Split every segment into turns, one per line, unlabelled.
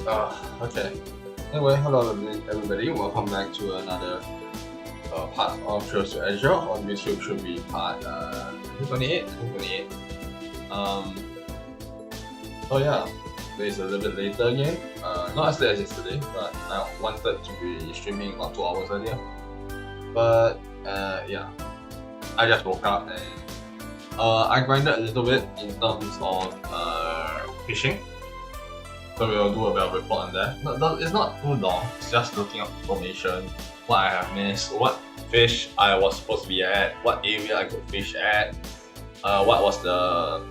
Okay. Anyway, hello everybody. Welcome back to another part of Trails to Azure. On YouTube should be part 28. Um, so yeah, today is a little bit later again. Not as late as yesterday, but I wanted to be streaming about 2 hours earlier. But yeah, I just woke up and I grinded a little bit in terms of fishing. So we'll do a bit of report on that. It's not too long, it's just looking up information, what I have missed, what fish I was supposed to be at, what area I could fish at, what was the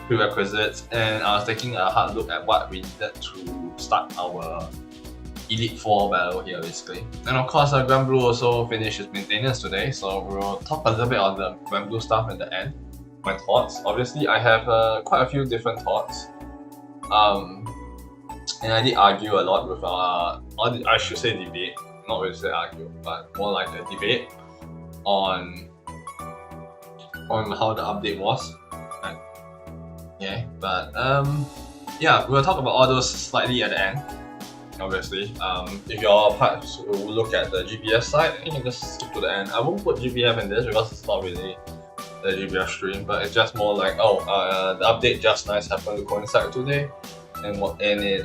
prerequisites, and I was taking a hard look at what we needed to start our Elite 4 battle here basically. And of course Grand Blue also finished its maintenance today, so we'll talk a little bit on the Grand Blue stuff at the end. My thoughts. Obviously I have quite a few different thoughts. And I did argue a lot with I should say debate, not really say argue, but more like a debate on how the update was. Right? Yeah, but yeah, we'll talk about all those slightly at the end. Obviously, if you're part who look at the GPS side, you can just skip to the end. I won't put GBF in this because it's not really the GBF stream, but it's just more like the update just nice happened to coincide today. And it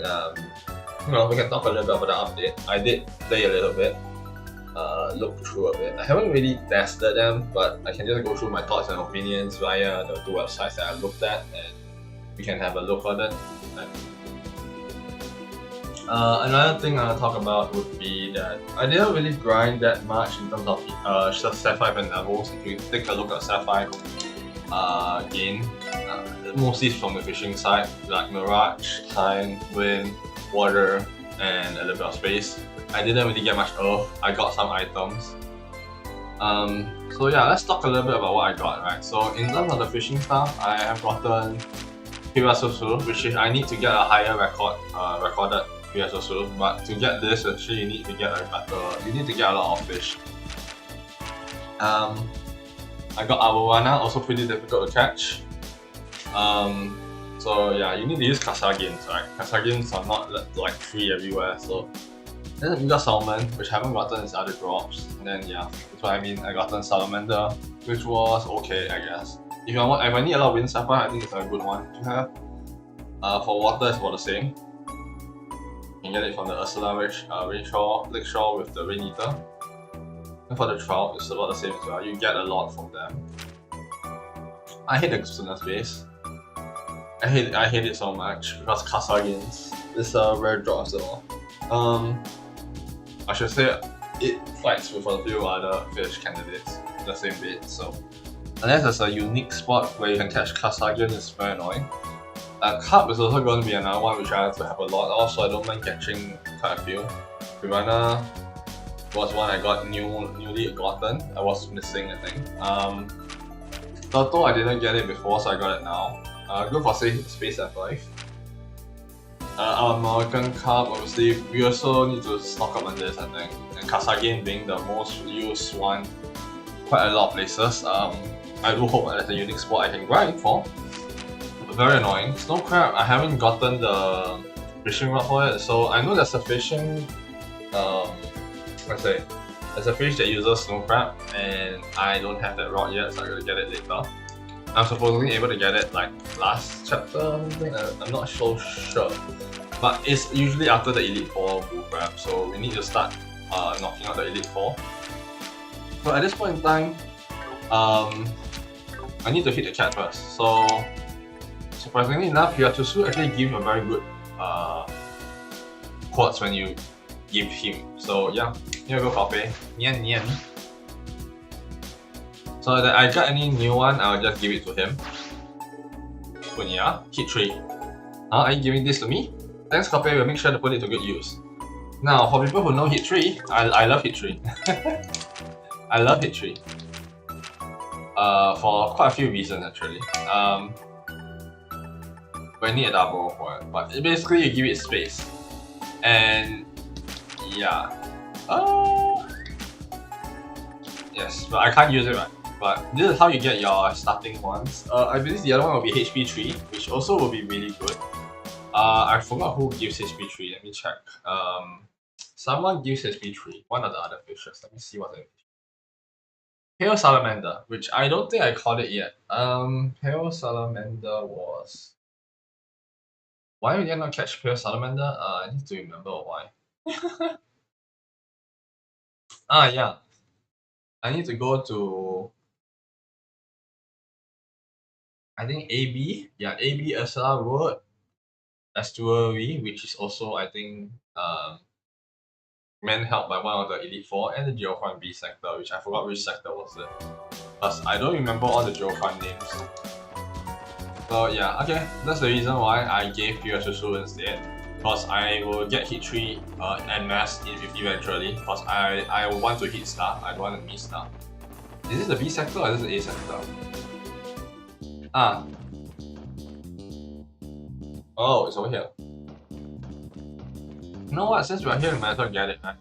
we can talk a little bit about the update. I did play a little bit, look through a bit. I haven't really tested them, but I can just go through my thoughts and opinions via the two websites that I looked at, and we can have a look on it. Another thing I'll talk about would be that I didn't really grind that much in terms of Sapphire and levels. If you take a look at Sapphire gain, mostly from the fishing side, like Mirage, Time, Wind, Water, and a little bit of space. I didn't really get much earth. I got some items. So yeah, let's talk a little bit about what I got, right? So in terms of the fishing stuff, I have gotten Pirasusu, which is I need to get a higher recorded Pirasusu, but to get this, actually you need to get a lot of fish. I got Arowana, also pretty difficult to catch. So yeah, you need to use Kasagins, right? Kasagins are not like free everywhere, so then we got Salmon, which I haven't gotten its other drops. And then yeah, that's what I mean. I gotten Salamander, which was okay, I guess. If I need a lot of Wind Sapphire, I think it's a good one to have. For water, it's about the same. You can get it from the Ursula Lakeshore with the Rain Eater. And for the Trout, it's about the same as well. You get a lot from them. I hate the Suna's base. I hate it so much because Kasagins is a rare drop as well. I should say it fights with a few other fish candidates in the same bait, so unless there's a unique spot where you can catch Kasagin, it's very annoying. Carp is also going to be another one which I have to have a lot. Also, I don't mind catching quite a few. Piranha was one I got newly gotten. I was missing, I think. Turtle, I didn't get it before, so I got it now. Good for space F5. Our American Carp, obviously, we also need to stock up on this, I think. And Kasagin being the most used one, quite a lot of places. I do hope there's a unique spot I can grind for. But very annoying. Snow Crab, I haven't gotten the fishing rod for it, so I know there's a fishing. There's a fish that uses Snow Crab, and I don't have that rod yet, so I'm gonna get it later. I'm supposedly able to get it like last chapter or something, I'm not so sure. But it's usually after the Elite 4 Bull Crab, so we need to start knocking out the Elite 4. So at this point in time, I need to hit the chat first. So surprisingly enough, Pirasusu actually gives a very good quotes when you give him. So yeah, here we go, Coffee. Nian Nian. So that I got any new one, I'll just give it to him. Punya, hit 3. Are you giving this to me? Thanks, Coffee, we'll make sure to put it to good use. Now, for people who know hit 3, I love hit 3. I love hit 3. For quite a few reasons actually. But I need a double for it. But basically you give it space. And yeah. Yes, but I can't use it right. But this is how you get your starting ones. I believe the other one will be HP 3, which also will be really good. I forgot who gives HP 3. Let me check. Someone gives HP 3. One of the other fishes. Let me see what it is. Pale Salamander, which I don't think I caught it yet. Pale Salamander was. Why did I not catch Pale Salamander? I need to remember why. Yeah. I need to go to. I think AB. Yeah, AB SR Road Estuary, which is also, I think, meant held by one of the Elite Four, and the Geofund B sector, which I forgot which sector was it. Plus, I don't remember all the Geofund names. So yeah, okay, that's the reason why I gave Pure Susu instead. Because I will get hit 3 en masse eventually. Because I want to hit star, I don't want to miss star. Is this the B sector or is this the A sector? Oh, it's over here. You know what? Since we're here, we might as well get it, right?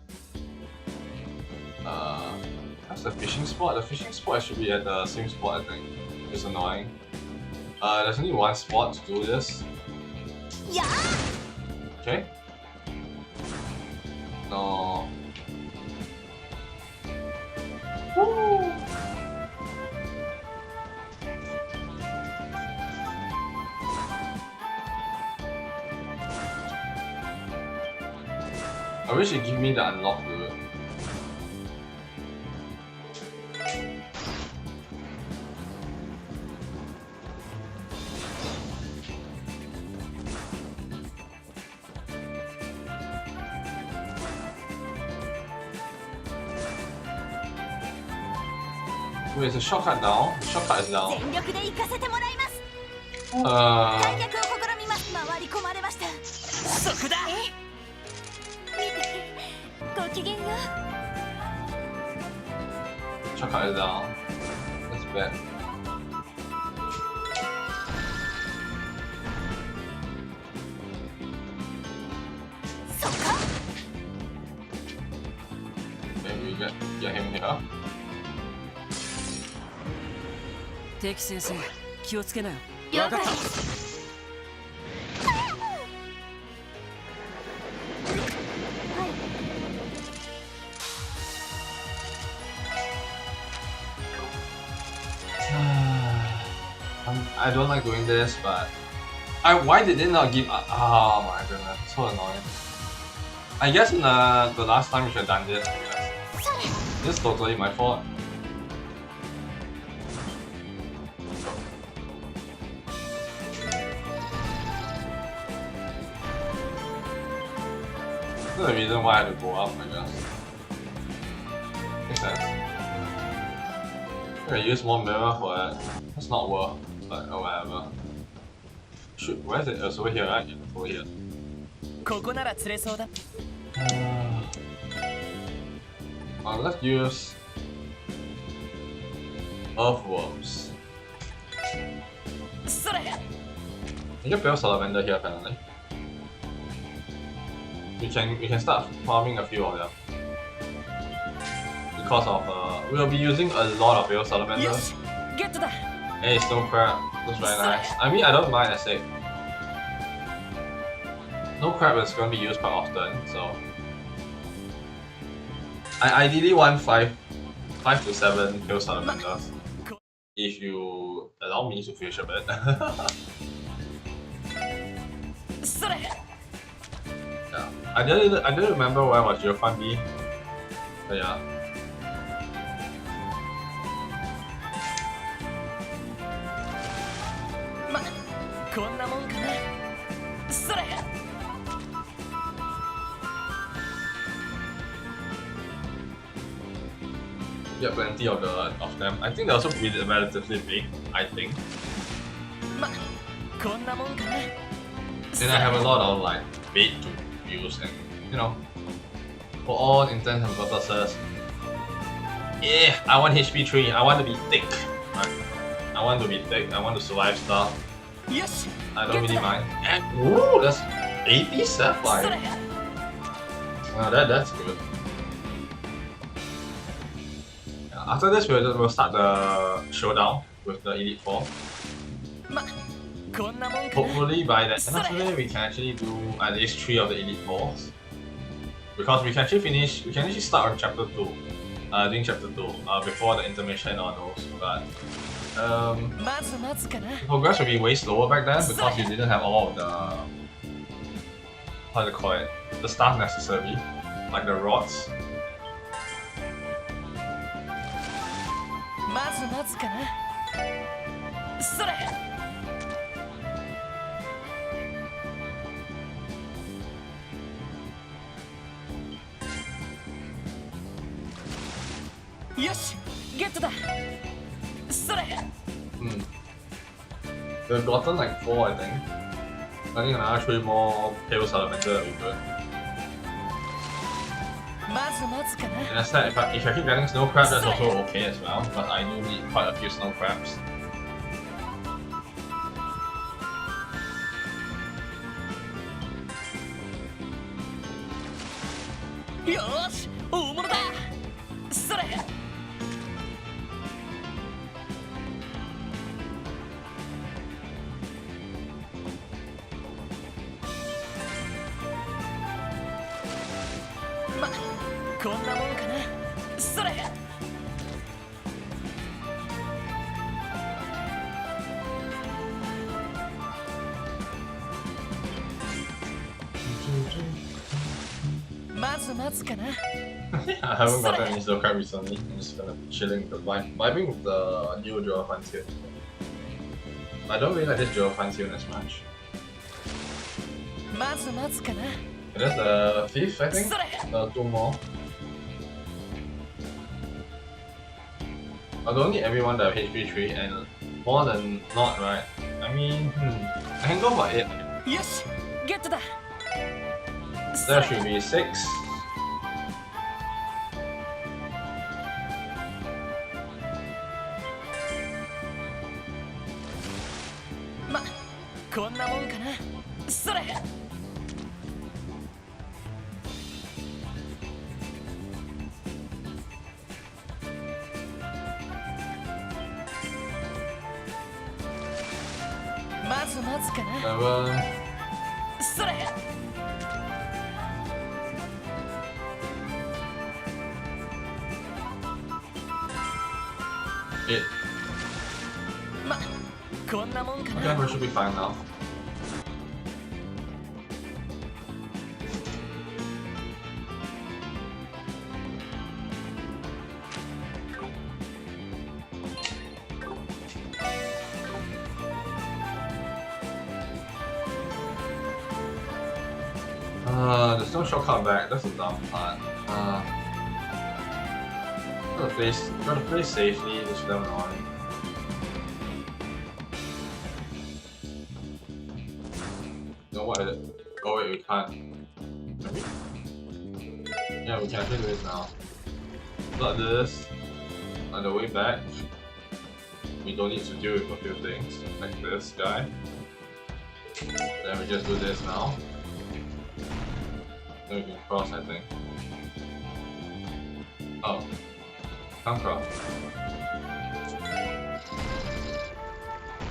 That's the fishing spot. The fishing spot should be at the same spot, I think. It's annoying. There's only one spot to do this. Yeah. Okay. No. Woo! I wish you'd give me the unlock, dude. Wait, is the shortcut down? The shortcut is down. Shortcut is down. That's bad. Okay, we get him here.
敵先生、気をつけなよ。
了解。
I don't like doing this, but why did they not give? Oh my goodness, so annoying. I guess in the last time we should have done this. I guess this is totally my fault. That's the reason why I had to go up, I guess. Makes sense. I'm gonna use more mirror for it. It's not worth, but oh, whatever. Shoot, where is it? It's over here, right? Yeah, it's over here. Let's use earthworms. You can build salamander here apparently. We can start farming a few of them. Because of we'll be using a lot of real salamanders. Hey, snow crab. Looks very nice. I mean, I don't mind, I say. Snow crab is going to be used quite often, so I ideally want 5 to 7 pale salamanders. If you allow me to fish a bit. Yeah. I didn't remember where was your fun bee. But yeah. Yeah, plenty of them. I think they also be relatively big, I think. And I have a lot of like bait to use, and you know, for all intents and purposes, yeah, I want HP 3. I want to be thick. Right? I want to be thick. I want to survive stuff. Yes. I don't really mind. And ooh, that's 80 sapphire. That's good. Yeah, after this, we'll start the showdown with the Elite Four.
こんなもんかな。
Hopefully by the end of today we can actually do at least 3 of the elite boss. Because we can actually start on chapter 2. Doing chapter 2 before the intermission or those. But
まずまずかな。
progress would be way slower back then because you didn't have all of the how to call it, the stuff necessary, like the rods.
まずまずかな。それ。よし、ゲットだ。それ。
We've gotten like 4, I think. I think another 3 more Chaos Elemental that we could.
まずまずかな。
And as said, if I keep getting snow crab, that's also okay as well. But I do need quite a few snow crabs.
よーし、大物だ。それ。ま、こんなもんかな。それ。まずまずかな。
I haven't gotten any snow crab recently. I'm just kind of chilling, vibing with the new Joe here. I don't really like this Joe here as much.
まずまずかな。
It is the 5th, I think. 2 more. I don't need everyone to have HP 3 and more than not, right? I mean, I can go for 8.
よし、ゲットだ。
There should be 6.
ま、こんなもんかな。それ。まずまずかな。
7.
それ。
8.
ま、こんなもんか
Okay,
な。
we should be fine now. There's no shortcut back. That's the dumb part. Gotta play safely. This is damn annoying. No, what is it? Oh wait, we can't. Can we? Yeah, we can actually do this now. Not this. On the way back, we don't need to deal with a few things like this guy. Then we just do this now. Then we can cross, I think. Oh. Can't cross.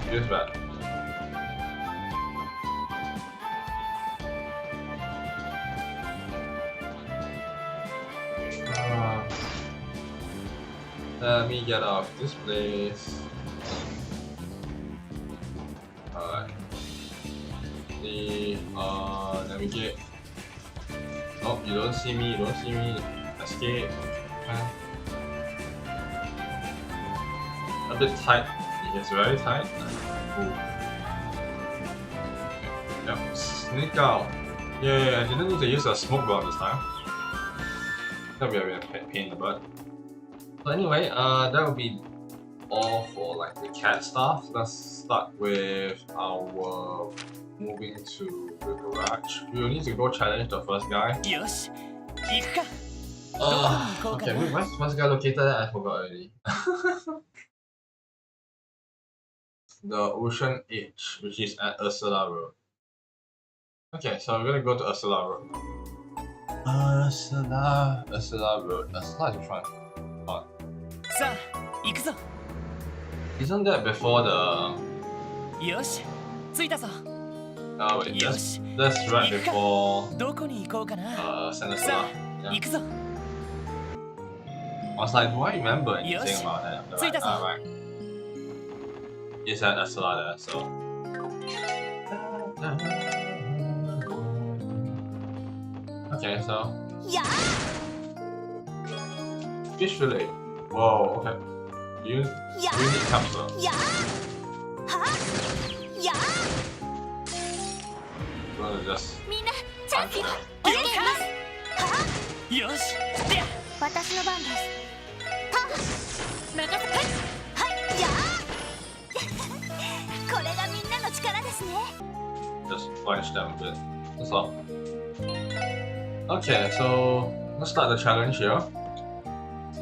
Feels bad. Let me get off this place. Alright. Navigate. Oh, you don't see me, Escape. A bit tight. It's very tight. Ooh. Yep, sneak out. Yeah, I didn't need to use a smoke bomb this time. That'll be a bit of pain in the butt. So anyway, that will be all for like the cat stuff. Let's start with our moving to the garage. We will need to go challenge the first guy.
よし、行くか。
Okay, where's the first guy located at? I forgot already. The Ocean Edge, which is at Ursula Road. Okay, so we're gonna go to Ursula Road. Ursula Road. Ursula is in front. Oh.
さあ、行くぞ。
Isn't that before the...
よし、着いたぞ。
Wait,
よし
let's run before
どこに行こうかな。
send us
さ
out.
あ
Yeah.
行くぞ。
I was like, do I remember anything
Yosh.
about that? But
Sweet
like,
as a-
right. Is that a slider, so. Okay, so.
や
Fish fillet. Whoa, okay. You
や
need capsule.
やはや
You wanna just
みんなチャンスよ
punch
お願いしますは
よしで
私の番ですた任せてはいやこれがみんなの力ですね
just punch them a bit. That's all. Okay, so let's start the challenge here.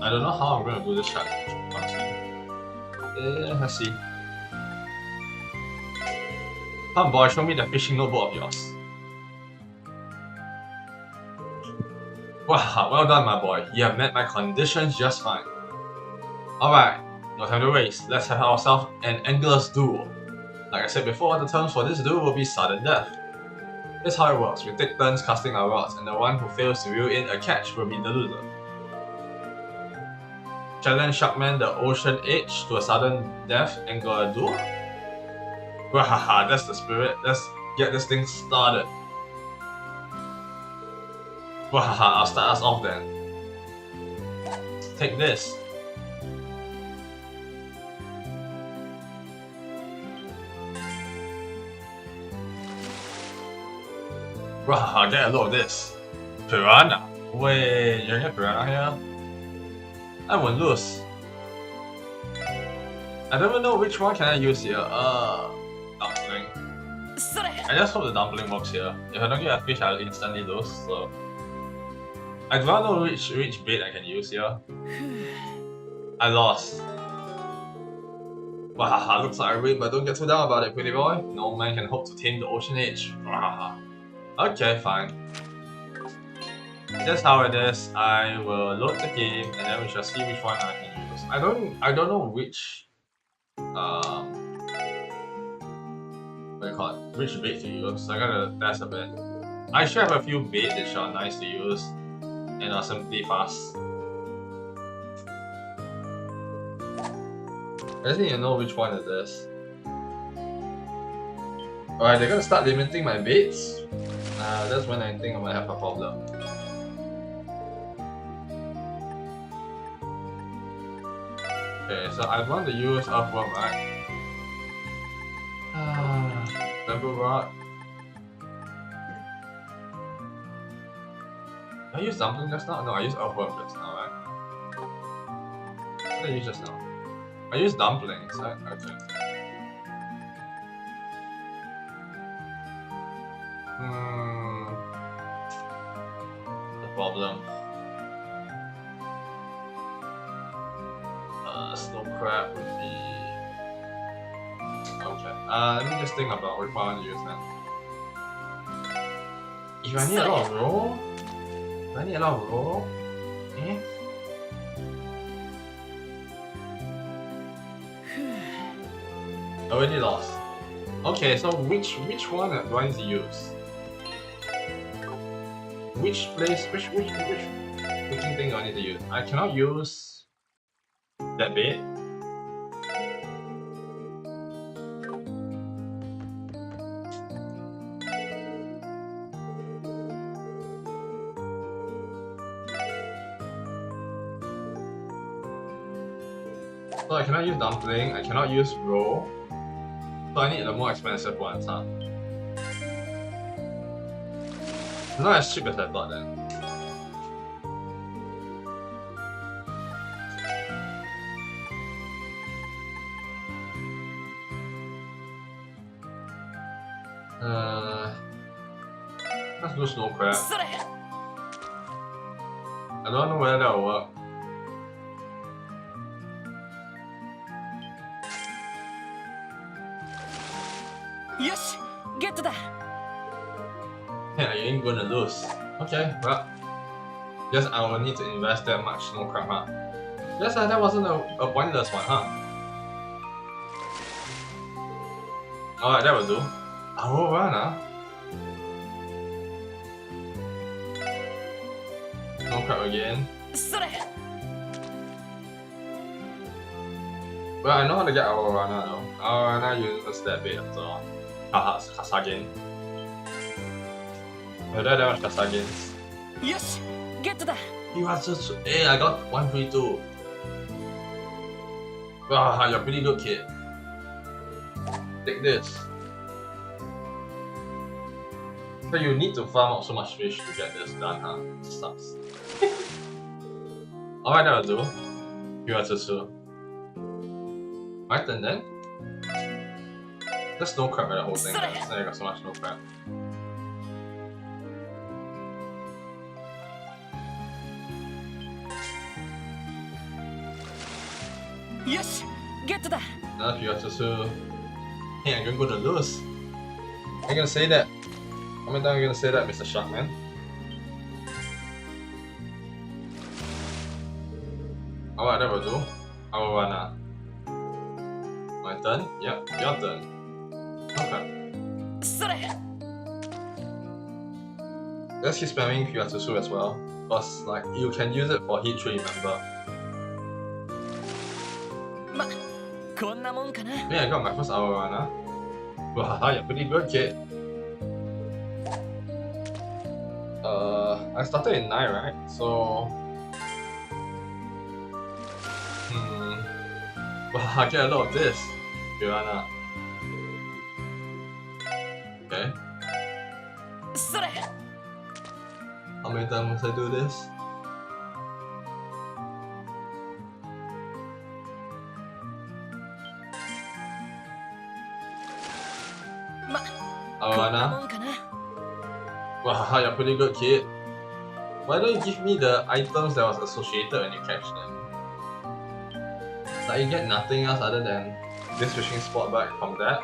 I don't know how I'm gonna do this challenge, honestly. Let's see. Come boy, show me the fishing notebook of yours. Wow, well done my boy. You have met my conditions just fine. Alright, no time to waste. Let's have ourselves an angler's duel. Like I said before, the terms for this duel will be sudden death. Here's how it works. We take turns casting our rods, and the one who fails to reel in a catch will be the loser. Challenge Sharkman the Ocean Edge to a sudden death angler duel? Wahaha, that's the spirit. Let's get this thing started. Wahaha, I'll start us off then. Take this. Wahaha, get a load of this. Piranha. Wait, you get piranha here? I won't lose. I don't even know which one can I use here. Dumpling.
それ
I just hope the dumpling works here. If I don't get a fish, I'll instantly lose, so... I do not know which bait I can use here. I lost. Wahaha, looks like I win, but don't get too down about it, pretty boy. No man can hope to tame the ocean edge. Wahaha. Okay, fine. That's how it is. I will load the game and then we shall see which one I can use. I don't know which what do you call it? Which bait to use. So I gotta test a bit. I should have a few baits which are nice to use and are simply fast. I just need to know which one it is. Alright, they're gonna start limiting my baits. That's when I think I might have a problem. Okay, so I want to use earthworm, right? Bamboo rod. Did I use dumpling just now? No, I used earthworm just now, right? What did I use just now? I used dumplings, right? Okay. The problem. Snow crab would be... Okay. Let me just think about which one to use then. If I need a lot of roll? Do I need a lot of roll? Eh? Already lost. Okay, so which one do I need to use? Which freaking thing do I need to use? I cannot use that bait. So I cannot use dumpling, I cannot use roll. So I need the more expensive ones, huh? It's not as cheap as I thought then. Let's do snow crab.
それ
I don't know whether that'll work.
Yosh! Get that!
Yeah, you ain't gonna lose. Okay, well, guess I will need to invest that much snow crab, huh? Guess that wasn't a pointless one, huh? Alright, that will do. Aurora? No crap again.
それ
Well, I know how to get Aurora though. Aurora uses that bit of the Kasagin. Oh, there was Kasagins.
よしゲットだ
You have to. Hey, I got 132. Wow, you're pretty good, kid. Take this. So you need to farm out so much fish to get this done, huh? Sucks. Alright, that'll do. You have to. Right then. There's no crap in the whole thing, guys. There you got so much no crap.
よしゲットだ
Now if you have to. Hey, I'm gonna lose. I'm gonna say that. How many times are you gonna say that, Mr. Sharkman? Alright, that will do. Aurora. My turn? Yep, your turn. Okay.
それ
Let's keep spamming Kyuatsu as well. Because like you can use it for heat tree, remember?
まこんなもんかな
Yeah, I got my first Aurora. Wow, you're pretty good, kid. I started in 9, right? So wow, I get a lot of this. Piranha. Okay.
それ
How many times must I do this? Aurora.
もんかな
Wow, you're pretty good, kid. Why don't you give me the items that was associated when you catch them? Like you get nothing else other than this fishing spot back from that.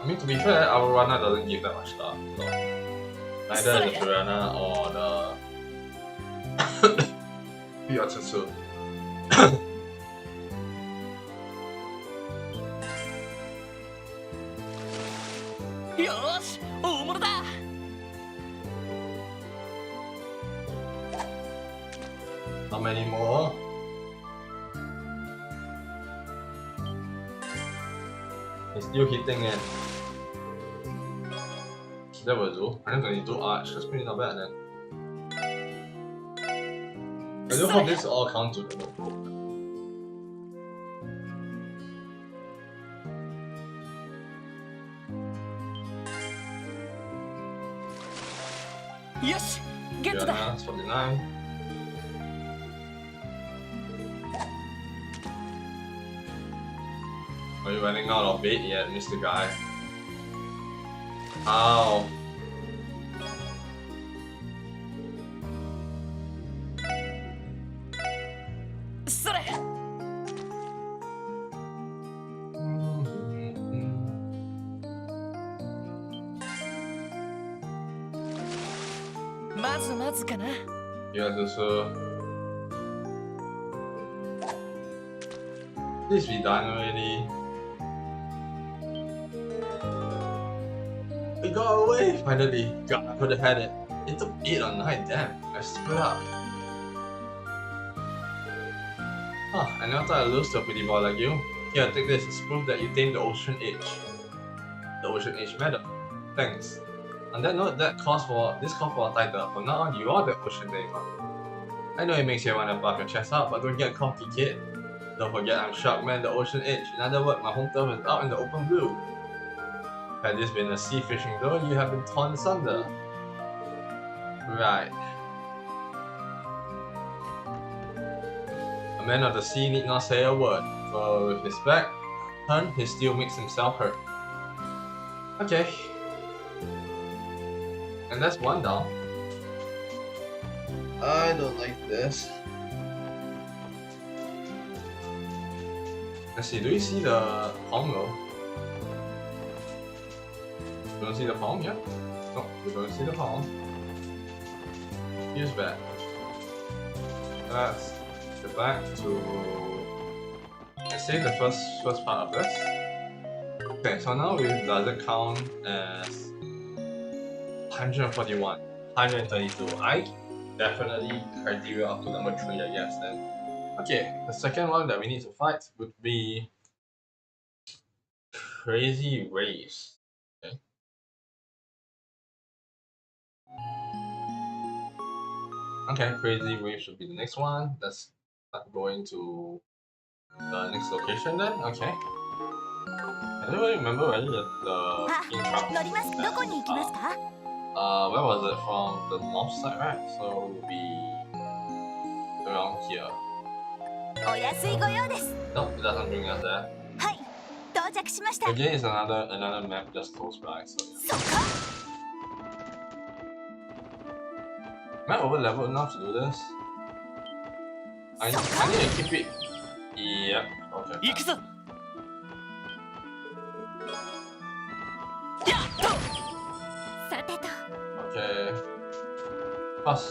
I mean, to be fair, Aurora doesn't give that much stuff, so neither the Piranha or the Pyatsu.
よーし大物だ
How many more? He's still hitting it. That will do. I think I need to arch. That's pretty not bad then. I do hope this all counts to the notebook.
Yes, get to
Yeah,
that.
49. Are you running out of bait yet, Mr. Guy? Ow.
Sorry. まずまずかな。
Yeah, just please be done already. We got away finally. God, I could have had it. It took 8 or 9. Damn, I screwed up. Huh, I never thought I'd lose to a pretty boy like you. Here, take this. It's proof that you tamed the Ocean Age. The Ocean Age medal. Thanks. On that note, this calls for a title. From now on, you are the Ocean Tamer. I know it makes you want to buff your chest out, but don't get cocky, kid. Don't forget I'm Sharkman, the Ocean Age. In other words, my home turf is out in the open blue. Had this been a sea fishing though, you have been torn asunder. Right. A man of the sea need not say a word, for with his back turned, he still makes himself hurt. Okay. And that's one down. I don't like this. Let's see, do you see the palm though? You don't see the palm yet? No, you don't see the palm. Here's back. Let's get back to let's say the first part of this. Okay, so now does it count as 141, 132? I definitely criteria up to number 3, I guess then. Okay, the second one that we need to fight would be Crazy Race. Okay. Okay, Crazy Race should be the next one. Let's start going to the next location then. Okay. I don't really remember whether the pin truck.
乗ります。どこに行きますか？
Where was it from? The north side, right? So it will be around here.
お安いご用です。
No, it doesn't bring us there.
はい、到着しました。
Again, it's another map just close by. So yeah.
そっか。
Am I over leveled enough to do this? I need to keep it. Yep. Okay.
行くぞ。やっと。
さてと。
Okay. Plus,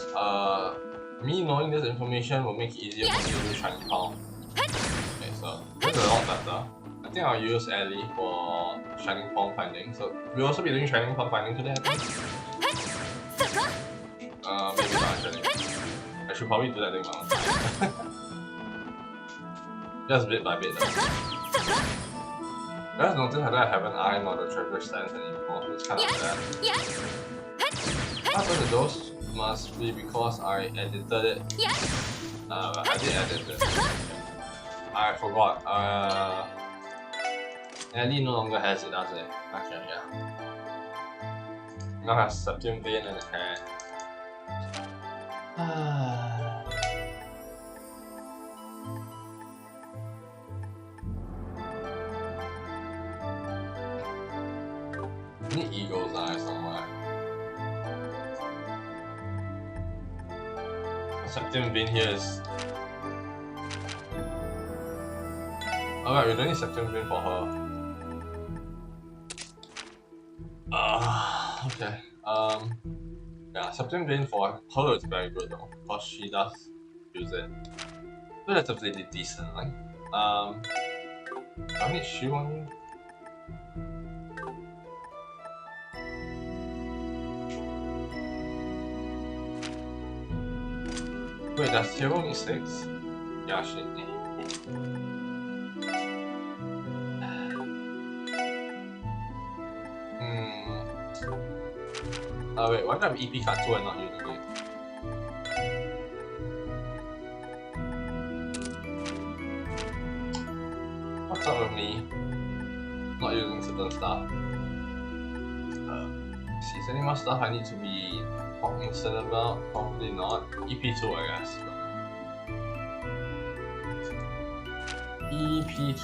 me knowing this information will make it easier for me to do Shining Palm. Okay, so this is a lot better. I think I'll use Ellie for Shining Palm finding. So we'll also be doing Shining Palm finding today, I think.
そこ。
Maybe not actually. I should probably do that thing my own time. Just bit by bit. You guys notice that I haven't ironed on the treasure stands anymore, so it's kind of sad. After those must be because I edited it. I did edit it. I forgot. Ellie no longer has it, does it? Okay, yeah. Now has Septium Vein and hair. Need Eagle's Eye somewhere. Septium Vein here is. Alright, we don't need Septium Vein for her. Okay. Yeah, Septium Vein for her is very good though, because she does use it relatively decently. Do I need shoe on you? Wait, does Hero need 6? Yeah, she wait, why do I have EP card 2 and not using it? What's up with me? Not using certain stuff. See, is there any more stuff I need to be cognizant about? Probably not. EP2, I guess. EP2.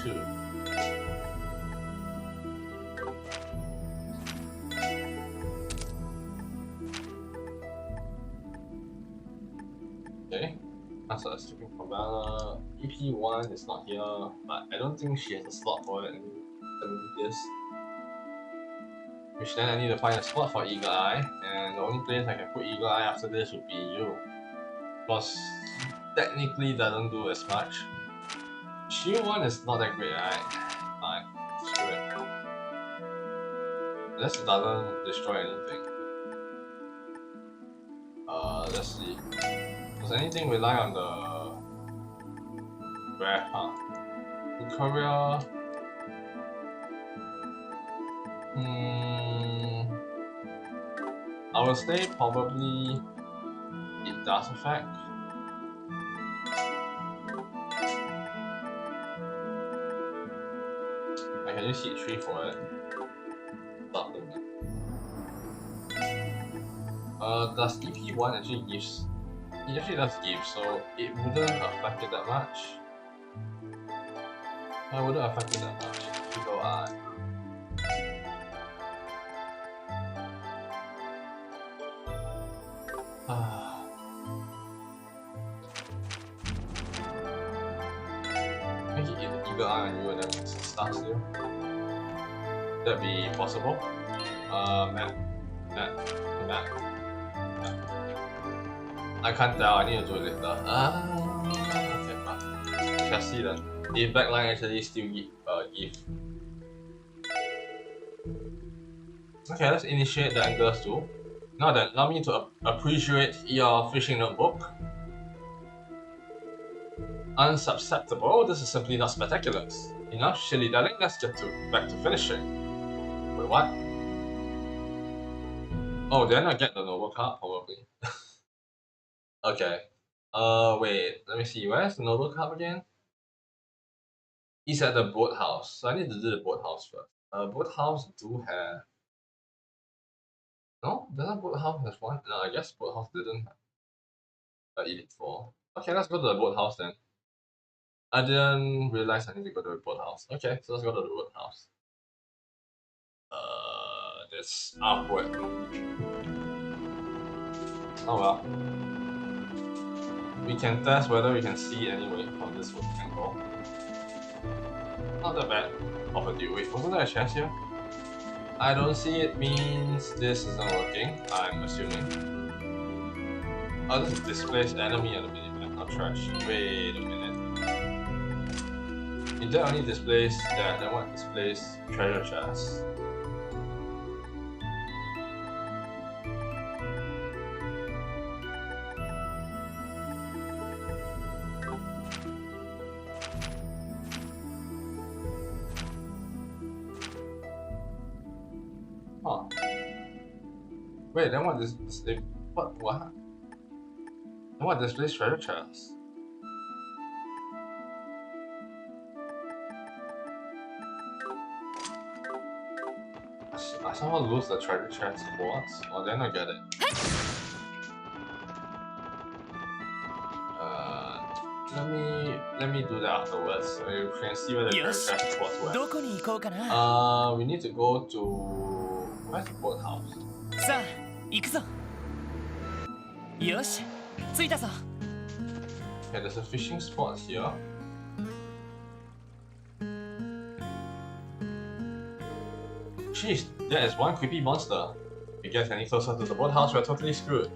Okay, that's a stripping for Valor. EP1 is not here, but I don't think she has a slot for it in this. Which then I need to find a slot for Eagle Eye, and the only place I can put Eagle Eye after this would be you. Because technically doesn't do as much. Shield 1 is not that great, right? Fine, screw it. Unless it doesn't destroy anything. Let's see. Does anything rely on the breath, huh? The courier. I will say probably it does affect. I can use heat 3 for it. Stop them. Does EP1 actually gives? It actually does give, so it wouldn't affect it that much. I wouldn't affect it that much. Eagle Eye. Make it Eagle Eye on you and then it starts you. That'd be possible. Map. I can't tell, I need to do it later. Okay, fine. We shall see then. If backline actually still give. Okay, let's initiate the anglers too. Now then, allow me to appreciate your fishing notebook. Unsusceptible, this is simply not spectacular. Enough shilly-dallying, let's get back to finishing. Wait, what? Oh, then I get the noble card, probably. Okay. Wait, let me see, where's the noble card again? He's at the boathouse, so I need to do the boathouse first. Boathouse do have... No? Doesn't boathouse have one? No, I guess boathouse didn't have Elite 4. Okay, let's go to the boathouse then. I didn't realize I need to go to the boathouse. Okay, so let's go to the boathouse. This awkward. Oh well. We can test whether we can see anyway from this angle. Not that bad. Of a dude. Wait, wasn't there a chest here? I don't see it means this isn't working, I'm assuming. Oh, this is displays enemy on the minimap, not trash. Wait a minute. If that only displays that, then what displays treasure chest? Huh. Wait, then what displays what? Then what displays treasure chest? I somehow lose the treasure chest once. Oh, then I get it. Let me do that afterwards. So you can see where the treasure chest spots were.
どこに行こうかな。
We need to go to where's the boathouse?
さあ、行くぞ。よし、着いたぞ。
Okay, there's a fishing spot here. Jeez, there is one creepy monster. If it gets any closer to the boathouse, we're totally screwed.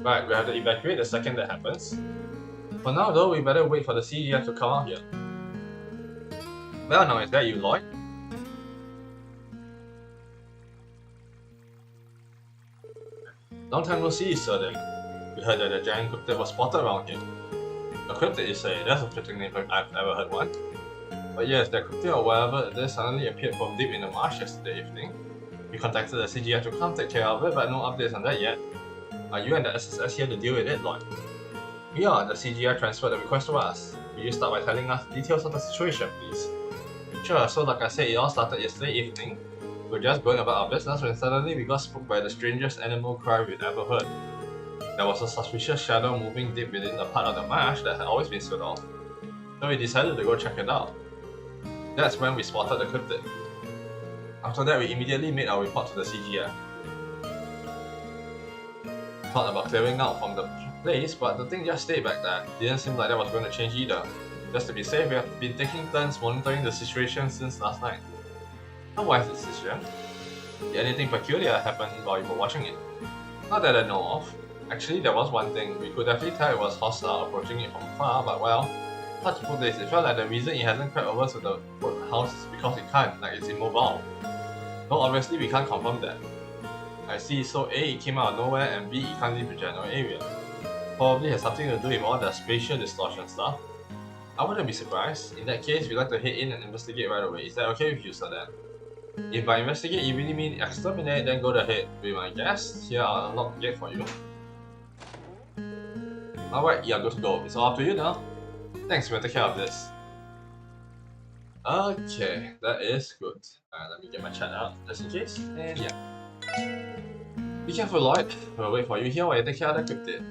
Right, we have to evacuate the second that happens. For now though, we better wait for the CGF to come out here. Well, now is that you, Lloyd? Long time no see, sir then. We heard that a giant cryptid was spotted around here. A cryptid, you say? That's a fitting name I've ever heard one. But yes, that cryptid or whatever it is suddenly appeared from deep in the marsh yesterday evening. We contacted the CGF to come take care of it, but no updates on that yet. Are you and the SSS here to deal with it, Lloyd? We are. The CGI transferred the request to us. Will you start by telling us details of the situation, please? Sure, so like I said, it all started yesterday evening. We were just going about our business when suddenly we got spooked by the strangest animal cry we'd ever heard. There was a suspicious shadow moving deep within the part of the marsh that had always been sealed off. So we decided to go check it out. That's when we spotted the cryptid. After that, we immediately made our report to the CGF. Thought about clearing out from the place, but the thing just stayed back there. Didn't seem like that was going to change either. Just to be safe, we have been taking turns monitoring the situation since last night. How wise is this, Jen? Did anything peculiar happen while you were watching it? Not that I know of. Actually, there was one thing. We could definitely tell it was hostile approaching it from far, but well, hard to put this. It felt like the reason it hasn't crept over to the house is because it can't, like it's immobile. Though obviously we can't confirm that. I see, so A, it came out of nowhere, and B, it can't leave the general area. Probably has something to do with all the spatial distortion stuff. I wouldn't be surprised. In that case, we'd like to head in and investigate right away. Is that okay with you, sir then? If by investigate you really mean exterminate, then go ahead. Be my guest. Here, I'll unlock the gate for you. Alright, you're good to go. It's all up to you now. Thanks, we'll take care of this. Okay, that is good. Let me get my chat out, just in case. And yeah. Be careful, Lloyd. We'll wait for you here while you take care of the cryptid.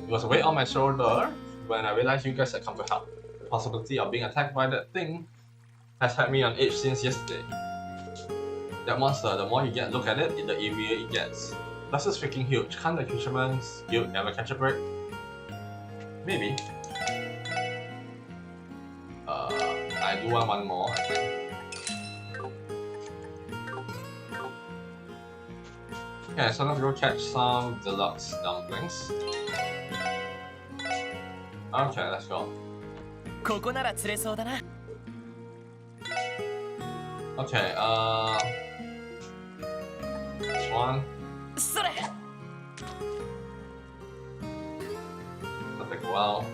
It was a weight on my shoulder when I realized you guys had come to help. The possibility of being attacked by that thing has had me on edge since yesterday. That monster, the more you look at it, the eerier it gets. Plus it's freaking huge. Can't the Fisherman's Guild ever catch a break? Maybe. I do want one more, I think. Okay, so let's go catch some deluxe dumplings. Okay, let's go.
ここなら釣れそうだな。
Okay, this one.
それ。
That'll take a while.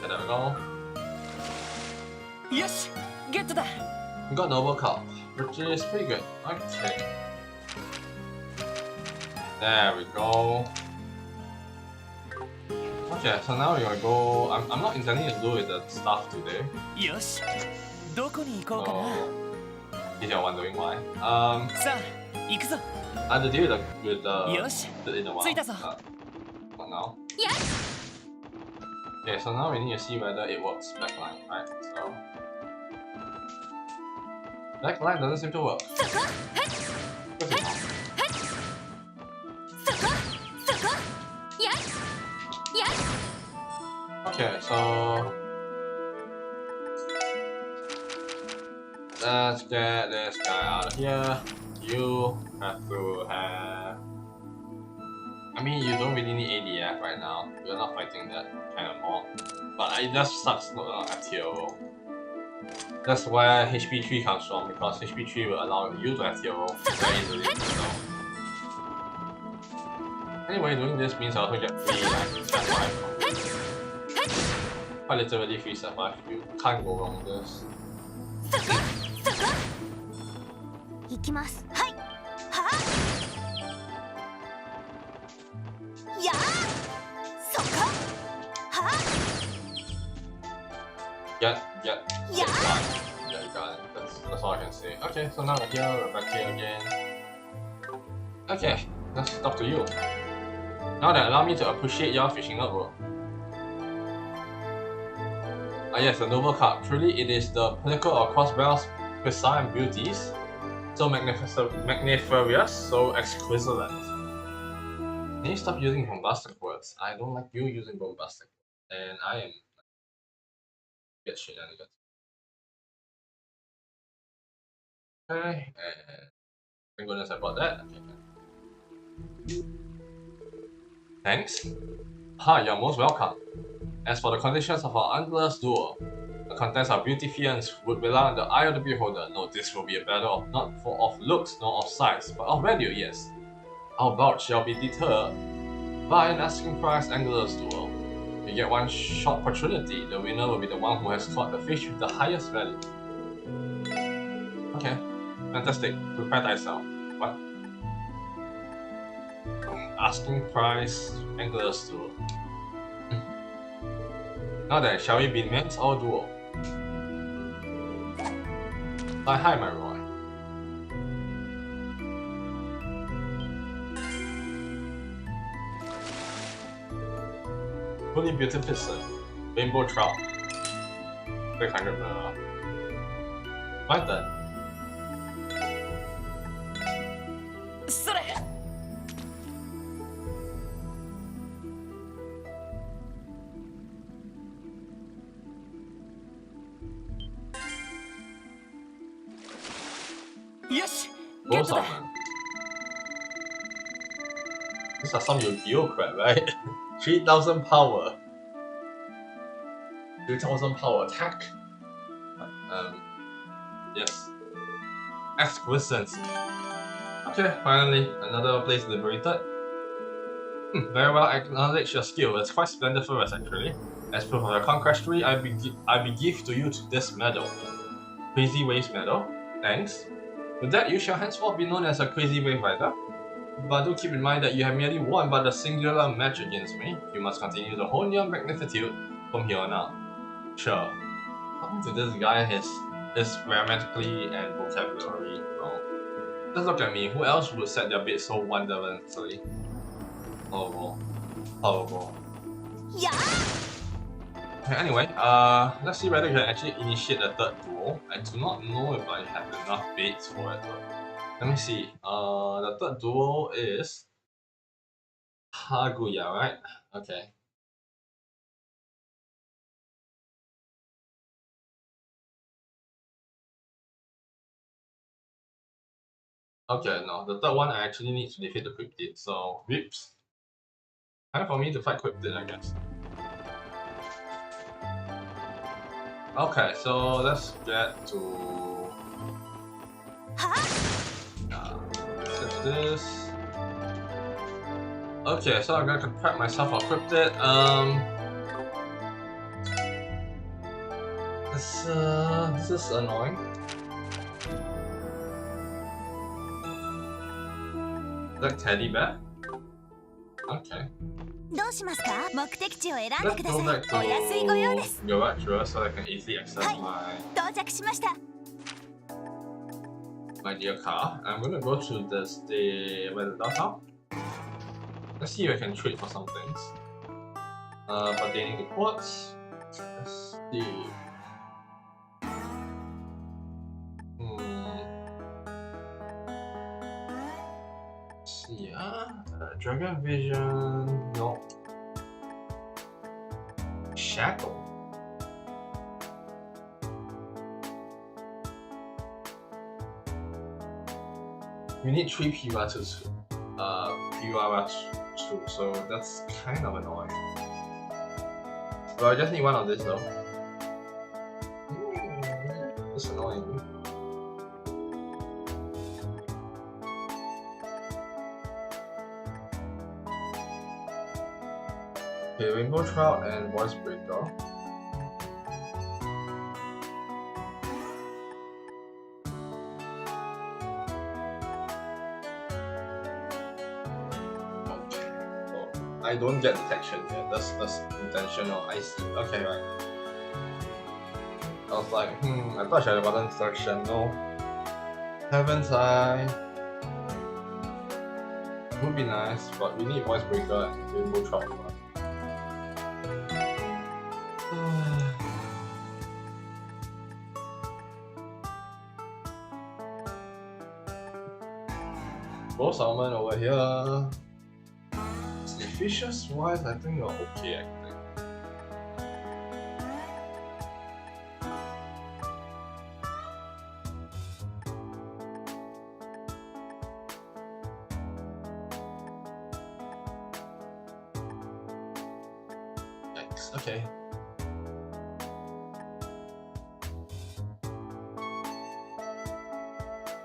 Okay, there we go.
よし、ゲットだ。
We got Noble Cup, which is pretty good. Okay. There we go. Okay, so now we're gonna go. I'm not intending to do with the stuff today.
よし、どこに行こうかな。
If you're wondering why.
さあ、行くぞ。
I had to deal with
Yosh.
in a while.
着いたぞ。
Not now.
Yes.
Okay, so now we need to see whether it works backline, right? So backline doesn't seem to work.
そこそこそこ Yes Yes.
Okay, so let's get this guy out of here. You have to have. I mean, you don't really need ADF right now. You're not fighting that kind of mob. But it just sucks not at TO. That's where HP3 comes from, because HP3 will allow you to have TO very easily. So. Anyway, doing this means I also get free step 5. Quite literally free step 5. You can't go wrong with this.
そこそこ行きます。はいはあやあそこはあ
Get
Yeah.
got it. Yeah, you got it. That's all I can say. Okay, so now we're here, we're back here again. Okay, let's talk to you. Now then, allow me to appreciate your fishing notebook. Ah yes, the Noble Cup. Truly, it is the pinnacle of Crossbell's precise beauties. So magniferous, so exquisite. Can you stop using bombastic words? I don't like you using bombastic words. And I am... get shenanigans. Okay, and thank goodness I bought that. Okay. Thanks. Hi, you're most welcome. As for the conditions of our endless duel, the contents of beauty fiends would rely on the eye of the beholder. No, this will be a battle of not for of looks nor of size, but of value, yes. Our bout shall be deterred by an asking price endless duel. You get one shot opportunity. The winner will be the one who has caught the fish with the highest value. Okay, fantastic. Prepare thyself. What? Asking price, angler's duel. Now then, shall we be mates or duel? Hi, my Roy. Fully beauty piston, rainbow trout. 600 My turn.
それ。 よし、ゲッ
Both
トだ。
summon. These are some Yu-Gi-Oh crap, right? 3000 power. 3000 power attack. Yes. Exquisite. Okay, finally, another place liberated. Very well, I acknowledge your skill. It's quite splendiferous actually. As proof of your conquestry, I bequeath to you this medal. Crazy Waves Medal. Thanks. With that, you shall henceforth be known as a Crazy Wave Rider. But do keep in mind that you have merely won but a singular match against me. You must continue to hone your magnitude from here on out. Sure. Talking to this guy is grammatically and vocabulary wrong. Just look at me. Who else would set their bit so wonderfully? Horrible. Horrible.
Yeah.
Anyway, let's see whether we can actually initiate the third duel. I do not know if I have enough baits for it. Let me see. The third duel is Haguya, right? Okay. Okay, no, the third one I actually need to defeat the Cryptid, so whoops. Time for me to fight Cryptid, I guess. Okay, so let's get to switch this. Okay, so I'm gonna prep myself for cryptid. This is annoying. Is that teddy bear? Okay.
どうしますか？目的地を選んで
Let's
くだ
go
さい。
back
お安いご用で
to
す。
Azure so I can easily access
Hi. 到着しました。
my dear car. I'm gonna go to the downtown. Let's see if I can trade for some things. Pertaining to quartz. Let's see. Let's see, Dragon Vision. No. Shackle. We need 3 PUR to PUR 2, so that's kind of annoying. But I just need one of this though. That's annoying. Okay, Rainbow Trout and Voice Breaker. I don't get detection here. That's intentional. I see. Okay, right. I was like, I thought I had gotten detection. No. Haven't I? Would be nice, but we need voice breaker and rainbow trout. Raw salmon over here. Fishes wise, I think you're okay actually. Yikes, okay.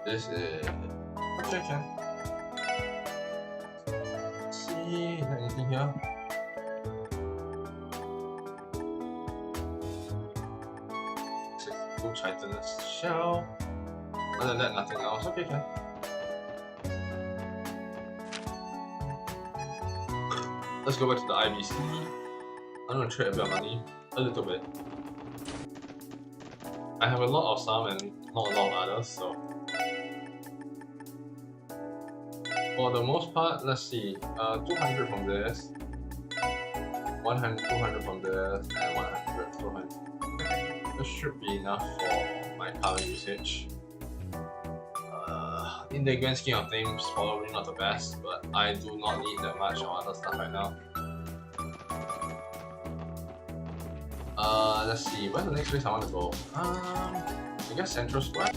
This is okay, can. Is there anything here? Go Titanus shell. Other than that, nothing else. Okay, can. Let's go back to the IBC. I'm gonna trade a bit of money. A little bit. I have a lot of some and not a lot of others, so. For the most part, let's see, 200 from this, 100, 200 from this, and 100, 200. This should be enough for my current usage. In the grand scheme of things, probably not the best, but I do not need that much of other stuff right now. Let's see, where's the next place I want to go? I guess Central Square?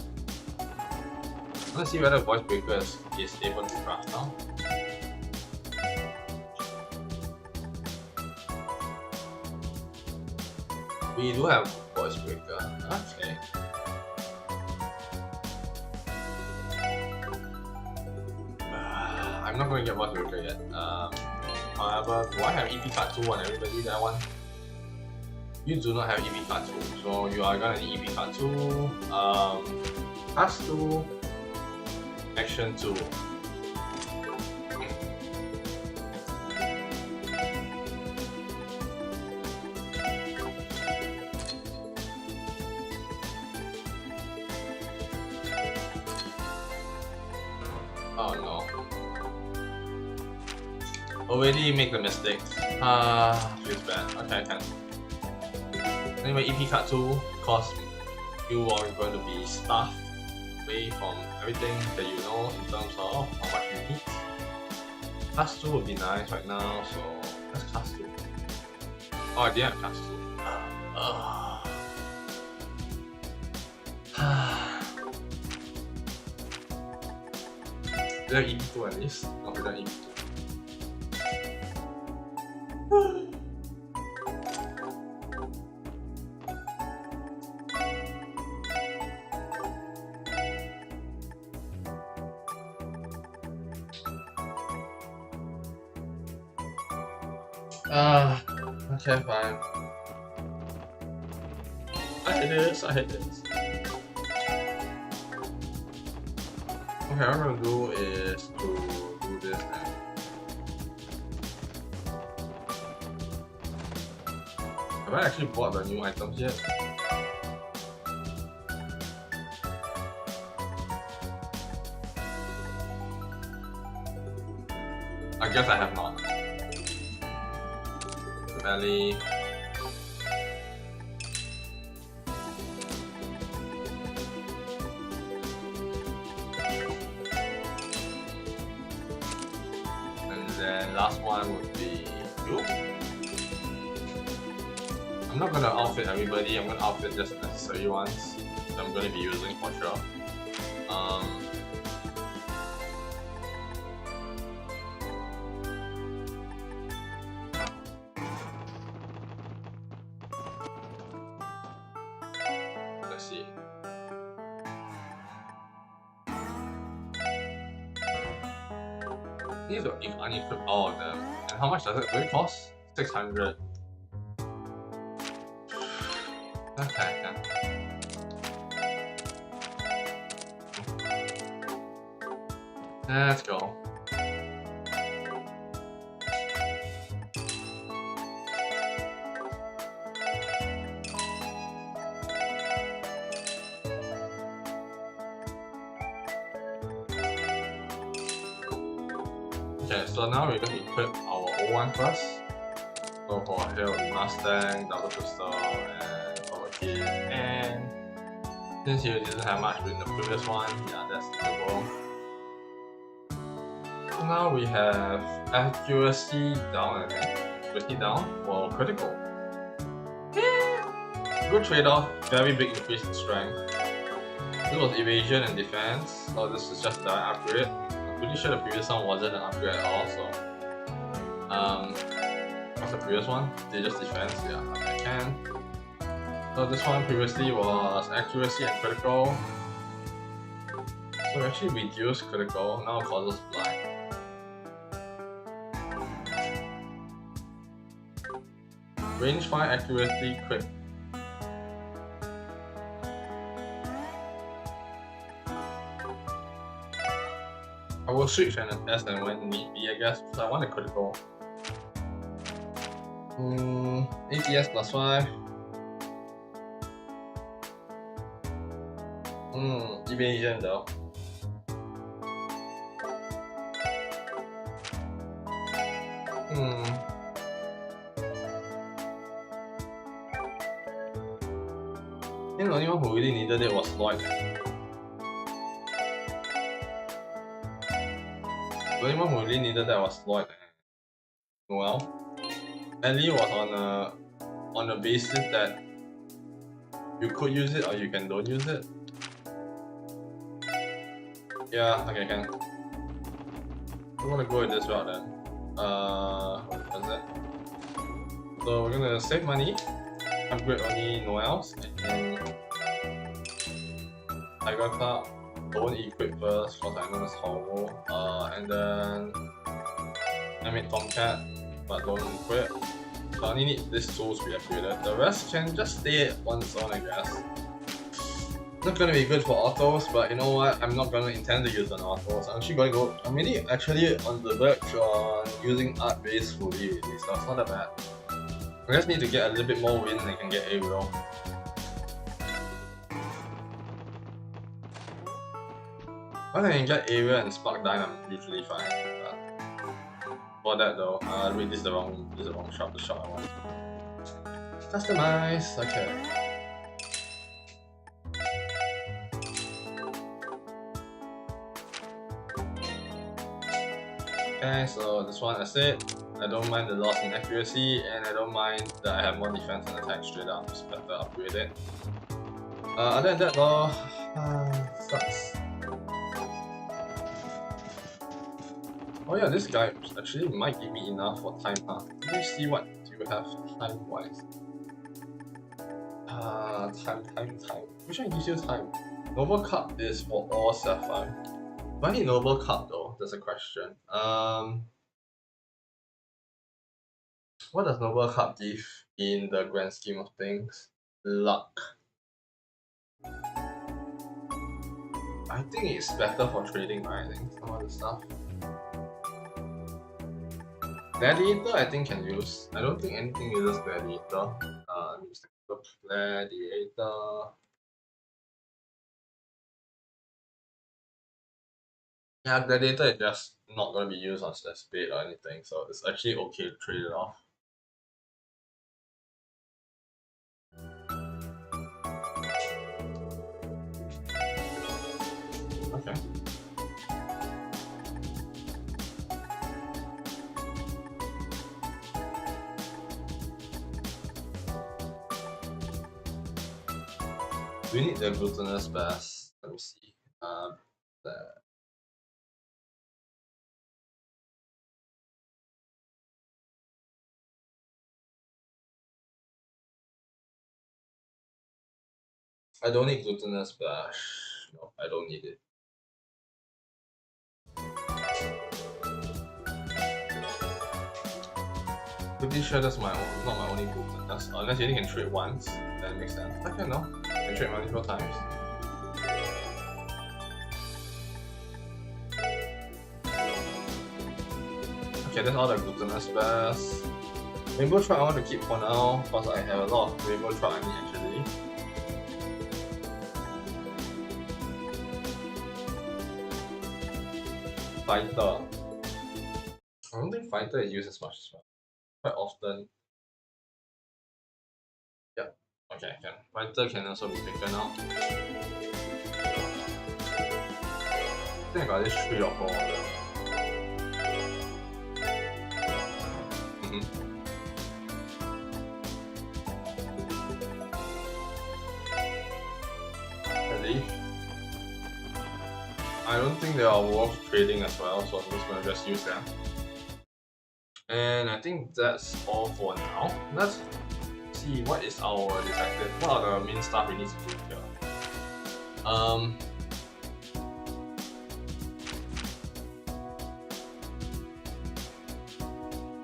Let's see whether Voice Breaker is able to craft now. We do have Voice Breaker. Okay. I'm not going to get Voice Breaker yet. However, do I have EP Card 2 on everybody that one? You do not have EP Card 2, so you are gonna need EP Card 2. Pass 2. Action 2. Oh no. Already make the mistake. Feels bad. Okay, I can. Anyway, EP Card 2, cause you are going to be staffed away from everything that you know in terms of how much you need. Class 2 would be nice right now, so let's Class 2. Oh, I didn't have Class 2. Is there EP2 at least? No, we don't EP2. Okay, fine. I hate this, I hate this. Okay, what I'm gonna do is to do this now. Have I actually bought the new items yet? I guess I have not. Belly. And then last one would be you. I'm not gonna outfit everybody, I'm gonna outfit just the necessary ones that I'm gonna be using for sure. Let's see. These are unequipped all of them. And how much does it cost? 600. Okay, yeah. Let's go. Okay, so now we're going to equip our old one first. So for here will be Mustang, Double Crystal, and Power Key. And since you didn't have much in the previous one, yeah, that's the goal. So now we have accuracy down, I think. Accuracy down for critical. Yeah. Good trade-off, very big increase in strength. This was evasion and defense, so this is just the upgrade. Pretty sure the previous one wasn't an upgrade at all, so what's the previous one? They just defense, yeah, I can. So this one previously was accuracy and critical. So we actually reduced critical, now it causes blind. Range 5 accuracy crit. I will switch an S and when need be, I guess, because I want a critical. ATS plus 5. Evasion though. I think the only one who really needed it was Lloyd. The only one who really needed that was Lloyd and Noel. Ellie was on a basis that you could use it or you can don't use it. Yeah, okay, can. We're gonna go with this route then. What is it? So we're gonna save money, upgrade only Noel's, and Tiger Club. Don't equip first because I know it's horrible. And then I made Tomcat, but don't equip. So I only need this tool to be upgraded. The rest can just stay on its own, I guess. Not gonna be good for autos, but you know what? I'm not gonna intend to use an autos. I'm actually gonna go. I'm really actually on the verge on using art base fully really, so it's not that bad. I just need to get a little bit more win and I can get aerial. Once I can get area and spark dine, I'm usually fine. For that though, wait, this is the wrong shot. The shot I want. Customize. Okay. Okay, so this one I said, I don't mind the loss in accuracy, and I don't mind that I have more defense and attack straight up. Just better upgrade it. Other than that though, sucks. Oh yeah, this guy actually might give me enough for time, huh? Let me see what do you have time-wise. Time. Which one gives you time? Noble Cup is for all Sapphire. Do I need Noble Cup though? That's a question. what does Noble Cup give in the grand scheme of things? Luck. I think it's better for trading, right? I think some other stuff. Gladiator, I think can use. I don't think anything uses Gladiator. Let me just take a look. Gladiator. Yeah, Gladiator is just not going to be used on the spade or anything, so it's actually okay to trade it off. Okay. We need the glutinous bass. Let me see. There. I don't need glutinous bash. No, I don't need it. Pretty sure that's not my only glutinous. Unless you only can trade once, then it makes sense. Okay, no. You can trade multiple times. Okay, that's all the glutinous bass. Rainbow trout I want to keep for now because I have a lot of rainbow trout I need actually. Fighter. I don't think fighter is used as much as well. Quite often. Yeah. Okay, can. Fighter can also be taken out. I think I got this 3 or 4 of them. I don't think they are worth trading as well, so I'm just gonna use them. And I think that's all for now. Let's see what is our detective. What are the main stuff we need to do here?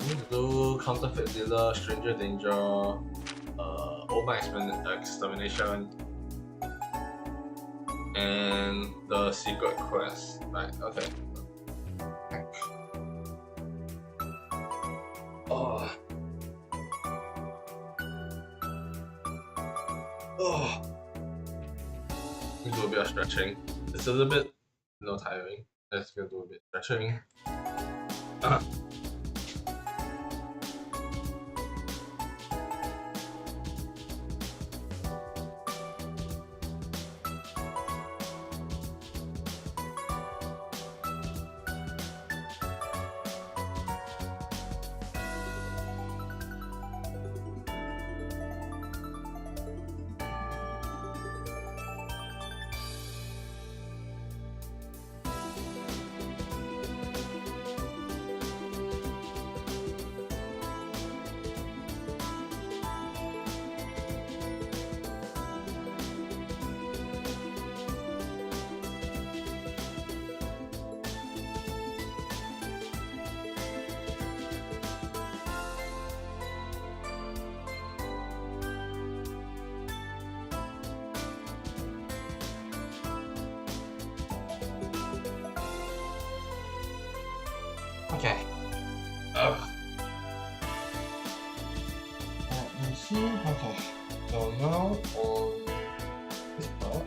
We need to do counterfeit dealer, stranger danger, open extermination, and the secret quest. Right, okay. Oh. Oh. We do a bit of stretching. It's a little bit tiring. Let's go do a bit of stretching. Okay. Let me see. Okay. So now on this part.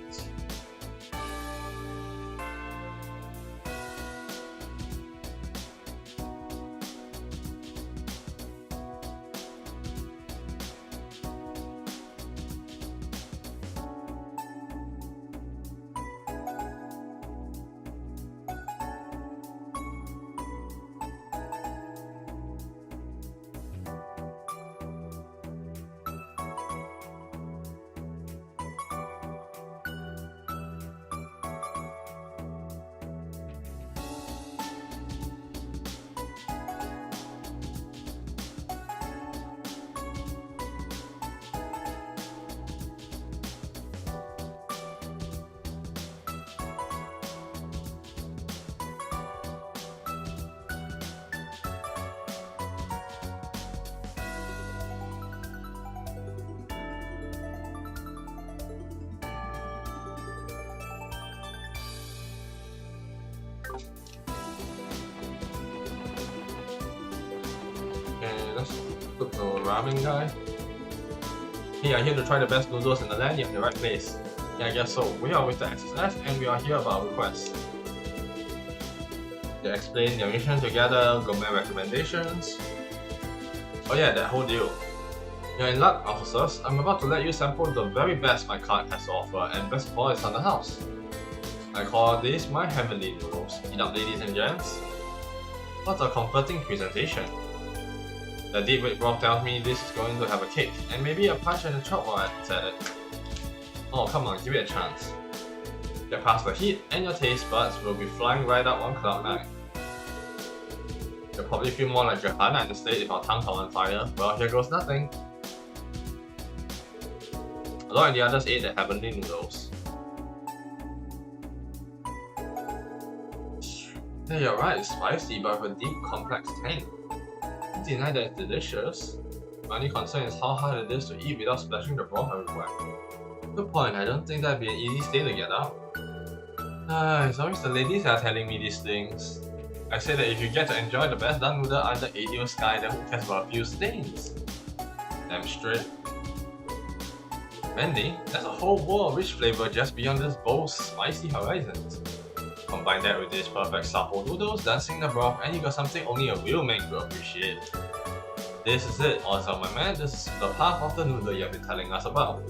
Let's look to ramen guy. Hey, I'm here to try the best noodles in the land. You're in the right place. Yeah, I guess so. We are with the XSF and we are here about requests. They explain their mission together, gourmet recommendations. Oh yeah, that whole deal. You're in luck, officers. I'm about to let you sample the very best my cart has to offer, and best of all, it's on the house. I call this my heavenly noodles. Eat up, ladies and gents. What a comforting presentation. The deep red broth tells me this is going to have a kick, and maybe a punch and a chop while it's at it. Oh, come on, give it a chance. Get past the heat, and your taste buds will be flying right up on cloud 9. You'll probably feel more like Johanna instead if our tongues are on fire. Well, here goes nothing. Lord and the others ate the heavenly noodles. Yeah, you're right, it's spicy but with a deep, complex tang. Don't deny that it's delicious. My only concern is how hard it is to eat without splashing the broth everywhere. Good point, I don't think that'd be an easy stay to get out. It's always the ladies that are telling me these things. I say that if you get to enjoy the best done noodle under ideal sky, then who cares about a few stains? Damn straight. Mandy, there's a whole world of rich flavor just beyond this bowl's spicy horizons. Combine that with these perfect supple noodles, dancing the broth, and you got something only a real man will appreciate. This is it, awesome my man, this is the path of the noodle you've been telling us about.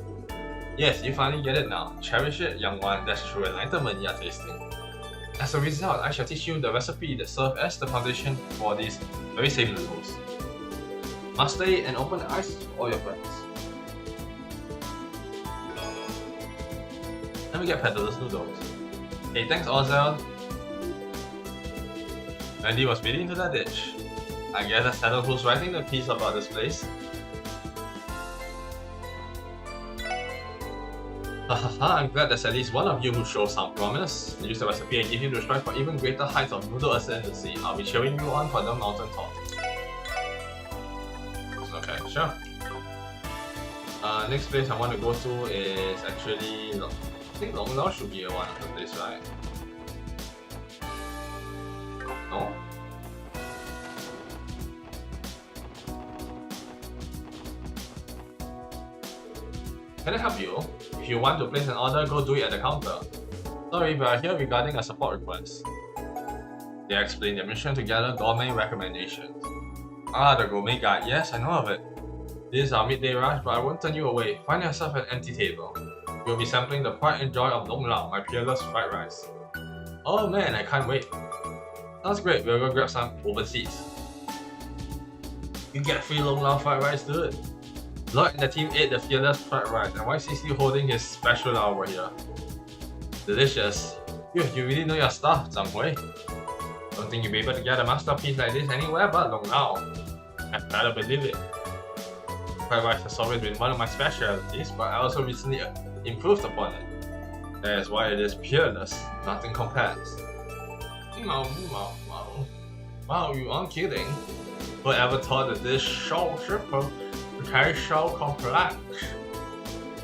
Yes, you finally get it now. Cherish it, young one, that's true enlightenment you're tasting. As a result, I shall teach you the recipe that serves as the foundation for these very same noodles. Master it and open the eyes for all your friends. Let me get Peddler's noodles. Hey, thanks Ozzel. Mandy was really into that dish. I guess that's Saddle who's writing the piece about this place. Hahaha, I'm glad there's at least one of you who shows some promise. Use the recipe and give him to strive for even greater heights of noodle ascendancy. I'll be cheering you on for the mountain top. Okay, sure. Next place I want to go to is actually... I think Long Lao should be one of the places, right? No? Can I help you? If you want to place an order, go do it at the counter. Sorry, we are here regarding a support request. They explain their mission to gather gourmet recommendations. Ah, the gourmet guide. Yes, I know of it. This is our midday rush, but I won't turn you away. Find yourself an empty table. We'll be sampling the pride and joy of Long Lao, my peerless fried rice. Oh man, I can't wait. Sounds great, we'll go grab some overseas. You get free Long Lao fried rice, dude. Lloyd and the team ate the fearless fried rice, and YCC holding his special over here. Delicious. You really know your stuff, Zhang Hui. Don't think you'll be able to get a masterpiece like this anywhere but Long Lao. I better believe it. Fried rice has always been one of my specialties, but I also recently improved upon it. That is why it is peerless, nothing compares. Wow, you aren't kidding. Whoever thought that this show so complex?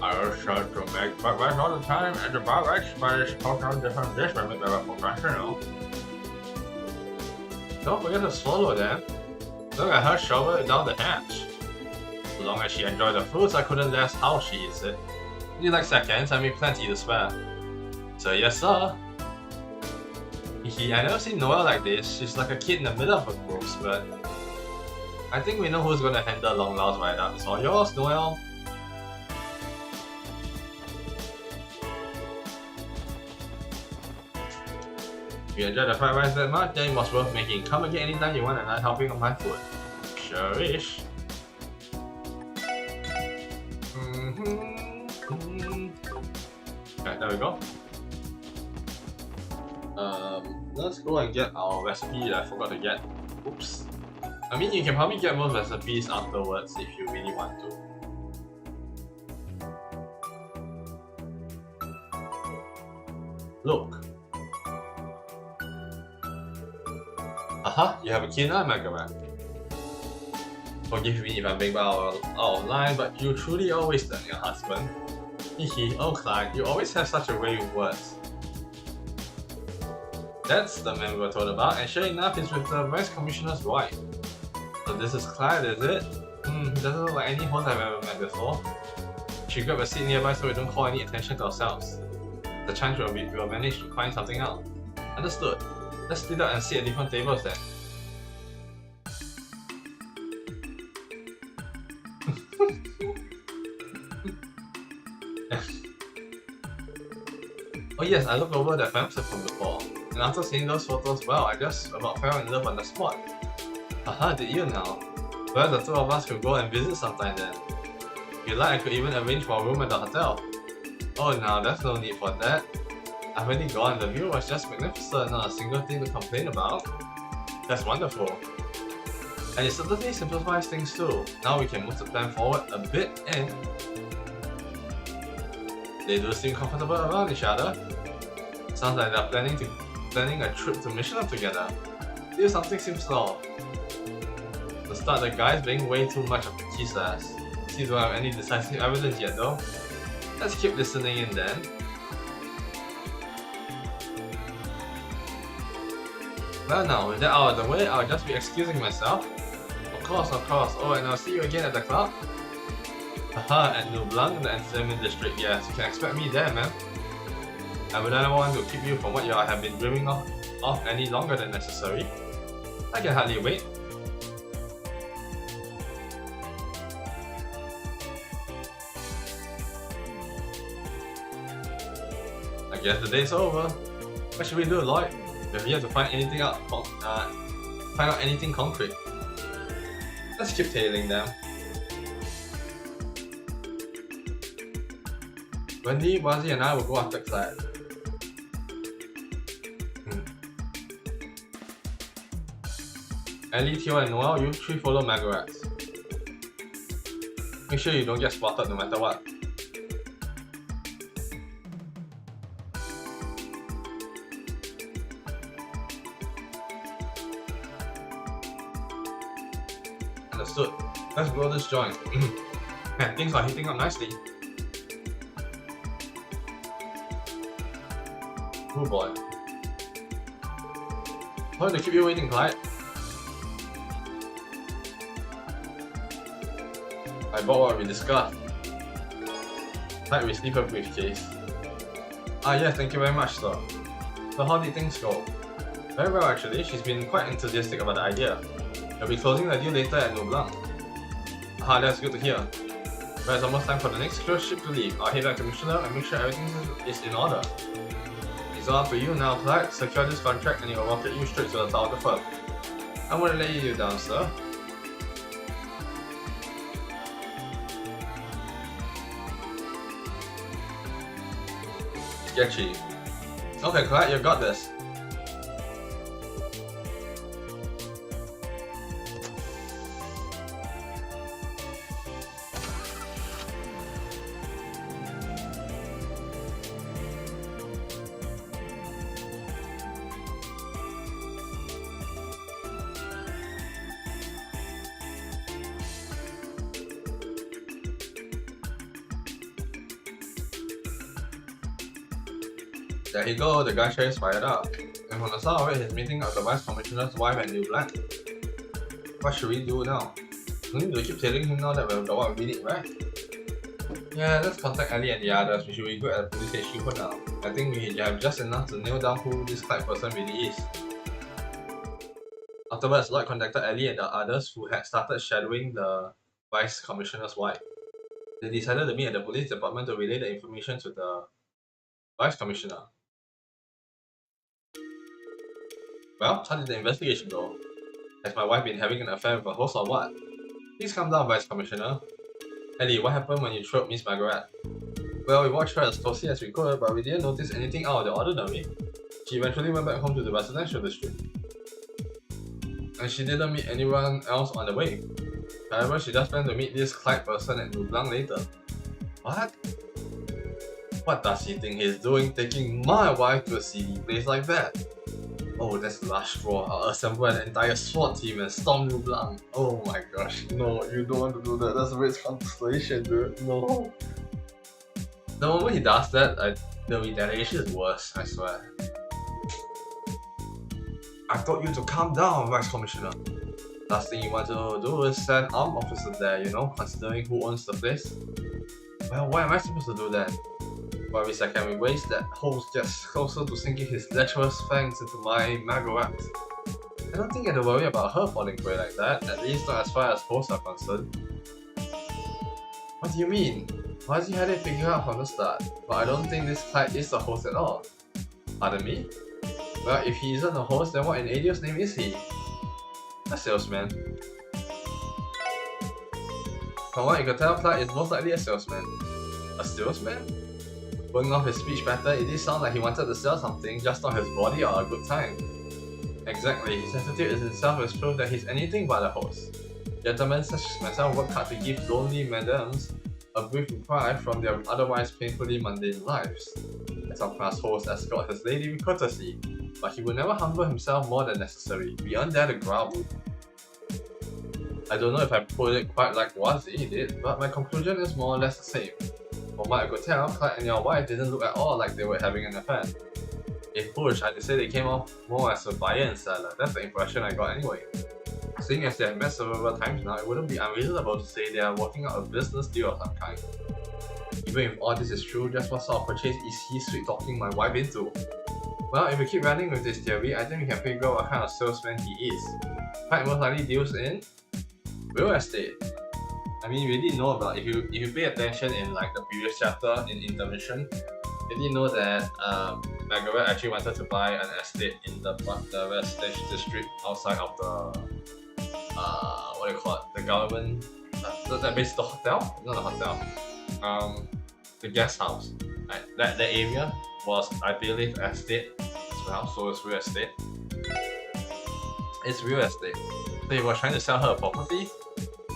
I was trying to make fried rice all the time, and the fried rice is totally different dish when made by a professional. Don't forget to swallow them. Look at her shovel it down the hatch. As long as she enjoyed the fruits, I couldn't last how she eats it. You like seconds, I mean plenty to spare. So yes sir. I never seen Noelle like this. She's like a kid in the middle of a group, but I think we know who's gonna handle Long Lao's right up. It's all yours, Noelle. If you enjoyed the fried rice that much, then it was worth making. Come again anytime you want another helping of my food. Sure-ish. Okay, there we go. Let's go and get our recipe that I forgot to get. Oops. I mean, you can probably get most recipes afterwards if you really want to. Look. Aha, you have a keen eye, Megaman. Forgive me if I'm being out of line, but you truly are wasted, your husband. Hehe, oh Clyde, you always have such a way with words. That's the man we were told about, and sure enough, he's with the Vice Commissioner's wife. So this is Clyde, is it? He doesn't look like any host I've ever met before. Should grab a seat nearby so we don't call any attention to ourselves. The chance we'll manage to find something out. Understood. Let's split up and sit at different tables then. Oh yes, I looked over that website from before, and after seeing those photos, well, I just about fell in love on the spot. Haha, did you now? Well, the two of us could go and visit sometime then. If you like, I could even arrange for a room at the hotel. Oh, now there's no need for that. I've already gone, the view was just magnificent, not a single thing to complain about. That's wonderful. And it certainly simplifies things too. Now we can move the plan forward a bit and... They do seem comfortable around each other. Sounds like they're planning a trip to Michelin together. Still something seems off. To start, the guy's being way too much of a kiss ass. Seems don't have any decisive evidence yet though. Let's keep listening in then. Well now, with that out of the way, I'll just be excusing myself. Of course. Oh, and I'll see you again at the club. Haha, at New Blanc in the entertainment district, yes, you can expect me there, man. I would never want to keep you from what you have been dreaming of any longer than necessary. I can hardly wait. I guess the day's over. What should we do, Lloyd? We're here to find anything out, find out anything concrete. Let's keep tailing them. Wendy, Wazzy and I will go after Clyde. Ellie, Theo and Noel, you three follow Margaret. Make sure you don't get spotted no matter what. Understood. Let's blow this joint. Man, things are heating up nicely. Oh boy. Sorry to keep you waiting, Clyde. I bought what we discussed. Clyde received a briefcase. Ah yes, thank you very much, sir. So how did things go? Very well actually, she's been quite enthusiastic about the idea. We'll be closing the deal later at New Blanc. Ah, that's good to hear. Well, it's almost time for the next cruise ship to leave. I'll head back to Michelin and make sure everything is in order. It's all up to you now, Clyde. Secure this contract and it will rocket you straight to the top of the firm. I won't let you down, sir. Sketchy. Okay, Clyde, you got this. There you go, the guy is fired up. And from the sound of it, he's meeting up the Vice Commissioner's wife at New Blanc. What should we do now? We need to keep telling him now that we've got what we need, right? Yeah, let's contact Ellie and the others. We should be good at the police HQ for now. I think we have just enough to nail down who this Clyde person really is. Afterwards, Lloyd contacted Ellie and the others who had started shadowing the Vice Commissioner's wife. They decided to meet at the police department to relay the information to the Vice Commissioner. Well, how did the investigation go? Has my wife been having an affair with a host or what? Please calm down, Vice Commissioner. Ellie, what happened when you trailed Miss Margaret? Well, we watched her as closely as we could, but we didn't notice anything out of the ordinary. She eventually went back home to the residential district. And she didn't meet anyone else on the way. However, she just planned to meet this Clyde person at New Blanc later. What? What does he think he's doing taking my wife to a seedy place like that? Oh, that's the last straw. I'll assemble an entire SWAT team and storm New Blanc. Oh my gosh, no, you don't want to do that. That's a risk constellation, dude. No. The moment he does that, the retaliation is worse, I swear. I told you to calm down, Vice Commissioner. Last thing you want to do is send armed officers there, you know, considering who owns the place. Well, why am I supposed to do that? For every second we waste, that host gets closer to sinking his lecherous fangs into my Margaret. I don't think I have to worry about her falling prey like that, at least not as far as hosts are concerned. What do you mean? Wazi had it figured out from the start, but I don't think this Clyde is a host at all. Pardon me? Well, if he isn't a host, then what in Adios name is he? A salesman. From what you can tell, Clyde is most likely a salesman. A salesman? Going off his speech pattern, it did sound like he wanted to sell something, just not his body or a good time. Exactly, his attitude is itself is proof that he's anything but a host. Gentlemen such as myself work hard to give lonely madams a brief reprieve from their otherwise painfully mundane lives. A top-class host escorts his lady with courtesy, but he would never humble himself more than necessary, beyond that to grovel. I don't know if I put it quite like Wazi did, but my conclusion is more or less the same. From what I could tell, Clyde and your wife didn't look at all like they were having an affair. If foolish, I'd say they came off more as a buyer and seller. That's the impression I got anyway. Seeing as they have met several times now, it wouldn't be unreasonable to say they are working out a business deal of some kind. Even if all this is true, just what sort of purchase is he sweet-talking my wife into? Well, if we keep running with this theory, I think we can figure out what kind of salesman he is. Clyde most likely deals in real estate. I mean, we didn't know about, if you pay attention in like the previous chapter in intermission, you didn't know that Margaret actually wanted to buy an estate in the West district outside of the what do you call it? The government, that basically the hotel? Not the hotel. The guest house. Right? That area was, I believe, estate as well, so it's real estate. It's real estate. So he was trying to sell her a property.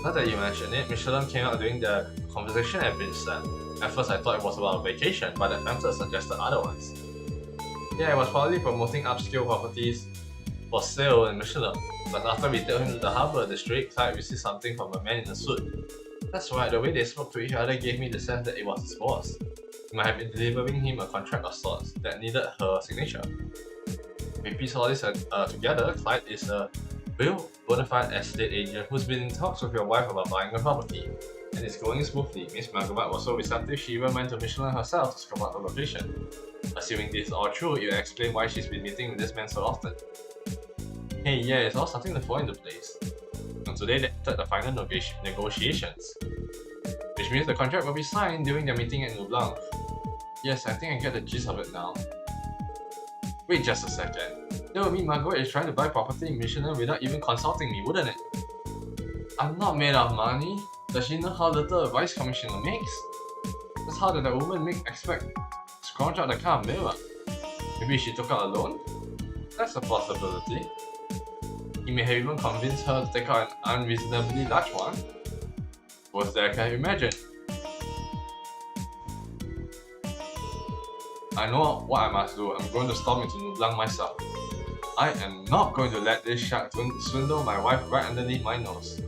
Now that you mention it, Michelin came out during the conversation had been set. At first I thought it was about a vacation, but the pamphlet suggested otherwise. Yeah, it was probably promoting upscale properties for sale in Michelin, but after we took him to the harbour district, Clyde received something from a man in a suit. That's right, the way they spoke to each other gave me the sense that it was his boss. He might have been delivering him a contract of sorts that needed her signature. We piece all this together, Clyde is a real bona fide estate agent who's been in talks with your wife about buying a property, and it's going smoothly. Miss Margaret was so receptive she even went to Michelin herself to scope out the location. Assuming this is all true, it will explain why she's been meeting with this man so often. Hey, yeah, it's all starting to fall into place. And today they entered the final negotiations, which means the contract will be signed during their meeting at Blanc. Yes, I think I get the gist of it now. Wait just a second. That would mean Margaret is trying to buy property in Michelin without even consulting me, wouldn't it? I'm not made of money. Does she know how little a vice commissioner makes? That's how did a woman expect to scrounge out the kind of mirror? Maybe she took out a loan? That's a possibility. He may have even convinced her to take out an unreasonably large one. Worse than I can imagine. I know what I must do. I'm going to storm into New Blanc myself. I am not going to let this shark swindle my wife right underneath my nose.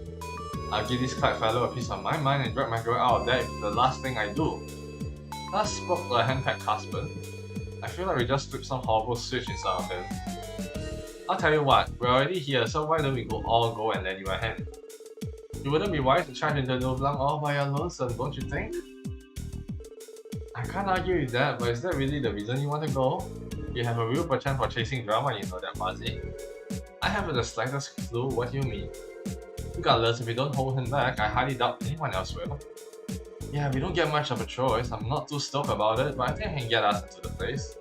I'll give this Clyde fellow a piece of my mind and drag my girl out of there if it's the last thing I do. Thus spoke the hand-packed husband. I feel like we just flipped some horrible switch inside of him. I'll tell you what, we're already here, so why don't we all go and lend you a hand? You wouldn't be wise to charge into New Blanc all by your lonesome, don't you think? I can't argue with that, but is that really the reason you want to go? You have a real penchant for chasing drama, you know that, Fuzzy. I haven't the slightest clue what you mean. Regardless, if we don't hold him back, I highly doubt anyone else will. Yeah, we don't get much of a choice. I'm not too stoked about it, but I think I can get us into the place.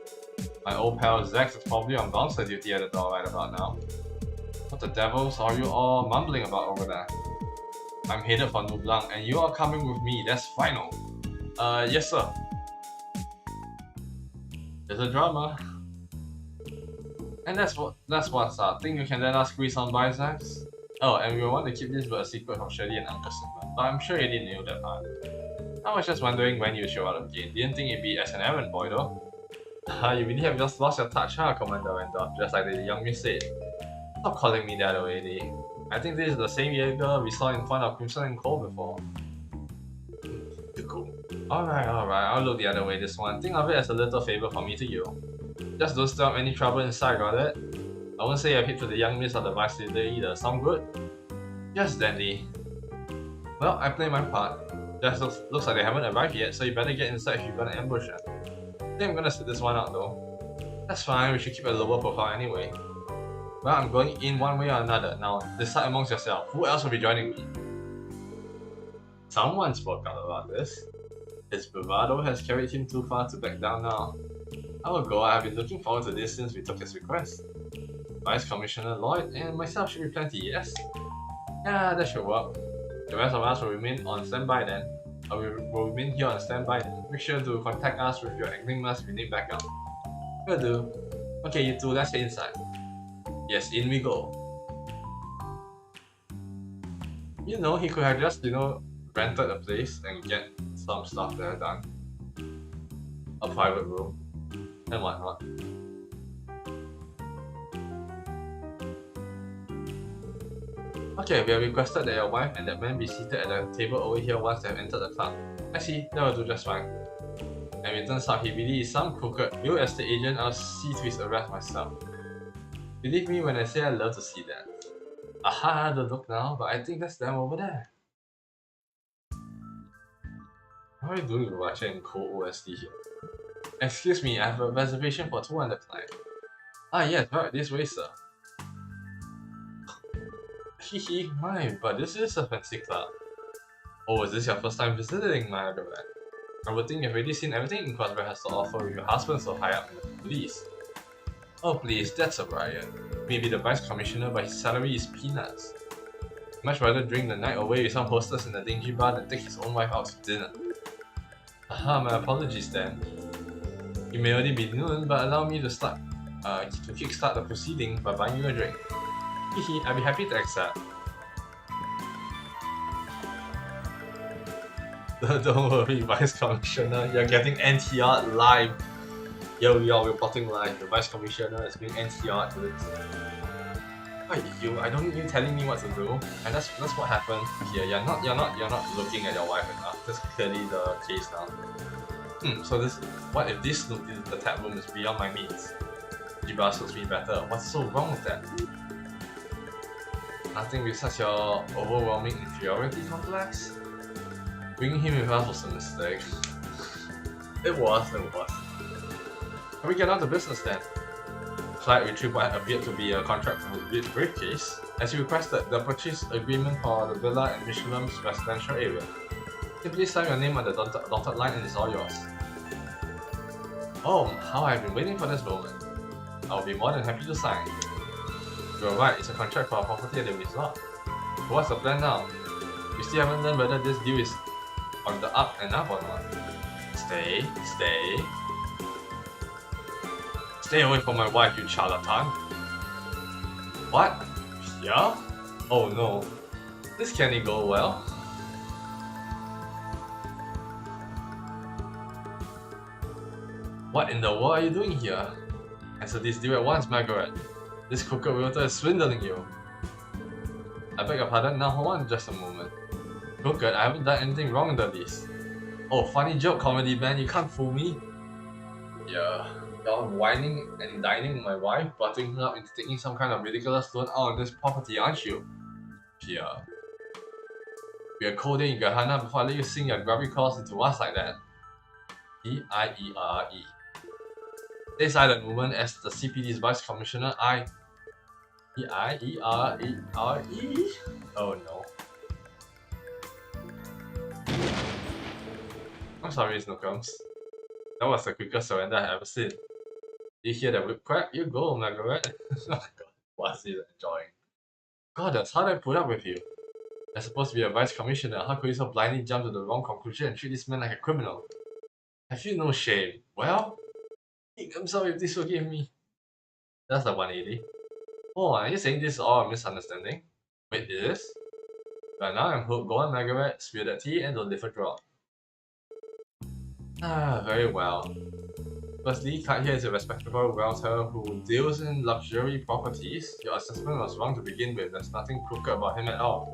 My old pal Zax is probably on bouncer duty at the door right about now. What the devils are you all mumbling about over there? I'm headed for New Blanc, and you are coming with me, that's final. Yes sir. There's a drama. And that's what's up. Think you can let us squeeze on by, Zax? Oh, and we want to keep this but a secret from Shirley and Uncle Simon, but I'm sure you didn't know that part. I was just wondering when you show up again. Didn't think it'd be as an errand boy though. You really have just lost your touch, huh, Commander Randolph, just like the young miss said. Stop calling me that already. I think this is the same Jaeger we saw in front of Crimson and Cole before. Too cool. Alright, I'll look the other way this one. Think of it as a little favor from me to you. Just don't stir up any trouble inside, got it? I won't say I've hit to the young miss or the vice leader either. Sound good? Yes, Dandy. Well, I played my part. Just looks like they haven't arrived yet, so you better get inside if you're gonna ambush them. I think I'm gonna sit this one out though. That's fine, we should keep a lower profile anyway. Well, I'm going in one way or another. Now, decide amongst yourself. Who else will be joining me? Someone spoke out about this. His bravado has carried him too far to back down now. I will go. I have been looking forward to this since we took his request. Vice Commissioner Lloyd and myself should be plenty, yes? Yeah, that should work. The rest of us will remain on standby then. We will remain here on standby then. Make sure to contact us with your enigmas if you need backup. Will do. Okay, you two, let's get inside. Yes, in we go. You know, he could have just, rented a place and get some stuff there done. A private room. And whatnot. Okay, we have requested that your wife and that man be seated at the table over here once they have entered the club. I see, that will do just fine. And it turns out he really is some crooked real estate agent. I'll see to his arrest myself. Believe me when I say I love to see that. Aha, don't look now, but I think that's them over there. What are you doing with Russia and co-OST here? Excuse me, I have a reservation for 2 on the client. Ah yes, right, this way sir. Hehe, my, but this is a fancy club. Oh, is this your first time visiting, my undergrad? I would think you've already seen everything Crossbear has to offer with your husband so high up in the police. Oh please, that's a riot. Maybe the vice commissioner, but his salary is peanuts. Much rather drink the night away with some hostess in the dingy bar than take his own wife out to dinner. Aha, my apologies then. It may already be noon, but allow me to kickstart the proceeding by buying you a drink. Hehe, I'd be happy to accept. Don't worry, Vice Commissioner, you're getting NTR live. Yo, we're reporting live. The Vice Commissioner is being NTR to this. I don't need you telling me what to do. And that's what happened here. You're not looking at your wife enough. That's clearly the case now. So what if this look in the tap room is beyond my means? Jibba suits me better. What's so wrong with that? Nothing with such your overwhelming inferiority complex? Bringing him with us was a mistake. It was. Can we get on to business then? Clyde retrieved what appeared to be a contract from his briefcase as he requested the purchase agreement for the villa in Michelin's residential area. Simply sign your name on the dotted line and it's all yours. Oh, how I've been waiting for this moment. I'll be more than happy to sign. You're right, it's a contract for a property at the resort. So what's the plan now? We still haven't learned whether this deal is on the up and up or not. Stay away from my wife, you charlatan. What? Yeah? Oh no. This can't go well. What in the world are you doing here? Answer this deal at once, Margaret. This crooked realtor is swindling you. I beg your pardon, now hold on just a moment. Crooked, I haven't done anything wrong in the least. Oh, funny joke, comedy man, you can't fool me. Yeah, you're whining and dining my wife, buttering her up into taking some kind of ridiculous loan out on this property, aren't you? Pia. We are cold in Gahana before I let you sing your grubby calls into us like that. E-I-E-R-E. Stay silent, woman, as the CPD's Vice Commissioner, E-I-E-R-E-R-E? Oh no. I'm sorry, Snookums. That was the quickest surrender I've ever seen. You hear that whip crack? You go, Margaret. Oh my god, what's he enjoying? Goddess, how did I put up with you? You're supposed to be a Vice Commissioner, how could you so blindly jump to the wrong conclusion and treat this man like a criminal? Have you no shame? Well, I'm sorry if this forgive me. That's a 180. Oh, are you saying this is all a misunderstanding? Wait, this? But now I'm hooked. Go on, Margaret, spill that tea and don't live a drop. Ah, very well. Firstly, Clyde here is a respectable realtor who deals in luxury properties. Your assessment was wrong to begin with. There's nothing crooked about him at all.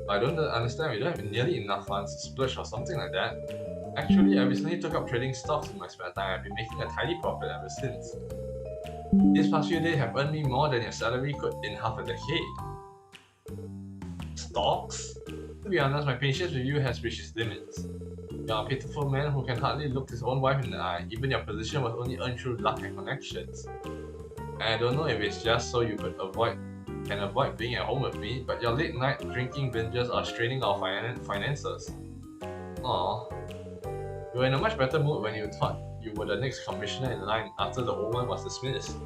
I don't understand. We don't have nearly enough funds to splurge or something like that. Actually, I recently took up trading stocks in my spare time. I've been making a tidy profit ever since. These past few days have earned me more than your salary could in half a decade. stalks? To be honest, my patience with you has reached its limits. You're a pitiful man who can hardly look his own wife in the eye. Even your position was only earned through luck and connections. And I don't know if it's just so you can avoid being at home with me, but your late night drinking binges are straining our finances. Aww. You were in a much better mood when you thought you were the next commissioner in line after the old one was dismissed.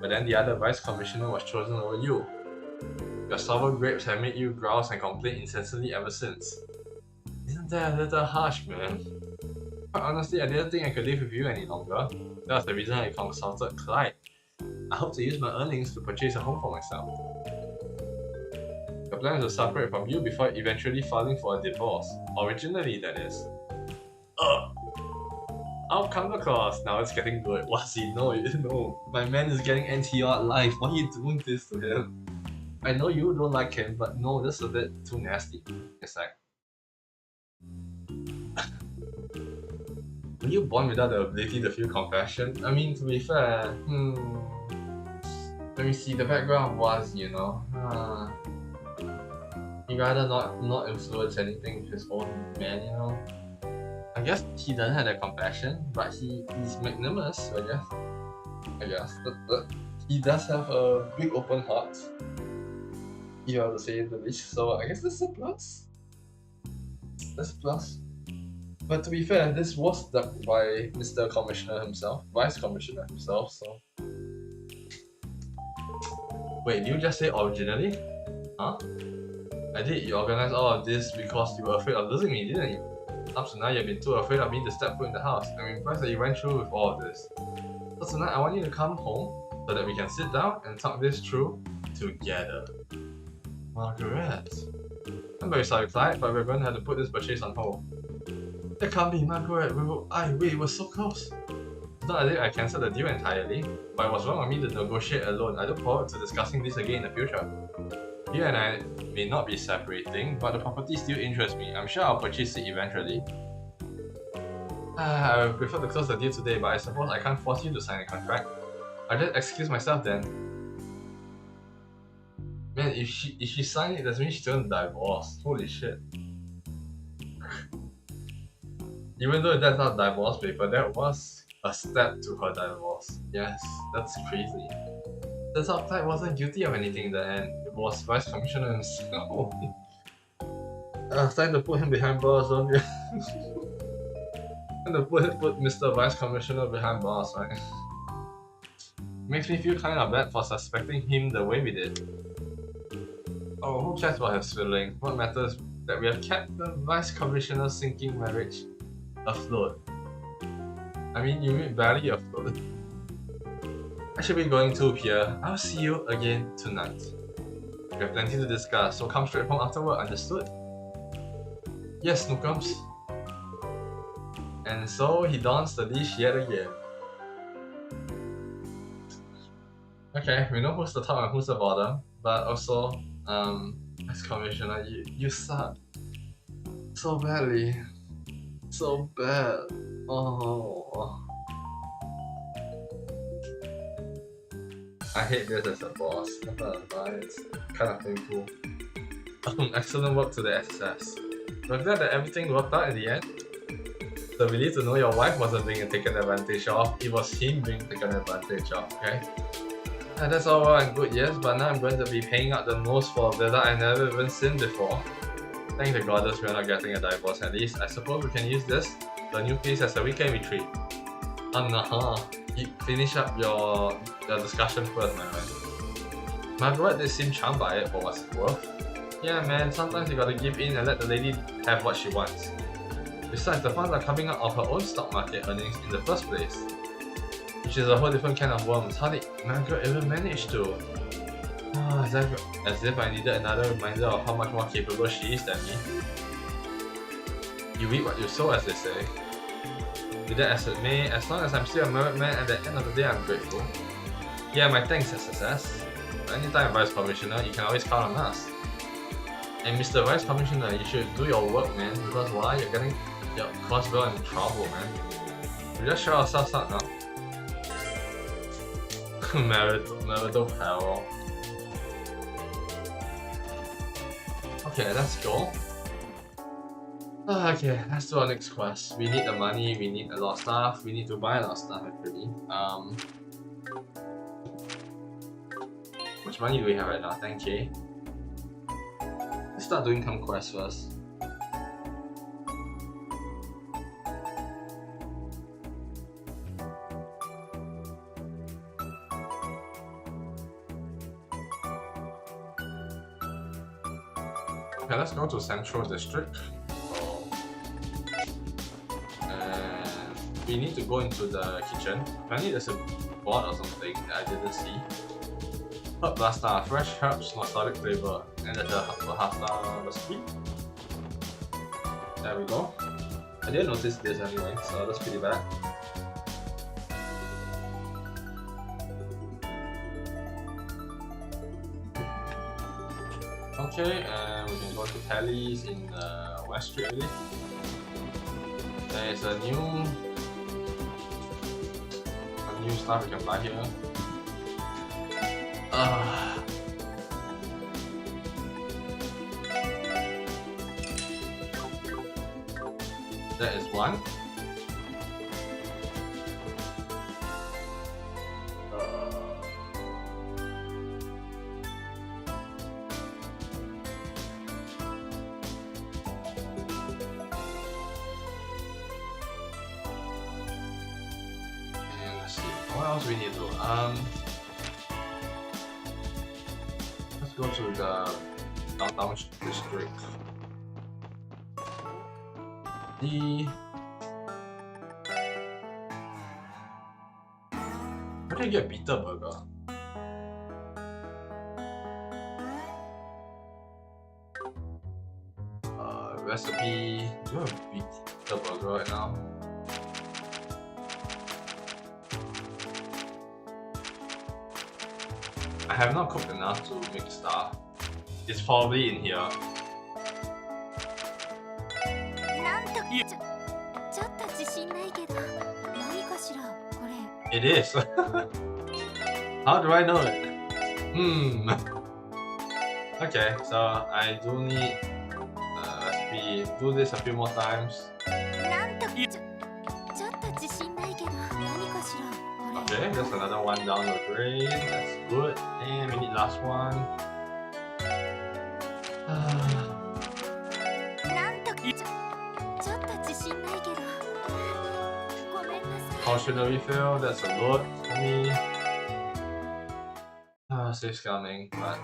But then the other vice commissioner was chosen over you. Your sour grapes have made you grouse and complain incessantly ever since. Isn't that a little harsh, man? Quite honestly, I didn't think I could live with you any longer. That was the reason I consulted Clyde. I hope to use my earnings to purchase a home for myself. The plan is to separate from you before eventually filing for a divorce. Originally, that is. I'll come across. Now it's getting good. What's he? No, my man is getting NTR life. Why are you doing this to him? I know you don't like him, but no, this is a bit too nasty. It's like... Were you born without the ability to feel compassion? I mean, to be fair, let me see, the background was, you know, he'd rather not influence anything with his own man, you know. I guess he doesn't have that compassion, but he's magnanimous, I guess. But he does have a big open heart, you have to say the least, so I guess that's a plus. That's a plus. But to be fair, this was done by Mr. Commissioner himself, Vice Commissioner himself, so... Wait, did you just say originally? Huh? I did. You organized all of this because you were afraid of losing me, didn't you? Up to now, you've been too afraid of me to step foot in the house. I'm impressed that you went through with all of this. So tonight, I want you to come home so that we can sit down and talk this through together. Margaret. I'm very sorry, Clyde, but we're going to have to put this purchase on hold. That can't be, Margaret. We were so close. It's not as if I cancelled the deal entirely, but it was wrong of me to negotiate alone. I look forward to discussing this again in the future. You and I may not be separating, but the property still interests me. I'm sure I'll purchase it eventually. I would prefer to close the deal today, but I suppose I can't force you to sign a contract. I'll just excuse myself then. Man, if she signed it, that means she's gonna divorce. Holy shit. Even though that's not divorce paper, that was a step to her divorce. Yes, that's crazy. Turns out Clyde wasn't guilty of anything in the end. It was Vice Commissioner himself. It's time to put him behind bars, don't you? Time to put Mr. Vice Commissioner behind bars, right? Makes me feel kind of bad for suspecting him the way we did. Oh, who cares about his feeling? What matters is that we have kept the Vice Commissioner's sinking marriage afloat. I mean, you mean barely afloat. I should be going to Pierre. I'll see you again tonight. We have plenty to discuss, so come straight home afterward, understood? Yes, Snookums. And so he dons the leash yet again. Okay, we know who's the top and who's the bottom, but also, as Commissioner, you suck. So badly. So bad. Oh. I hate this as a boss. It's kind of painful. Excellent work to the SSS. We're glad that everything worked out in the end. The relief to know your wife wasn't being taken advantage of, it was him being taken advantage of, okay? And that's all well and good, yes, but now I'm going to be paying out the most for a villa I've never even seen before. Thank the goddess we're not getting a divorce at least. I suppose we can use this, the new place, as a weekend retreat. Nah, you finish up your discussion first, my man. Margaret did seem charmed by it for what's it's worth. Yeah man, sometimes you gotta give in and let the lady have what she wants. Besides, the funds are coming out of her own stock market earnings in the first place. Which is a whole different kind of worms. How did Margaret even manage to? As if I needed another reminder of how much more capable she is than me. You reap what you sow, as they say. Be that as it may, as long as I'm still a married man, at the end of the day I'm grateful. Yeah, my thanks, SSS. Anytime, Vice Commissioner, you can always count on us. And Mr. Vice Commissioner, you should do your work, man, because why? You're getting your Crossbell in trouble, man. We just show ourselves out now. marital peril. Okay, let's go. Okay, let's do our next quest. We need the money, we need a lot of stuff, we need to buy a lot of stuff actually. Which money do we have right now? 10k. Let's start doing some quests first. Okay, let's go to Central District. And we need to go into the kitchen. Apparently there's a board or something that I didn't see. Herb Blasta, fresh herbs, nostalgic flavor, and there's a Bahasa recipe. There we go. I didn't notice this anyway, so that's pretty bad. Okay, and we can go to Tally's in West Street really. There is a new stuff we can buy here. That is one. And let's see, what else we need to do? Let's go to the downtown district. Where did you get pita burger? Recipe. Do you have pita burger right now? I have not cooked enough to make stuff. It's probably in here. It is. How do I know it? Okay, so I do need recipe. Do this a few more times. Okay, there's another one down the drain. That's good. And we need last one. How should we feel? That's a lot for me. Save scamming, but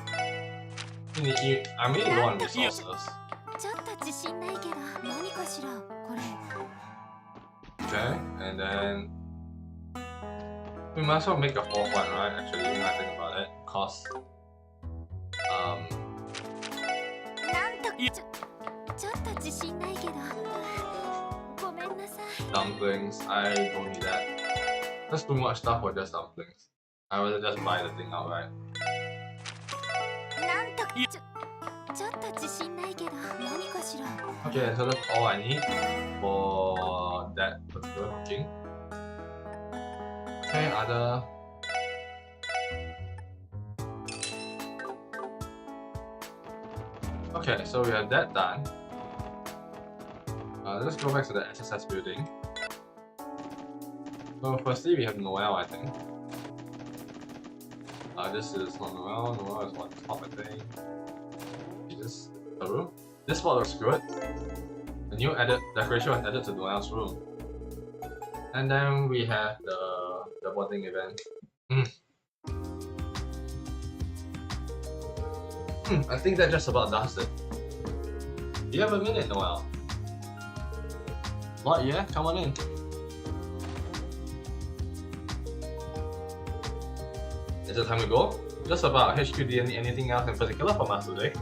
I'm really low on resources. Okay, and then we might as well make a fourth one, right? Actually, when I think about it, cause dumplings, I don't need that. That's too much stuff for just dumplings. I rather just buy the thing outright. Okay, so that's all I need for that particular cooking. Okay, other. Okay, so we have that done. Let's go back to the SSS building. So firstly we have Noel, I think. This is not Noel. Noel is on top, I think. This room. This spot looks good. The new decoration was added to Noel's room. And then we have the bonding event. I think that just about does it. Do you have a minute, Noel? What? Yeah, come on in. Is it time to go? Just about. HQ, do you need anything else in particular from us today?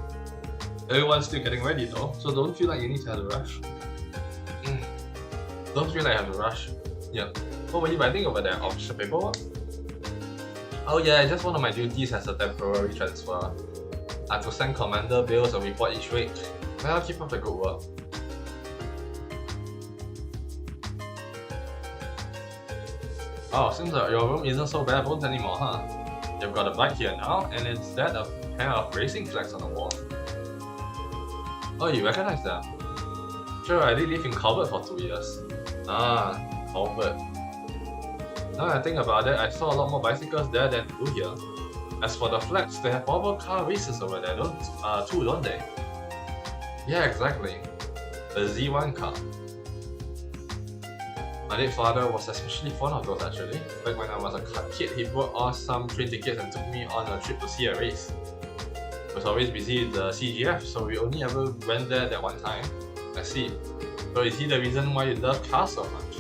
Everyone's still getting ready though, so don't feel like you need to have a rush. Don't feel like I have to rush. Yeah. What were you writing over there? Official paperwork? Oh yeah, just one of my duties as a temporary transfer. I have to send commander bills and report each week. Well, keep up the good work. Oh, seems like your room isn't so bare bones anymore, huh? You've got a bike here now, and instead a pair of racing flags on the wall. Oh, you recognize them? Sure, I did live in Calvert for 2 years. Ah, Calvert. Now I think about it, I saw a lot more bicycles there than I do here. As for the flats, they have proper car races over there, don't they? Yeah, exactly. The Z1 car. My late father was especially fond of those actually. Back when I was a kid, he bought us some train tickets and took me on a trip to see a race. He was always busy with the CGF, so we only ever went there that one time. I see. So is he the reason why you love cars so much?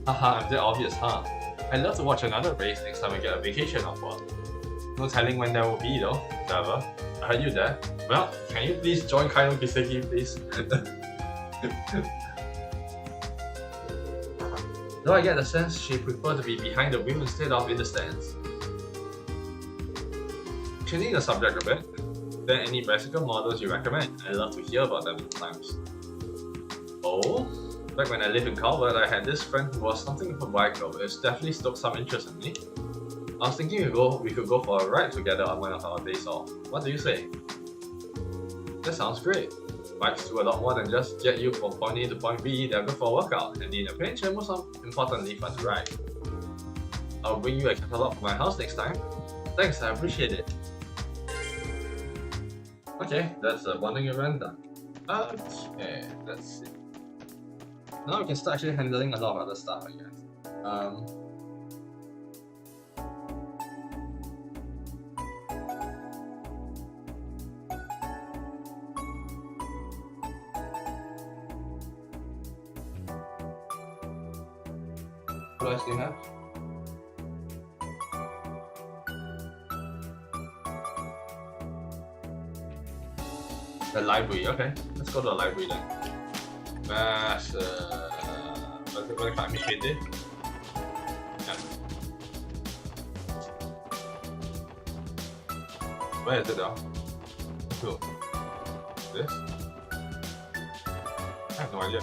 Haha, I'm that obvious, huh? I'd love to watch another race next time I get a vacation off work. No telling when that will be though, Trevor. I heard you there. Well, can you please join Kaino Kiseki, please? Though I get the sense she prefers to be behind the wheel instead of in the stands. Changing the subject a bit, are there any bicycle models you recommend? I'd love to hear about them sometimes. Oh? Back when I lived in Calvert, I had this friend who was something of a biker, which definitely stoked some interest in me. I was thinking we could go for a ride together on one of our days off. What do you say? That sounds great. Bikes do a lot more than just get you from point A to point B, they're good for a workout, and in a pinch, and most importantly, fun to ride. I'll bring you a catalog from my house next time. Thanks, I appreciate it. Okay, that's the bonding event done. Okay, let's see. Now we can start actually handling a lot of other stuff, I guess. What else do you have? The library, okay. Let's go to the library then. That's what the administrative? Yeah. Where is it though? Cool. This? I have no idea.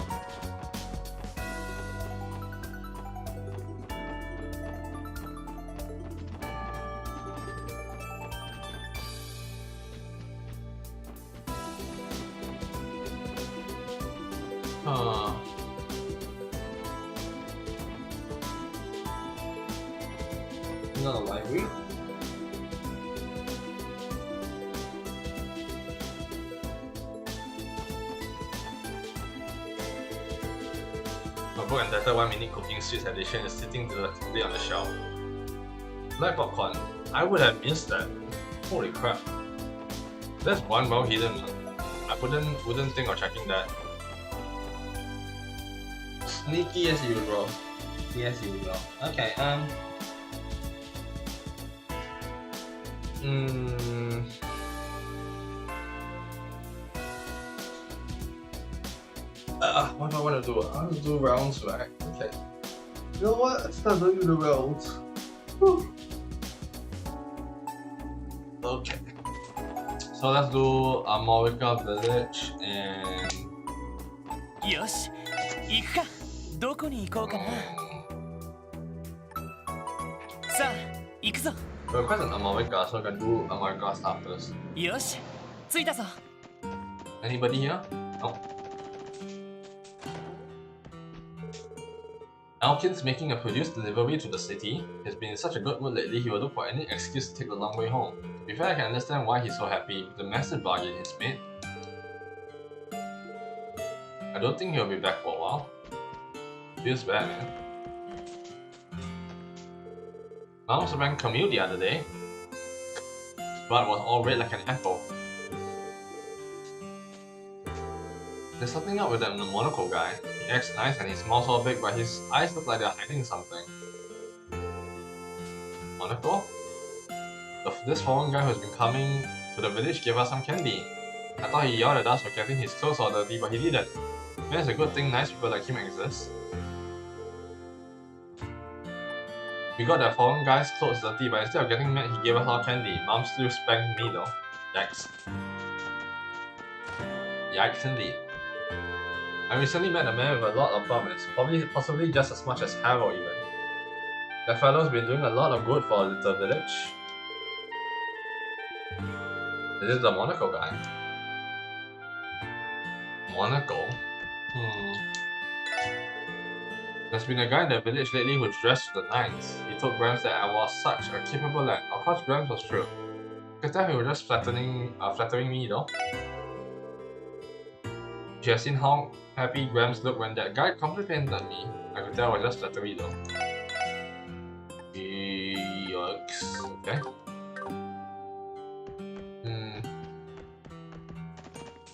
Not a library. My book and data 1 minute cooking sweets edition is sitting directly on the shelf. Black popcorn. I would have missed that. Holy crap. That's one well hidden one. I wouldn't think of checking that. Sneaky as usual. Yes, usual. Okay, what do I want to do? I want to do rounds, right? Okay. You know what? Let's start doing the rounds. Whew. Okay. So let's do Amorica Village and...
よし、行くか。どこに行こうかな。さあ、行くぞ。
We're present Amorica, so I can do Amorica stuff first.
よし、着いたぞ。
Anybody here? No. Alkin's making a produce delivery to the city. He's been in such a good mood lately, he will look for any excuse to take the long way home. To be fair, I can understand why he's so happy with the massive bargain he's made. I don't think he'll be back for a while. Feels bad, man. I also ran Camille the other day. His blood was all red like an apple. There's something up with that Monaco guy. He acts nice and his mouth's all big, but his eyes look like they're hiding something. Monaco? This foreign guy who's been coming to the village gave us some candy. I thought he yelled at us for getting his clothes all dirty, but he didn't. Man, it's a good thing nice people like him exist. We got that foreign guy's clothes dirty, but instead of getting mad, he gave us all candy. Mom still spanked me though. Yikes. Yikes indeed. I recently met a man with a lot of promise, possibly just as much as Harold even. That fellow's been doing a lot of good for a little village. Is this the Monaco guy? Monaco? There's been a guy in the village lately who's dressed to the nines. He told Grimes that I was such a capable lad. Of course, Grimes was true. Because that he was just flattering me, though. She has seen how happy Grimes looked when that guy complimented me. I could tell it was just flattery, though. Yikes. Okay.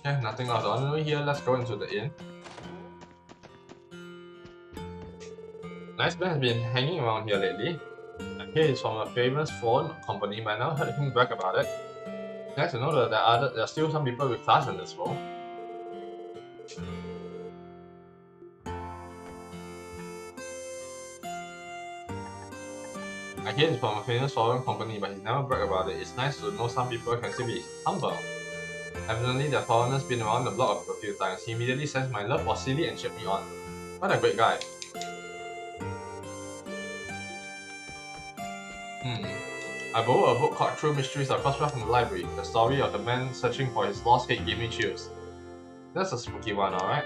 Yeah, nothing else on the way here. Let's go into the inn. Nice man has been hanging around here lately. I hear he's from a famous phone company, but I never heard him brag about it. Nice to know that there are still some people with class in this world. I hear he's from a famous foreign company, but he's never bragged about it. It's nice to know some people can still be humble. Evidently, the foreigner's been around the block a few times. He immediately sensed my love was silly and cheered me on. What a great guy. I borrowed a book called True Mysteries of Cosmos from the library. The story of the man searching for his lost cake gave me chills. That's a spooky one, alright?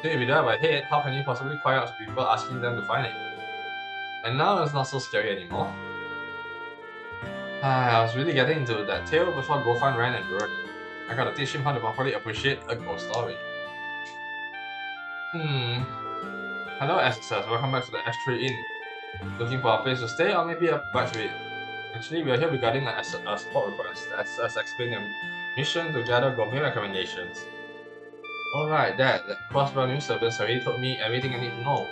So if you don't have a head, how can you possibly cry out to people asking them to find it? And now it's not so scary anymore. I was really getting into that tale before Gofan ran and burned it. I gotta teach him how to properly appreciate a ghost story. Hello SSS, welcome back to the Ashtray Inn. Looking for a place to stay or maybe a bite to eat? Actually, we are here regarding a support request. SS explained a mission to gather gourmet recommendations. Alright, that Crossbow News Service already told me everything I need to know.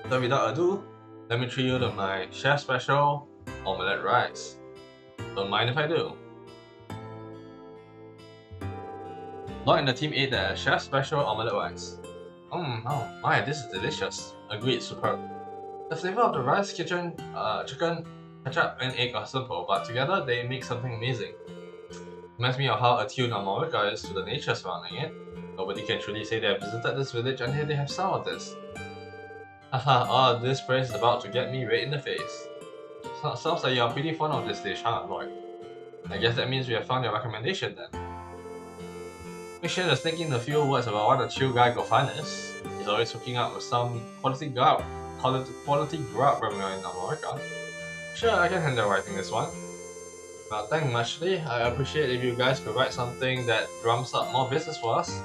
So without ado, let me treat you to my chef special omelette rice. Don't mind if I do. Lloyd and the team ate the chef's special omelette rice. Oh my, this is delicious. Agreed, superb. The flavor of the rice, chicken, ketchup, and egg are simple, but together they make something amazing. Reminds me of how attuned America is to the nature surrounding it. Nobody can truly say they have visited this village until they have some of this. Haha, all this praise is about to get me right in the face. Sounds like you're pretty fond of this dish, huh, Lloyd? I guess that means we have found your recommendation then. Make sure to sneak in a few words about what a chill guy Gofan is. He's always hooking up with some quality grub when we're in America. Sure, I can handle writing this one. Well, thanks muchly. I appreciate if you guys could write something that drums up more business for us.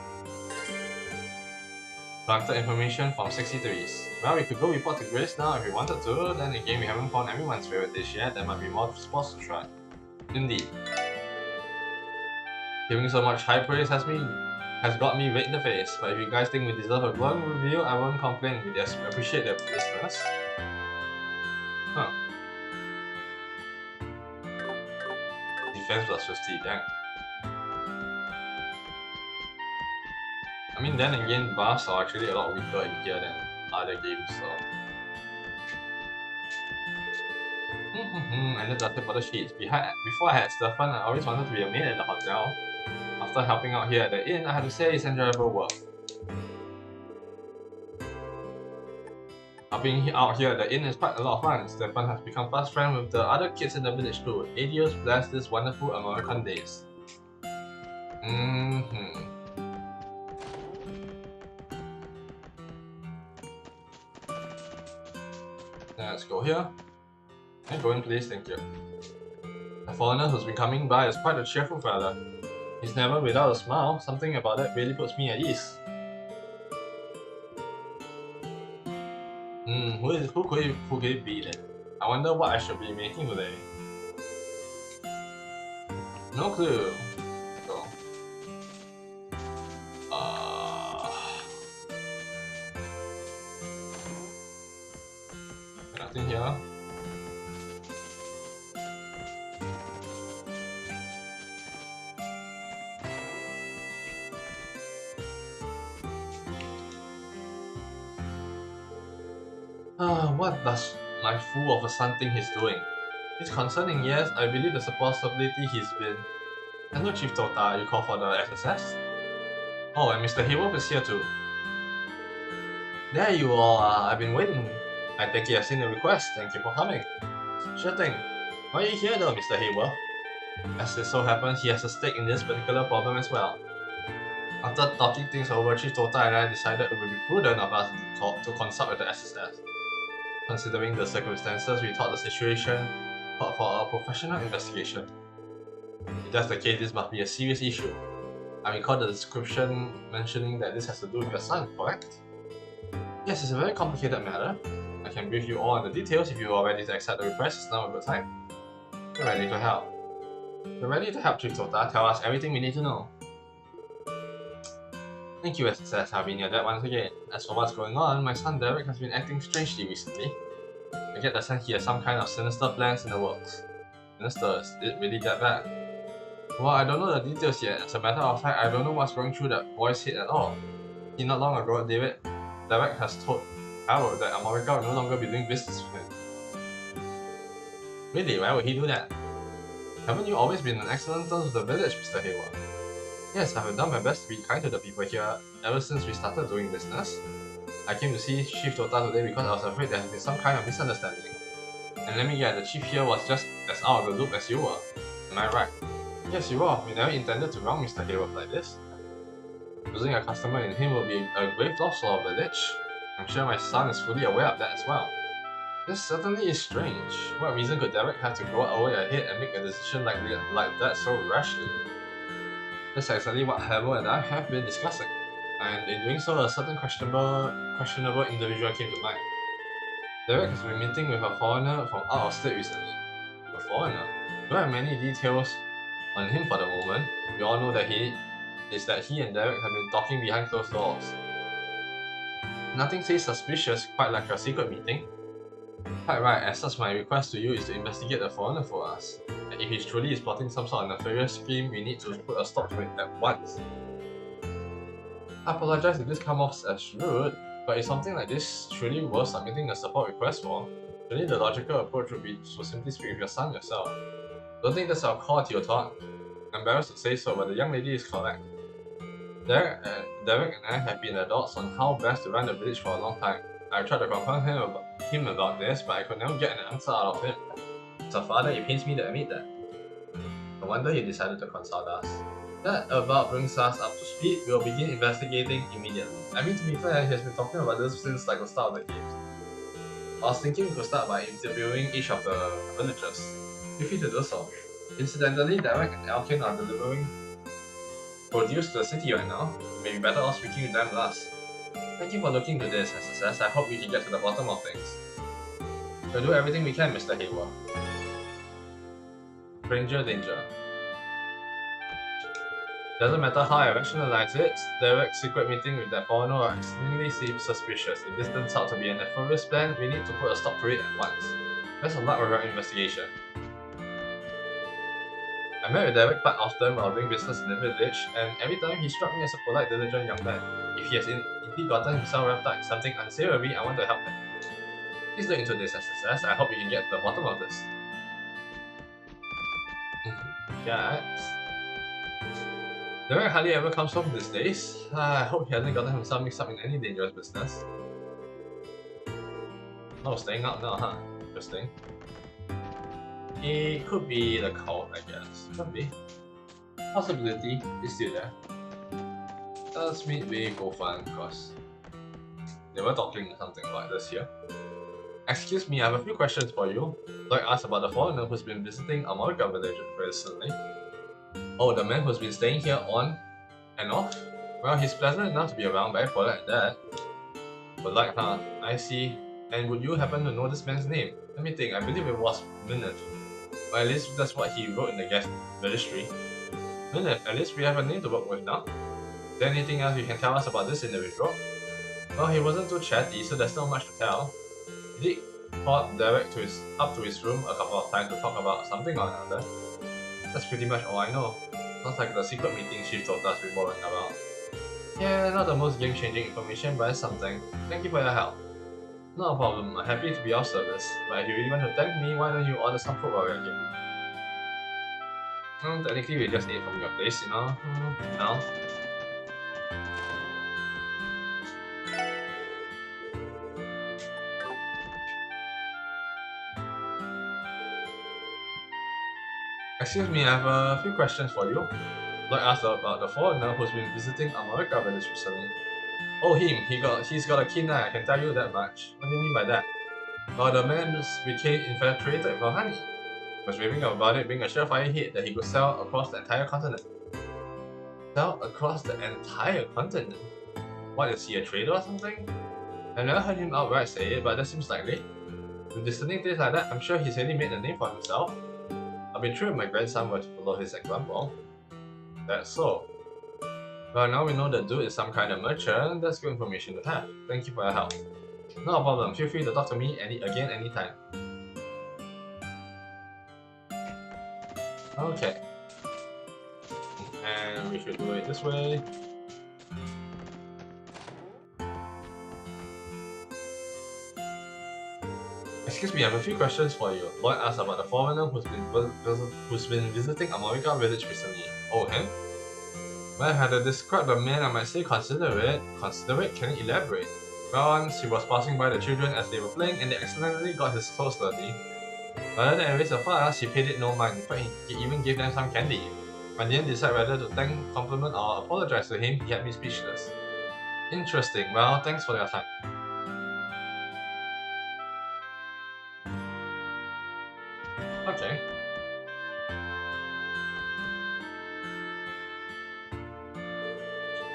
Planted information from 63s. Well, we could go report to Grace now if we wanted to, then again we haven't found everyone's favorite dish yet, there might be more spots to try. Indeed. Giving so much high praise has got me right in the face, but if you guys think we deserve a glowing review, I won't complain. We just appreciate the business. Huh. Defense plus 50, dang. I mean, then again, buffs are actually a lot weaker in here than other games, so. And that's the for the sheets. Before I had Stefan, I always wanted to be a maid at the hotel. After helping out here at the inn, I had to say it's enjoyable work. Helping out here at the inn is quite a lot of fun. Stefan has become fast friends with the other kids in the village too. Adios bless these wonderful American days. Let's go here. And go in please, thank you. The foreigner who's been coming by is quite a cheerful fella. He's never without a smile. Something about it really puts me at ease. Who could it be then? I wonder what I should be making today. No clue. So, nothing here. What does my fool of a son think he's doing? It's concerning, yes. I believe there's a possibility he's been... Hello, Chief Tota. You call for the SSS? Oh, and Mr. Haywolf is here too. There you are. I've been waiting. I think you have seen the request. Thank you for coming. Sure thing. Why are you here though, Mr. Haywolf? As it so happens, he has a stake in this particular problem as well. After talking things over, Chief Tota and I decided it would be prudent of us to consult with the SSS. Considering the circumstances, we thought the situation called for a professional investigation. If that's the case, this must be a serious issue. I recall the description mentioning that this has to do with your son, correct? Yes, it's a very complicated matter. I can brief you all on the details if you are ready to accept the request. It's now a good time. We're ready to help. We're ready to help, Chief Tota. Tell us everything we need to know. Thank you, SSS. I've been your dad once again. As for what's going on, my son Derek has been acting strangely recently. I get the sense he has some kind of sinister plans in the works. Sinister, is it really that bad? Well, I don't know the details yet. As a matter of fact, I don't know what's going through that boy's head at all. Not long ago, Derek has told Harold that America will no longer be doing business with him. Really? Why would he do that? Haven't you always been on excellent terms with the village, Mr. Hayward? Yes, I've done my best to be kind to the people here ever since we started doing business. I came to see Chief Tota today because I was afraid there has been some kind of misunderstanding. And let me guess, the chief here was just as out of the loop as you were. Am I right? Yes, you are. We never intended to wrong Mr. Hayward like this. Losing a customer in him will be a grave loss for our village. I'm sure my son is fully aware of that as well. This certainly is strange. What reason could Derek have to go away ahead and make a decision like that so rashly? That's exactly what Harold and I have been discussing. And in doing so, a certain questionable individual came to mind. Derek has been meeting with a foreigner from out of state recently. A foreigner? We don't have many details on him for the moment. We all know that he and Derek have been talking behind closed doors. Nothing says suspicious quite like a secret meeting. Quite right, as such my request to you is to investigate the foreigner for us. And if he truly is plotting some sort of nefarious scheme, we need to put a stop to it at once. I apologize if this comes off as rude, but is something like this truly worth submitting a support request for? Surely the logical approach would be to simply speak with your son yourself. Don't think that's our call to your talk. I'm embarrassed to say so, but the young lady is correct. Derek and I have been adults on how best to run the village for a long time. I tried to confront him about this, but I could never get an answer out of him. As a father, it pains me to admit that. No wonder he decided to consult us. That about brings us up to speed. We'll begin investigating immediately. I mean, to be fair, he has been talking about this since like the start of the game. I was thinking we could start by interviewing each of the villagers. Feel free to do so. Incidentally, Derek and Elkin are delivering produce to the city right now. You may be better off speaking with them last. Thank you for looking into this, SSS. I hope we can get to the bottom of things. We'll do everything we can, Mr. Hayward. Stranger danger. Doesn't matter how I rationalize it, Derek's secret meeting with that foreigner extremely seems suspicious. If this turns out to be a nefarious plan, we need to put a stop to it at once. Best of luck with our investigation. I met with Derek quite often while doing business in the village, and every time he struck me as a polite, diligent young man. If he has indeed gotten himself wrapped up in something unsavory, I want to help him. Please look into this, SSS. I hope we can get to the bottom of this. Yeah. Derek hardly ever comes home these days. I hope he hasn't gotten himself mixed up in any dangerous business. No, staying out now, huh? Interesting. It could be the cult, I guess. Could be. Possibility is still there. Let's meet with Gofan, because they were talking something about this here. Excuse me, I have a few questions for you. So I asked about the foreigner who's been visiting Amalga village recently. Oh, the man who's been staying here on and off? Well, he's pleasant enough to be around, very polite at that. Polite, huh? I see. And would you happen to know this man's name? Let me think, I believe it was Minute. Well, at least that's what he wrote in the guest registry. Minute, at least we have a name to work with now. Is there anything else you can tell us about this individual? Well, he wasn't too chatty, so there's not much to tell. He did call Derek up to his room a couple of times to talk about something or another. That's pretty much all I know. Sounds like the secret meeting Chief told us we're worrying about. Yeah, not the most game-changing information, but it's something. Thank you for your help. Not a problem, I'm happy to be of service. But if you really want to thank me, why don't you order some food while we're here? Well, technically we just ate from your place, you know? Now. Excuse me, I have a few questions for you. Lloyd asked about the foreigner who's been visiting America village recently. Oh, he's got a keen eye, I can tell you that much. What do you mean by that? Well, the man just became infatuated with our honey. He was raving about it being a surefire hit that he could sell across the entire continent. Sell across the entire continent? What, is he a trader or something? I never heard him outright say it, but that seems likely. With discerning things like that, I'm sure he's already made a name for himself. I'd be thrilled if my grandson were to follow his example. That's so. Well, now we know the dude is some kind of merchant. That's good information to have. Thank you for your help. No problem. Feel free to talk to me again anytime. Okay. And we should do it this way. Excuse me, I have a few questions for you. Lloyd asked about the foreigner who's been visiting America village recently. Oh, him? Well, if I had to describe the man, I might say considerate. Considerate? Can you elaborate? Once he was passing by the children as they were playing and they accidentally got his clothes dirty. Rather than erase the fuss, he paid it no mind. In fact, he even gave them some candy. When they didn't decide whether to thank, compliment, or apologize to him, he had me speechless. Interesting. Well, thanks for your time. Okay.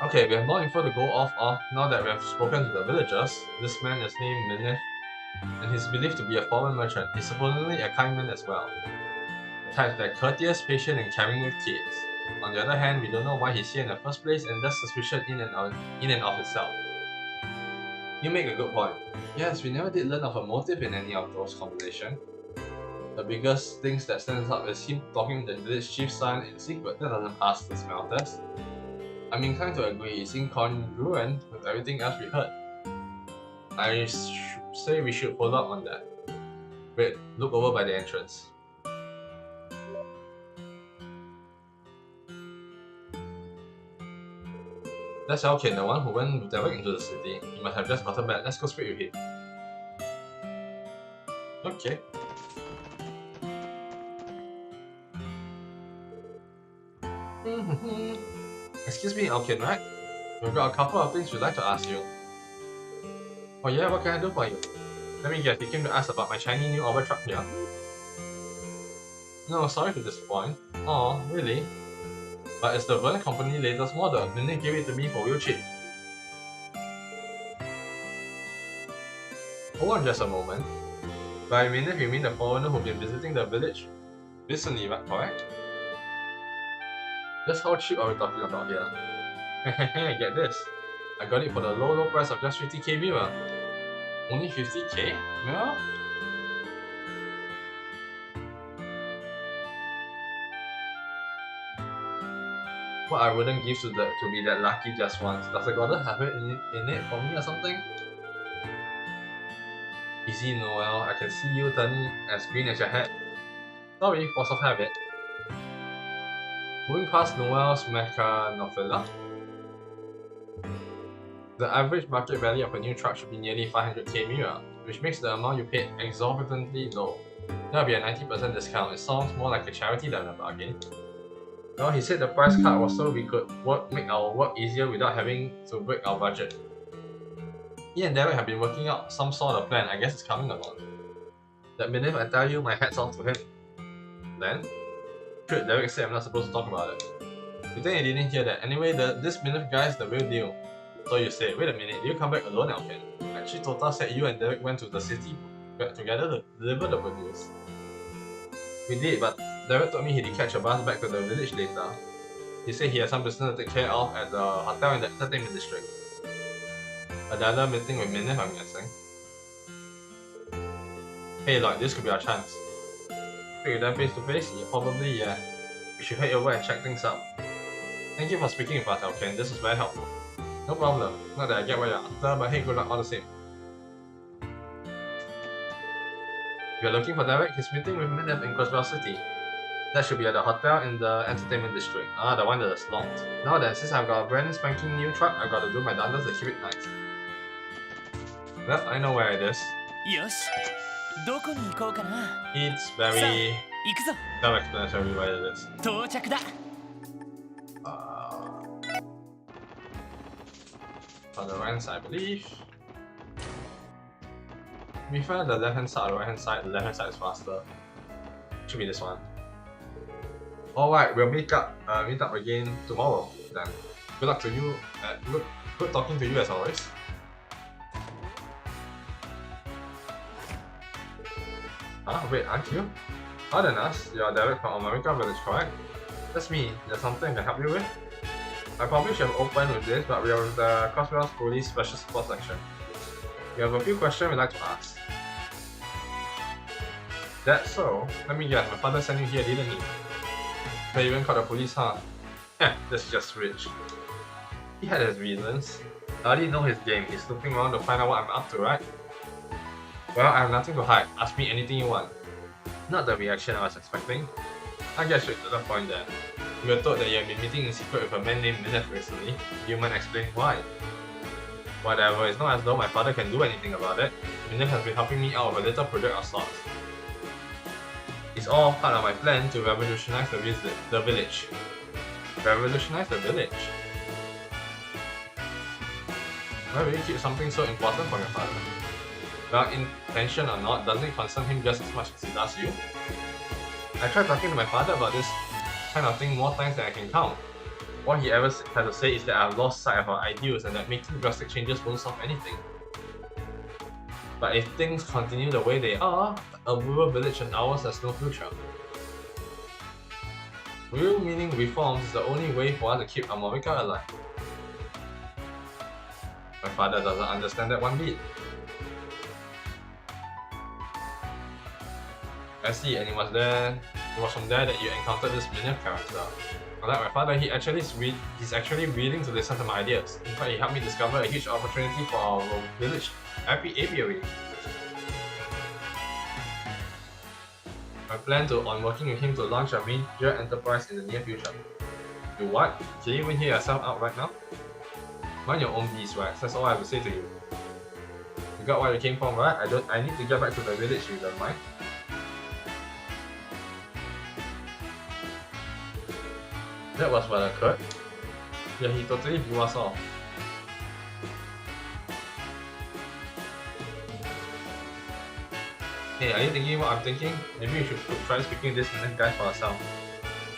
Okay, we have more info to go off of now that we have spoken to the villagers. This man is named Minif, and he's believed to be a foreign merchant. He's supposedly a kind man as well. The type that courteous, patient, and caring with kids. On the other hand, we don't know why he's here in the first place, and that's suspicion in and of itself. You make a good point. Yes, we never did learn of a motive in any of those conversations. The biggest things that stands out is him talking to the village chief's son in secret. That doesn't pass the smell test. I'm inclined to agree, it's incongruent with everything else we heard. I say we should follow up on that. Wait, look over by the entrance. That's Elkin, the one who went direct into the city. He must have just gotten back. Let's go straight with him. Okay. Excuse me, Elkin, right? We've got a couple of things we'd like to ask you. Oh yeah, what can I do for you? Let me guess, you came to ask about my shiny new Uber truck here? No, sorry to disappoint. Oh, really? But it's the Vern Company latest model. Minnie gave it to me for real cheap. Hold on just a moment. By Minnie, you mean the foreigner who's been visiting the village recently, right? Correct? Just how cheap are we talking about here? Hehehe, get this. I got it for the low price of just 50k mirror. Only 50k? Mirror? What I wouldn't give to be that lucky just once. Does the goddess have it in it for me or something? Easy, Noel. I can see you turning as green as your hat. Sorry, force of habit. Moving past Noel's mechanophila. The average market value of a new truck should be nearly 500k mirror, which makes the amount you paid exorbitantly low. That would be a 90% discount. It sounds more like a charity than a bargain. Well, he said the price cut was so we could make our work easier without having to break our budget. He and Derek have been working out some sort of plan. I guess it's coming along. That minute I tell you, my hat's off to him. Then? Shoot, Derek said I'm not supposed to talk about it. You think I didn't hear that? Anyway, this Minif guy is the real deal. So you say, wait a minute, did you come back alone, Elkin? Actually, Tota said you and Derek went to the city together to deliver the produce. We did, but Derek told me he'd catch a bus back to the village later. He said he had some business to take care of at the hotel in the entertainment district. Another meeting with Minif, I'm guessing. Hey Lloyd, this could be our chance. Speak with them face to face? Yeah, probably, yeah. We should head over and check things out. Thank you for speaking with us, Elkin. This is very helpful. No problem. Not that I get what you're after, but hey, good luck all the same. If you're looking for Derek, he's meeting with Minif in Coswell City. That should be at the hotel in the entertainment district. Ah, the one that is locked. Now then, since I've got a brand spanking new truck, I've got to do my darndest to keep it nice. Well, I know where it is. It's very self-explanatory where it is. on the right hand side, I believe. To be fair, the left hand side, the right hand side, the left hand side is faster. Should be this one. Alright, we'll meet up again tomorrow then. Good luck to you. Good talking to you as always. Wait, aren't you? Other than us, you're Derek from America Village, correct? That's me. There's something I can help you with? I probably should have opened with this, but we are with the Crossrails Police Special Support Section. We have a few questions we'd like to ask. That's so? Let me guess, my father sent you here, didn't he? They even called the police, huh? That's just rich. He had his reasons. I already know his game. He's looking around to find out what I'm up to, right? Well, I have nothing to hide. Ask me anything you want. Not the reaction I was expecting. I guess straight to the point there. We were told that you have been meeting in secret with a man named Minef recently. Do you mind explaining why? Whatever, it's not as though my father can do anything about it. Minef has been helping me out with a little project of sorts. It's all part of my plan to revolutionize the village. Revolutionize the village? Why would you keep something so important from your father? Well, intention or not, doesn't it concern him just as much as it does you? I tried talking to my father about this kind of thing more times than I can count. All he ever had to say is that I've lost sight of our ideals and that making drastic changes won't solve anything. But if things continue the way they are, a rural village and ours has no future. Real meaning reforms is the only way for us to keep America alive. My father doesn't understand that one bit. I see, and it was from there that you encountered this Minef character. Unlike my father, he's actually willing to listen to my ideas. In fact, he helped me discover a huge opportunity for our village apiary. I plan on working with him to launch a major enterprise in the near future. You what? Can you even hear yourself out right now? Mind your own beeswax, that's all I have to say to you. You got where you came from, right? I need to get back to the village, you don't mind? That was what occurred. Yeah, he totally blew us off. Hey, are you thinking what I'm thinking? Maybe we should try speaking this guy for ourselves.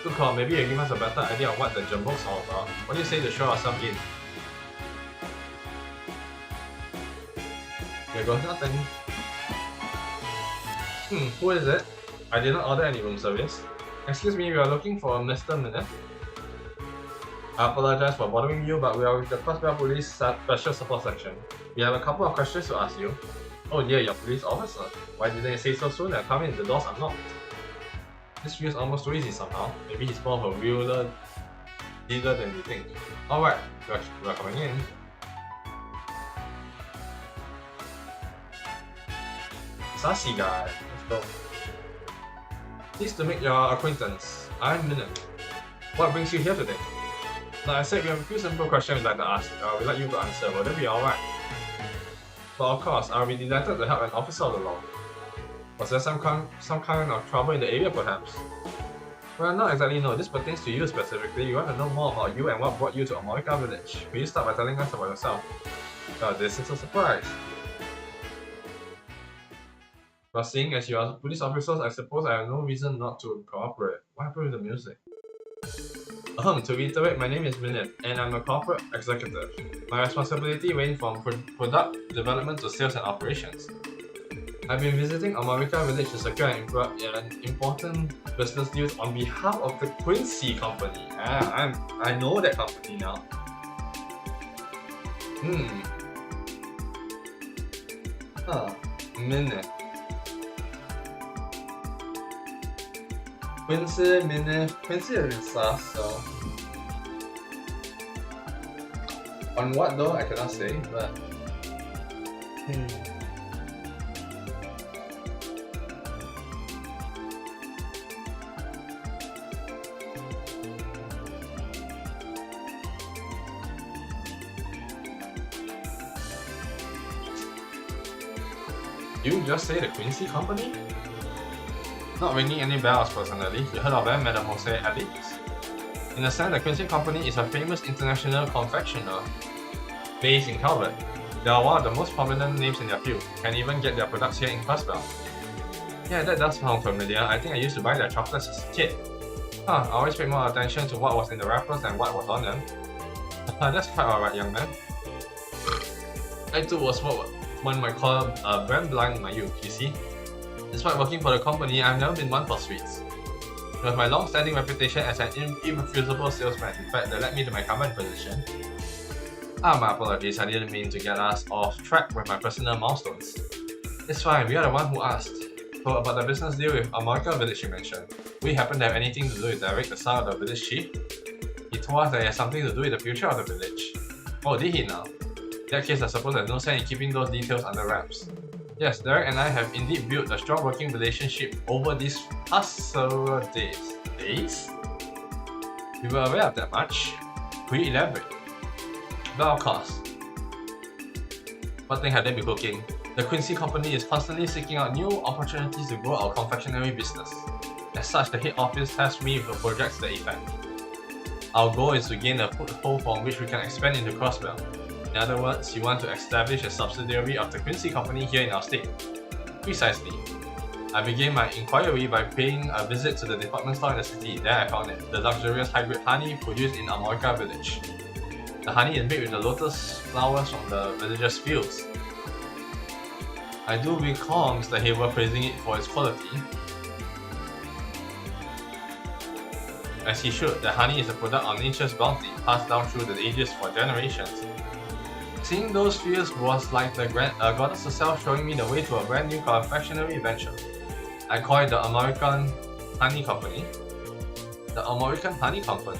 Good call, maybe you give us a better idea of what the jumbo's all about. What do you say to show ourselves in? There goes nothing. Who is it? I did not order any room service. Excuse me, we are looking for a Mr. Minef. I apologize for bothering you, but we are with the Crossrails Police Special Support Section. We have a couple of questions to ask you. Oh dear, you're a police officer. Why didn't you say so soon? Come in, the doors are locked. This feels almost too easy somehow. Maybe he's more of a realer dealer than we think. Alright, we're coming in. Sassy guy, let's go. Pleased to make your acquaintance. I'm Minef. What brings you here today? Like I said, we have a few simple questions we'd like to ask. We'd like you to answer. Will that be alright? But of course, I'll be delighted to help an officer of the law. Was there some kind of trouble in the area, perhaps? Well, not exactly no. This pertains to you specifically. We want to know more about you and what brought you to America Village. Will you start by telling us about yourself? Well, this is a surprise. But seeing as you are police officers, I suppose I have no reason not to cooperate. What happened with the music? To reiterate, my name is Minef, and I'm a corporate executive. My responsibility range from product development to sales and operations. I've been visiting America Village to secure an important business deal on behalf of the Quincy Company. I know that company now. Minef. Quincy, Minef. Quincy is in sus, so. On what though, I cannot say, but. You just say the Quincy Company? Not ringing any bells personally. You heard of them, Madame Jose Alex? In a sense, the Quincy Company is a famous international confectioner. based in Calvert. They are one of the most prominent names in their field. You can even get their products here in Crossbell. Yeah, that does sound familiar. I think I used to buy their chocolates as a kid. I always paid more attention to what was in the wrappers than what was on them. That's quite alright, young man. I too was what one might call brand blind in my youth, you see. Despite working for the company, I've never been one for sweets. With my long-standing reputation as an irrefusable salesman, in fact, that led me to my current position. My apologies, I didn't mean to get us off track with my personal milestones. It's fine, we are the one who asked. So about the business deal with America Village you mentioned, we happen to have anything to do with Derek, the son of the village chief? He told us that it has something to do with the future of the village. Oh, did he now? In that case, I suppose there's no sense in keeping those details under wraps. Yes, Derek and I have indeed built a strong working relationship over these past several days. Days? We were aware of that much. Could you elaborate? Well, of course. What thing have they been cooking? The Quincy company is constantly seeking out new opportunities to grow our confectionery business. As such, the head office tasked me with projects to that effect. Our goal is to gain a foothold from which we can expand into Crossbell. In other words, you want to establish a subsidiary of the Quincy company here in our state. Precisely. I began my inquiry by paying a visit to the department store in the city. There I found it, the luxurious hybrid honey produced in America Village. The honey is made with the lotus flowers from the villagers' fields. I do recall Mr. Haver praising it for its quality. As he should, the honey is a product of nature's bounty, passed down through the ages for generations. Seeing those fields was like the goddess herself showing me the way to a brand new confectionery venture. I call it the American Honey Company. The American Honey Company?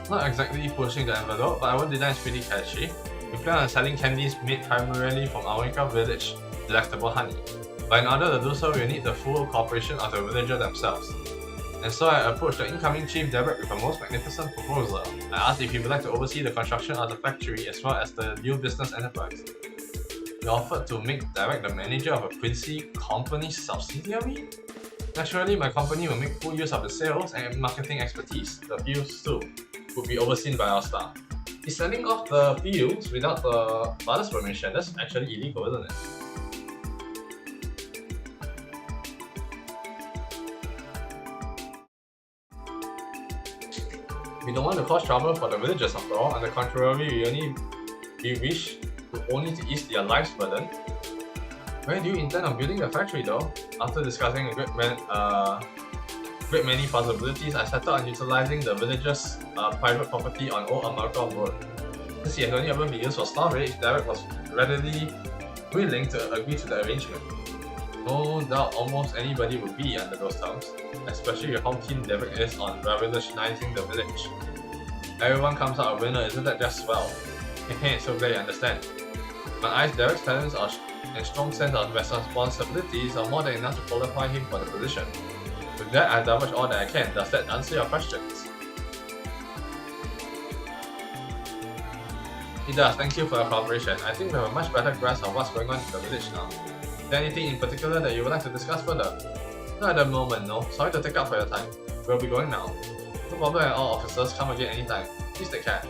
Not exactly pushing the envelope, but I won't deny it's pretty catchy. We plan on selling candies made primarily from America Village delectable honey. But in order to do so, we need the full cooperation of the villagers themselves. And so I approached the incoming Chief Derek with a most magnificent proposal. I asked if he would like to oversee the construction of the factory as well as the new business enterprise. He offered to make Derek the manager of a Quincy company subsidiary? Naturally, my company will make full use of the sales and marketing expertise. The fields too would be overseen by our staff. He's selling off the fields without the father's permission. That's actually illegal, isn't it? We don't want to cause trouble for the villagers after all. On the contrary, we wish only to ease their life's burden. Where do you intend on building the factory though? After discussing a great many possibilities, I settled on utilizing the villagers' private property on Old America Road. Since he had only ever been used for storage, Derek was readily willing to agree to the arrangement. No doubt almost anybody would be under those terms, especially with how keen Derek is on revolutionizing the village. Everyone comes out a winner, isn't that just swell? Hehe, so glad you understand. My eyes, Derek's talents and strong sense of responsibilities are more than enough to qualify him for the position. With that, I've divulged all that I can. Does that answer your questions? It does, thank you for your cooperation. I think we have a much better grasp of what's going on in the village now. Is there anything in particular that you would like to discuss further? Not at the moment, no. Sorry to take up for your time. We'll be going now. No problem at all, officers. Come again anytime. Please take care.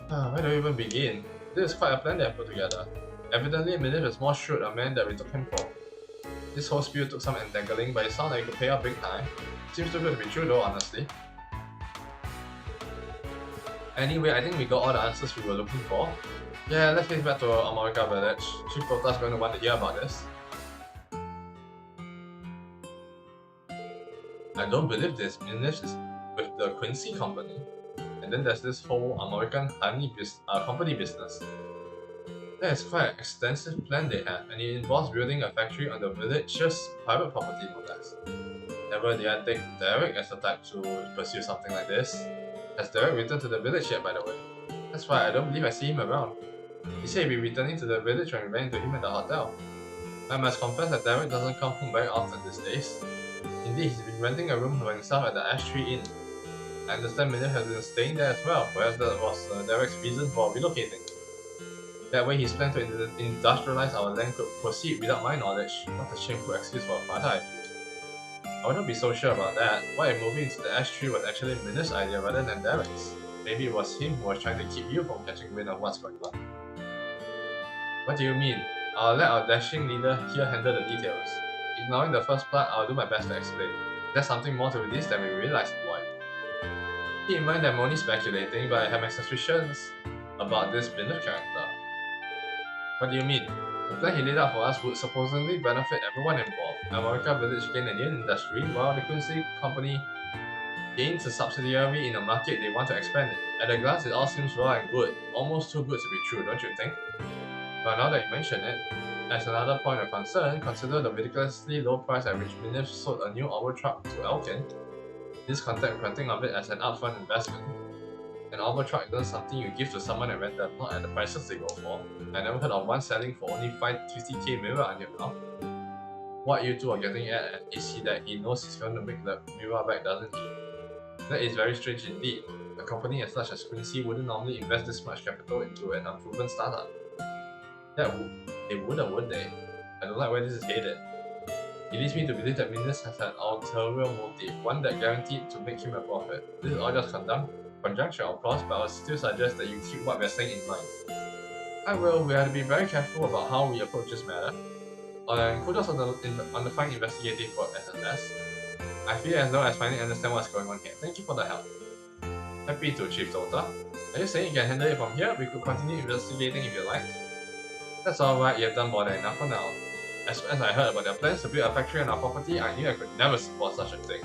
Where do we even begin? This is quite a plan they have put together. Evidently, Milif is more shrewd a man that we took him for. This whole spiel took some entangling, but it sounds like it could pay off big time. Seems too good to be true though, honestly. Anyway, I think we got all the answers we were looking for. Yeah, let's get back to America Village. Chief Prota's going to want to hear about this. I don't believe this. Milif is with the Quincy company. And then there's this whole American honey company business. That is quite an extensive plan they have, and it involves building a factory on the village's private property, no less. Never did I take Derek as the type to pursue something like this. Has Derek returned to the village yet, by the way? That's why I don't believe I see him around. He said he'd be returning to the village when we ran into him at the hotel. I must confess that Derek doesn't come home very often these days. Indeed, he's been renting a room for himself at the Ash Tree Inn. I understand Milif has been staying there as well, perhaps that was Derek's reason for relocating. That way his plan to industrialize our land could proceed without my knowledge. What a shameful excuse for a father, I feel. I wouldn't be so sure about that. What if moving into the ash tree was actually Minna's idea rather than Derek's? Maybe it was him who was trying to keep you from catching wind of what's going on. What do you mean? I'll let our dashing leader here handle the details. Ignoring the first part, I'll do my best to explain. There's something more to this than we realized, boy. Keep in mind that I'm only speculating, but I have my suspicions about this Minna character. What do you mean? The plan he laid out for us would supposedly benefit everyone involved. America Village gained a new industry, while the Quincy Company gains a subsidiary in a market they want to expand in. At a glance, it all seems well and good. Almost too good to be true, don't you think? But now that you mention it, as another point of concern, consider the ridiculously low price at which Minif sold a new Arbor truck to Elkin. This concept can think of it as an upfront investment. An Arbor truck isn't something you give to someone at rental, not at the prices they go for. I never heard of one selling for only 50k mirror until now. What you two are getting at is that he knows he's going to make the mirror back, doesn't he? That is very strange indeed. A company as large as Quincy wouldn't normally invest this much capital into an unproven startup. They wouldn't they? I don't like where this is headed. It leads me to believe that Minus has an ulterior motive, one that guaranteed to make him a profit. This is all just conjecture, of course, but I would still suggest that you keep what we're saying in mind. I will. We have to be very careful about how we approach this matter. Include us on the fine investigative work SSS. I feel as though I finally understand what's going on here. Thank you for the help. Happy to, Chief Dota. Are you saying you can handle it from here? We could continue investigating if you like. That's alright, you have done more than enough for now. As soon as I heard about their plans to build a factory on our property, I knew I could never support such a thing.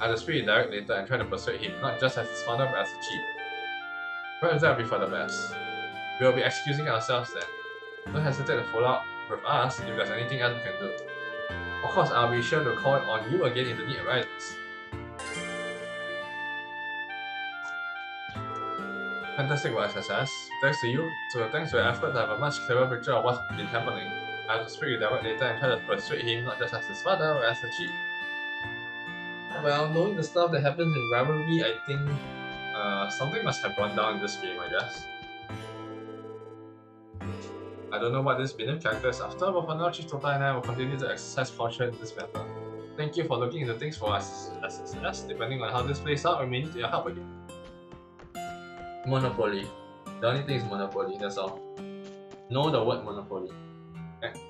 I had to speak with Derek later and try to persuade him, not just as his father but as a chief. Perhaps that would be for the best. We will be excusing ourselves then. Don't hesitate to follow up with us if there's anything else we can do. Of course, I'll be sure to call on you again if the need arises. Fantastic work, SSS. Thanks to you. Thanks to your efforts, I have a much clearer picture of what's been happening. I have to speak with Derek later and try to persuade him not just as his father, but as the chief. Well, knowing the stuff that happens in Rivalry, I think something must have gone down in this game, I guess. I don't know what this Binim character is after, but for now, Chief Tota and I will continue to exercise caution in this matter. Thank you for looking into things for us, SSS. Depending on how this plays out, we may need your help again. Monopoly. The only thing is Monopoly, that's all. Know the word Monopoly. Okay.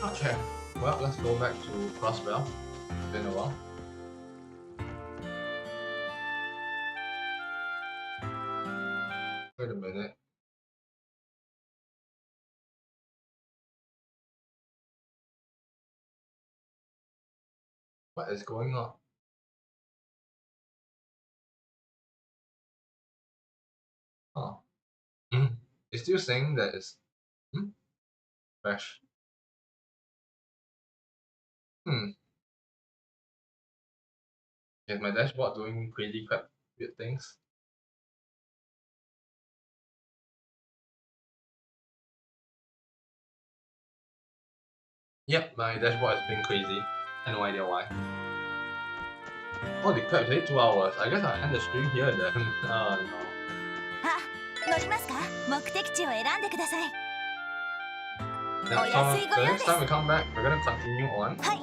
Okay, well, let's go back to Crossbell. It's been a while. Wait a minute. What is going on? Oh. It's still saying that it's fresh. Is my dashboard doing crazy crap weird things? Yep, my dashboard is being crazy. I have no idea why. Holy crap, it's only 2 hours. I guess I'll end the stream here then. Oh no.
乗りますか？目的地を選んでください。
The next time we come back, we're gonna continue on.
はい、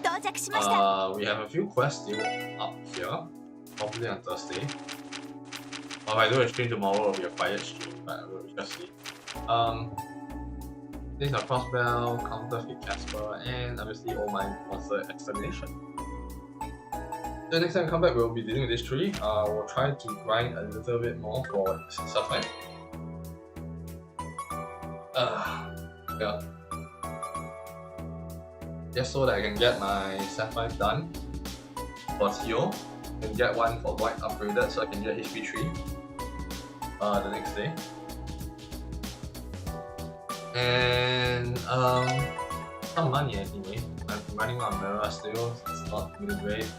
到着しました。
We have a few quests still up here. Probably on Thursday. Or if I do a stream tomorrow, it'll be a quiet stream, but we'll just see. These are Crossbell, Counterfeit Casper, and obviously all my monster extermination. The next time we come back, we'll be dealing with this tree. We'll try to grind a little bit more for Sapphire. Yeah. Just so that I can get my Sapphire done for Theo. can get one for white upgraded, so I can get HP 3 the next day. And some money anyway. I'm running on mirror still, it's not really great.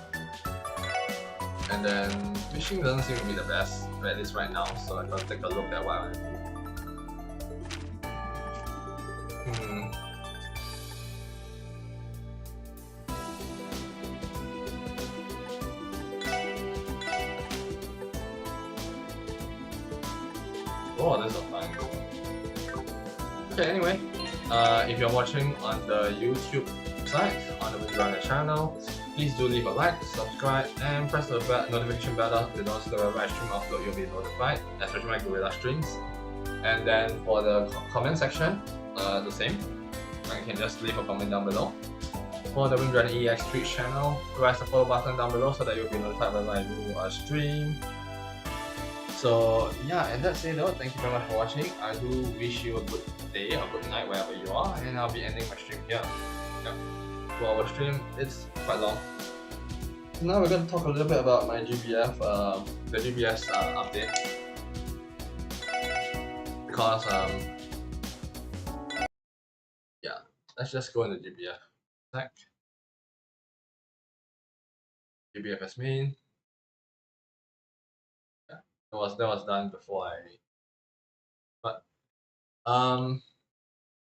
And then fishing doesn't seem to be the best, at least right now, so I'm gonna take a look at what I want to do. Oh, there's a fine. Okay, anyway, if you're watching on the YouTube side, on the Windrunner channel, please do leave a like, subscribe, and press the notification bell to know so that whenever I stream upload, you'll be notified, especially my Gorilla streams. And then for the comment section, the same. You can just leave a comment down below. For the Windrunner EX Twitch channel, press the follow button down below so that you'll be notified when I do a stream. So yeah, and that's it though. Thank you very much for watching. I do wish you a good day or good night wherever you are, and I'll be ending my stream here. Yeah. For our stream, it's quite long. So now we're going to talk a little bit about my GBF, the GBS update. Because yeah, let's just go into GBF. Sec. GBF as main. That was done before I. But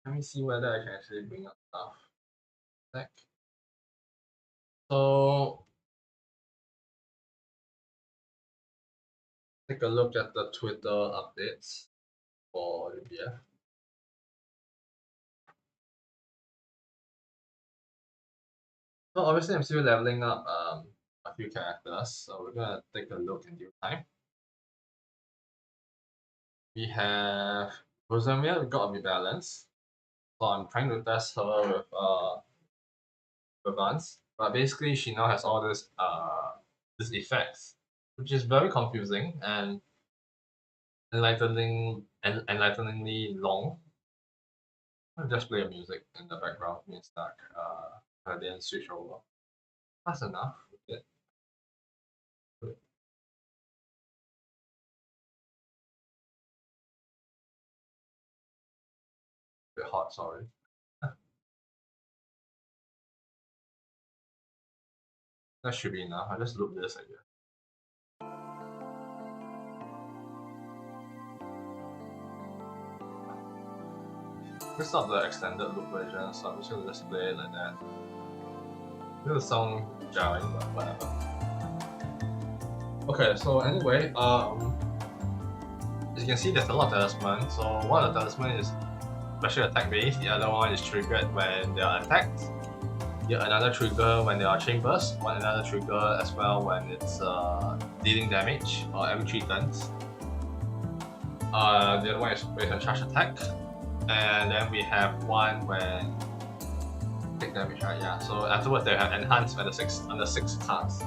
let me see whether I can actually bring up stuff. Sec. So take a look at the Twitter updates for GBF. So obviously I'm still leveling up a few characters, so we're gonna take a look in due time. We have Rosamia, we got a rebalance. So I'm trying to test her with Advance, but basically she now has all this these effects, which is very confusing and enlighteningly long. I'll just play a music in the background, means that I didn't switch over. That's enough. Good. Bit hot, sorry. That should be enough. I just loop this, I guess. This is not the extended loop version, so I'm just gonna just play it like that. It'll sound jarring, but whatever. Okay, so anyway, as you can see, there's a lot of talismans. So one of the talismans is special attack base, the other one is triggered when they are attacked. Yet another trigger when they are chain burst, one another trigger as well when it's dealing damage or every 3 turns. The other one is based on charge attack. And then we have one when take damage, right? Yeah. So afterwards they have enhanced on the 6 cards.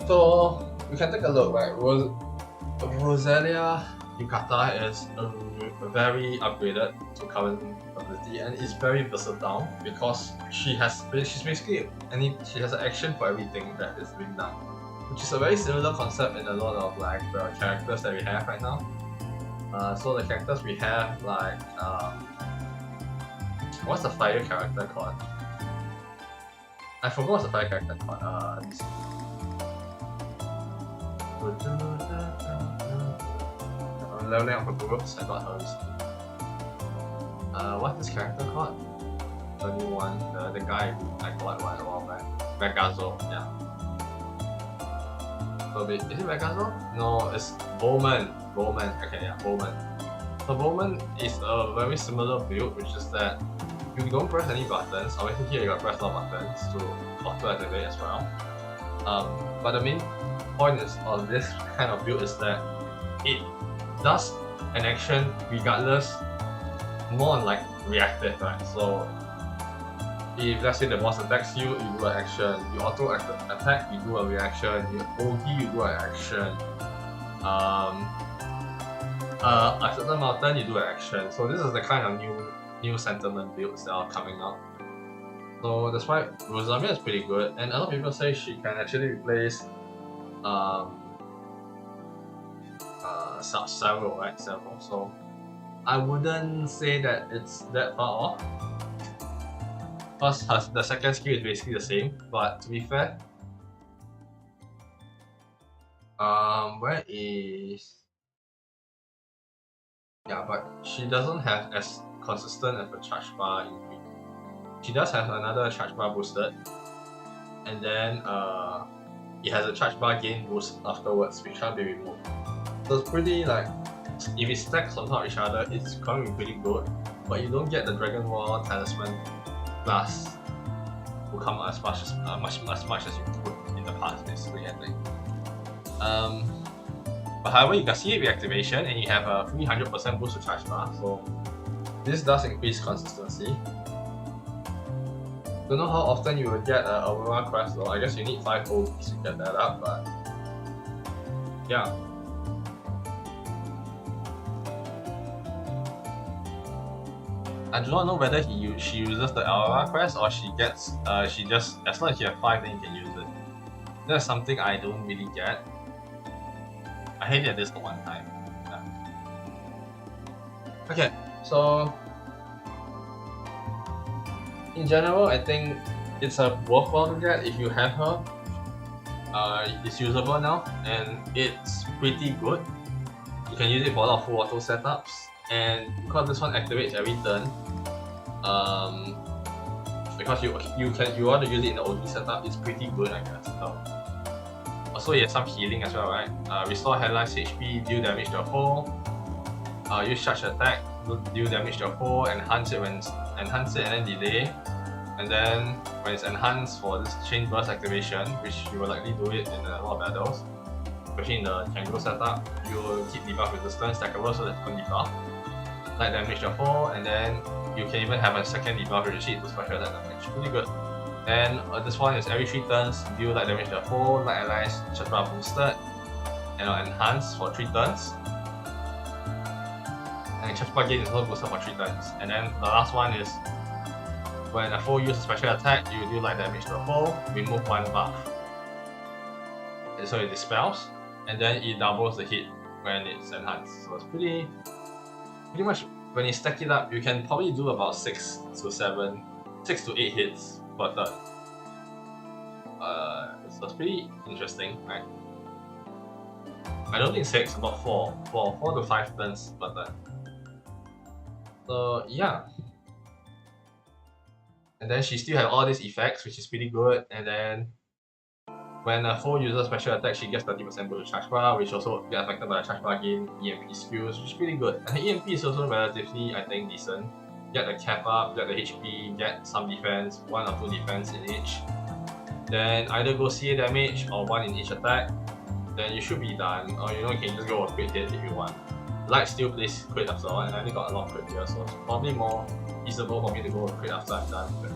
So we can take a look, right? Rosalia Yukata is very upgraded to current ability, and it's very versatile because she's basically she has an action for everything that is being done, which is a very similar concept in a lot of like the characters that we have right now. So the characters we have, like what's the fire character called? I forgot what's the fire character called. I'm leveling up for groups. I got hers. What's this character called? The new one, the guy who I got one a while back. Vegazo, yeah. So is it Vegazo? No, it's Bowman. Okay, yeah, Bowman. So Bowman is a very similar build, which is that you don't press any buttons. Obviously here you got press a lot of buttons to auto activate as well. But the main point of this kind of build is that it does an action regardless, more on like reactive, right? So if let's say the boss attacks you, you do an action. You auto attack, you do a reaction. You OD, you do an action. A certain amount of turn, you do an action. So this is the kind of new sentiment builds that are coming up. So that's why Rosamia is pretty good, and a lot of people say she can actually replace several, right? Several. So I wouldn't say that it's that far off. Plus, the second skill is basically the same, but to be fair, where is... Yeah, but she doesn't have as consistent as a charge bar increase. She does have another charge bar boosted, and then it has a charge bar gain boost afterwards, which can't be removed. So it's pretty like, if it stacks on top of each other, it's going to be pretty good, but you don't get the Dragon Wall Talisman plus will come as much as you could in the past, basically, I think. But however, you can see reactivation and you have a 300% boost to charge bar, so this does increase consistency. Don't know how often you will get an Aurora Crest though. I guess you need 5 OBs to get that up, but yeah. I do not know whether she uses the Aurora Crest or she gets she just, as long as you have 5 then you can use it. That's something I don't really get. I hated this for one time. Yeah. Okay, so in general, I think it's a worthwhile to get if you have her. It's usable now and it's pretty good. You can use it for a lot of full auto setups, and because this one activates every turn, because you want to use it in the OG setup, it's pretty good, I guess. So, also, you have some healing as well, right? Restore headline's HP, deal damage to a foe. Use charge attack, deal damage to a foe, enhance it and then delay. And then when it's enhanced for this chain burst activation, which you will likely do it in a lot of battles, especially in the Tango setup, you will keep debuff resistance stackable so that's one debuff. Light damage to a foe, and then you can even have a second debuff receipt to special attack damage. Pretty good. And this one is every 3 turns, deal light damage to a foe, light allies, charge bar boosted, and enhanced for 3 turns. And charge bar gain is also boosted for 3 turns. And then the last one is when a foe uses special attack, you deal light damage to a foe, remove 1 buff. And so it dispels, and then it doubles the hit when it's enhanced. So it's pretty much, when you stack it up, you can probably do about 6 to 8 hits per turn. So it's pretty interesting, right? I don't think 6, about 4 to 5 turns per turn. So yeah. And then she still has all these effects, which is pretty good. And then when a foe uses special attack, she gets 30% boost to charge bar, which also gets affected by the charge bar gain EMP skills, which is pretty good. And the EMP is also relatively, I think, decent. Get the cap up, get the HP, get some defense, 1 or 2 defense in each. Then either go CA damage or 1 in each attack. Then you should be done. Or you can just go a crit hit if you want. Light still plays crit after all, and I only got a lot of crit here, so it's probably more feasible for me to go for crit after I'm done with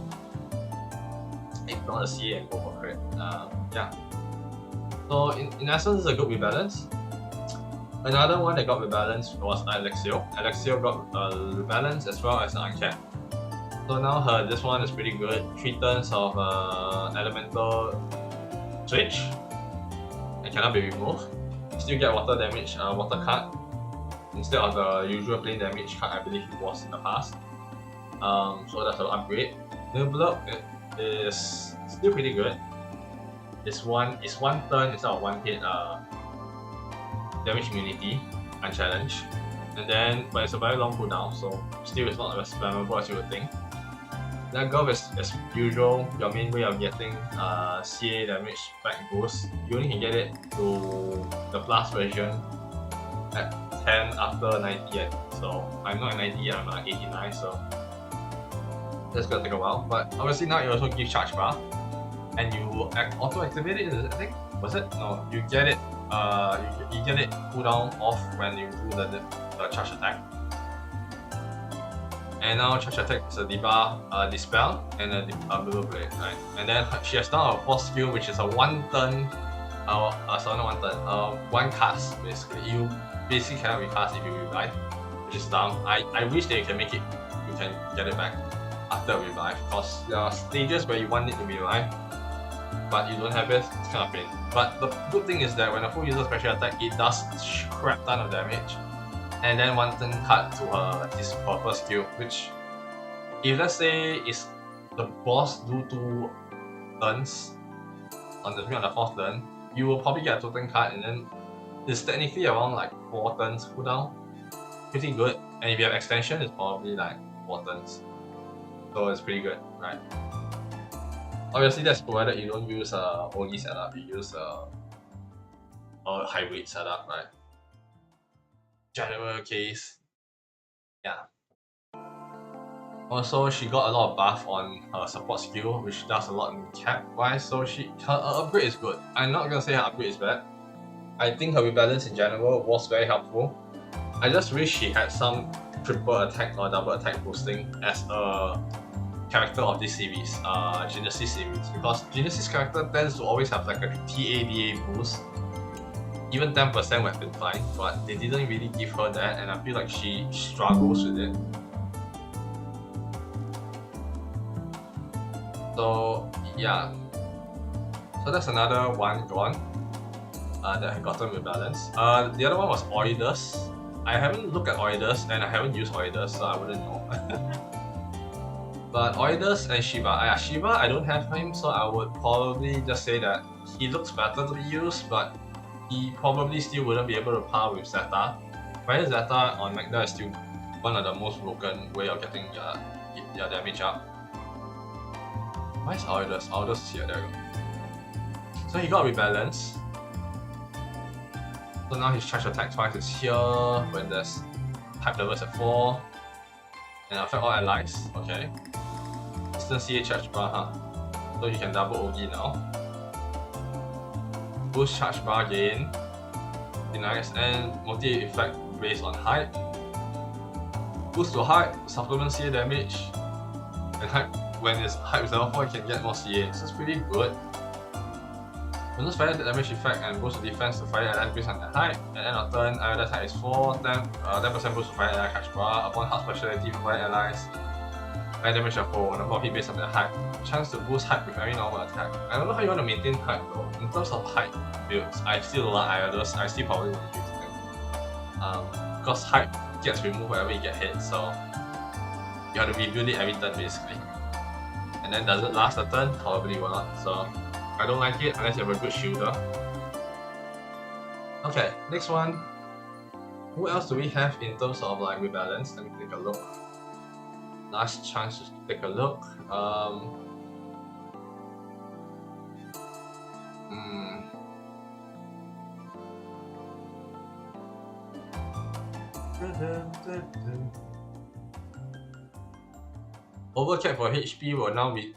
it. Ignore the CA and go for crit. Yeah. So in essence, it's a good rebalance. Another one that got rebalanced was Alexio. Alexio got rebalance as well as an uncapped. So now this one is pretty good. 3 turns of elemental switch. It cannot be removed. Still get water damage, water cut, instead of the usual plain damage cut I believe it was in the past. So that's an upgrade. New block is still pretty good. It's one turn instead of 1 hit damage immunity, unchallenged. And then, but it's a very long cooldown, so still it's not as spammable as you would think. That glove is, as usual, your main way of getting CA damage back boost. You only can get it to the plus version at 10 after 90 yet. So I'm not at 90 yet, I'm at 89, so that's gonna take a while. But obviously now it also gives charge bar, and you auto activate it. I think, was it? No, you get it. You get it cooldown off when you do the charge attack. And now charge attack is a debuff, dispel, and a blue blade, right? And then she has done a 4th skill, which is a 1 turn. Sorry, not 1 turn. 1 cast basically. You basically cannot recast if you revive, which is dumb. I wish that you can make it. You can get it back. after revive, because there are stages where you want it to revive, but you don't have it, it's kind of pain. But the good thing is that when a full user special attack, it does crap ton of damage, and then one turn cut to her first skill, which if let's say is the boss do 2 turns on the 4th turn, you will probably get a 2-turn cut, and then it's technically around like 4 turns cooldown. Pretty good. And if you have extension, it's probably like 4 turns. So it's pretty good, right? Obviously, that's provided you don't use a OG setup, you use a hybrid setup, right? General case, yeah. Also, she got a lot of buff on her support skill, which does a lot in cap wise, so her upgrade is good. I'm not gonna say her upgrade is bad. I think her rebalance in general was very helpful. I just wish she had some triple attack or double attack boosting as a character of this series, Genesis series, because Genesis character tends to always have like a TADA boost. Even 10% would have been fine, but they didn't really give her that, and I feel like she struggles with it. So yeah, so that's another one gone that I gotten with balance. The other one was Oidus. I haven't looked at Oidus and I haven't used Oidus, so I wouldn't know. But Oidus and Shiva, Shiva I don't have him, so I would probably just say that he looks better to be used, but he probably still wouldn't be able to par with Zeta. Whereas Zeta on Magda is still one of the most broken way of getting your damage up. Why is Oidus? Oidus is here, there we go. So he got rebalance. So now his charge attack twice is here when there's type levels at 4. And affect all allies, okay. Instant CA charge bar, huh? So he can double OG now. Boost charge bar again. Be nice, and multi effect based on height. Boost to height, supplement CA damage. And height, when it's height with level 4, you can get more CA, so it's pretty good. Bonus fire damage effect and boost to defense to fire allies based on the height. At end of turn, either height is 4, 10% boost to fire ally catch bar. Upon heart speciality for fire allies, fire damage of 4, number of hit based on the height. Chance to boost height with every normal attack. I don't know how you want to maintain height though. In terms of height builds, I still don't like Iodus, I still probably won't use them. Because height gets removed whenever you get hit, so you have to rebuild it every turn basically. And then does it last a turn? Probably will not, so I don't like it unless you have a good shielder. Okay, next one. Who else do we have in terms of like rebalance? Let me take a look. Last chance to take a look. Overcap for HP will now be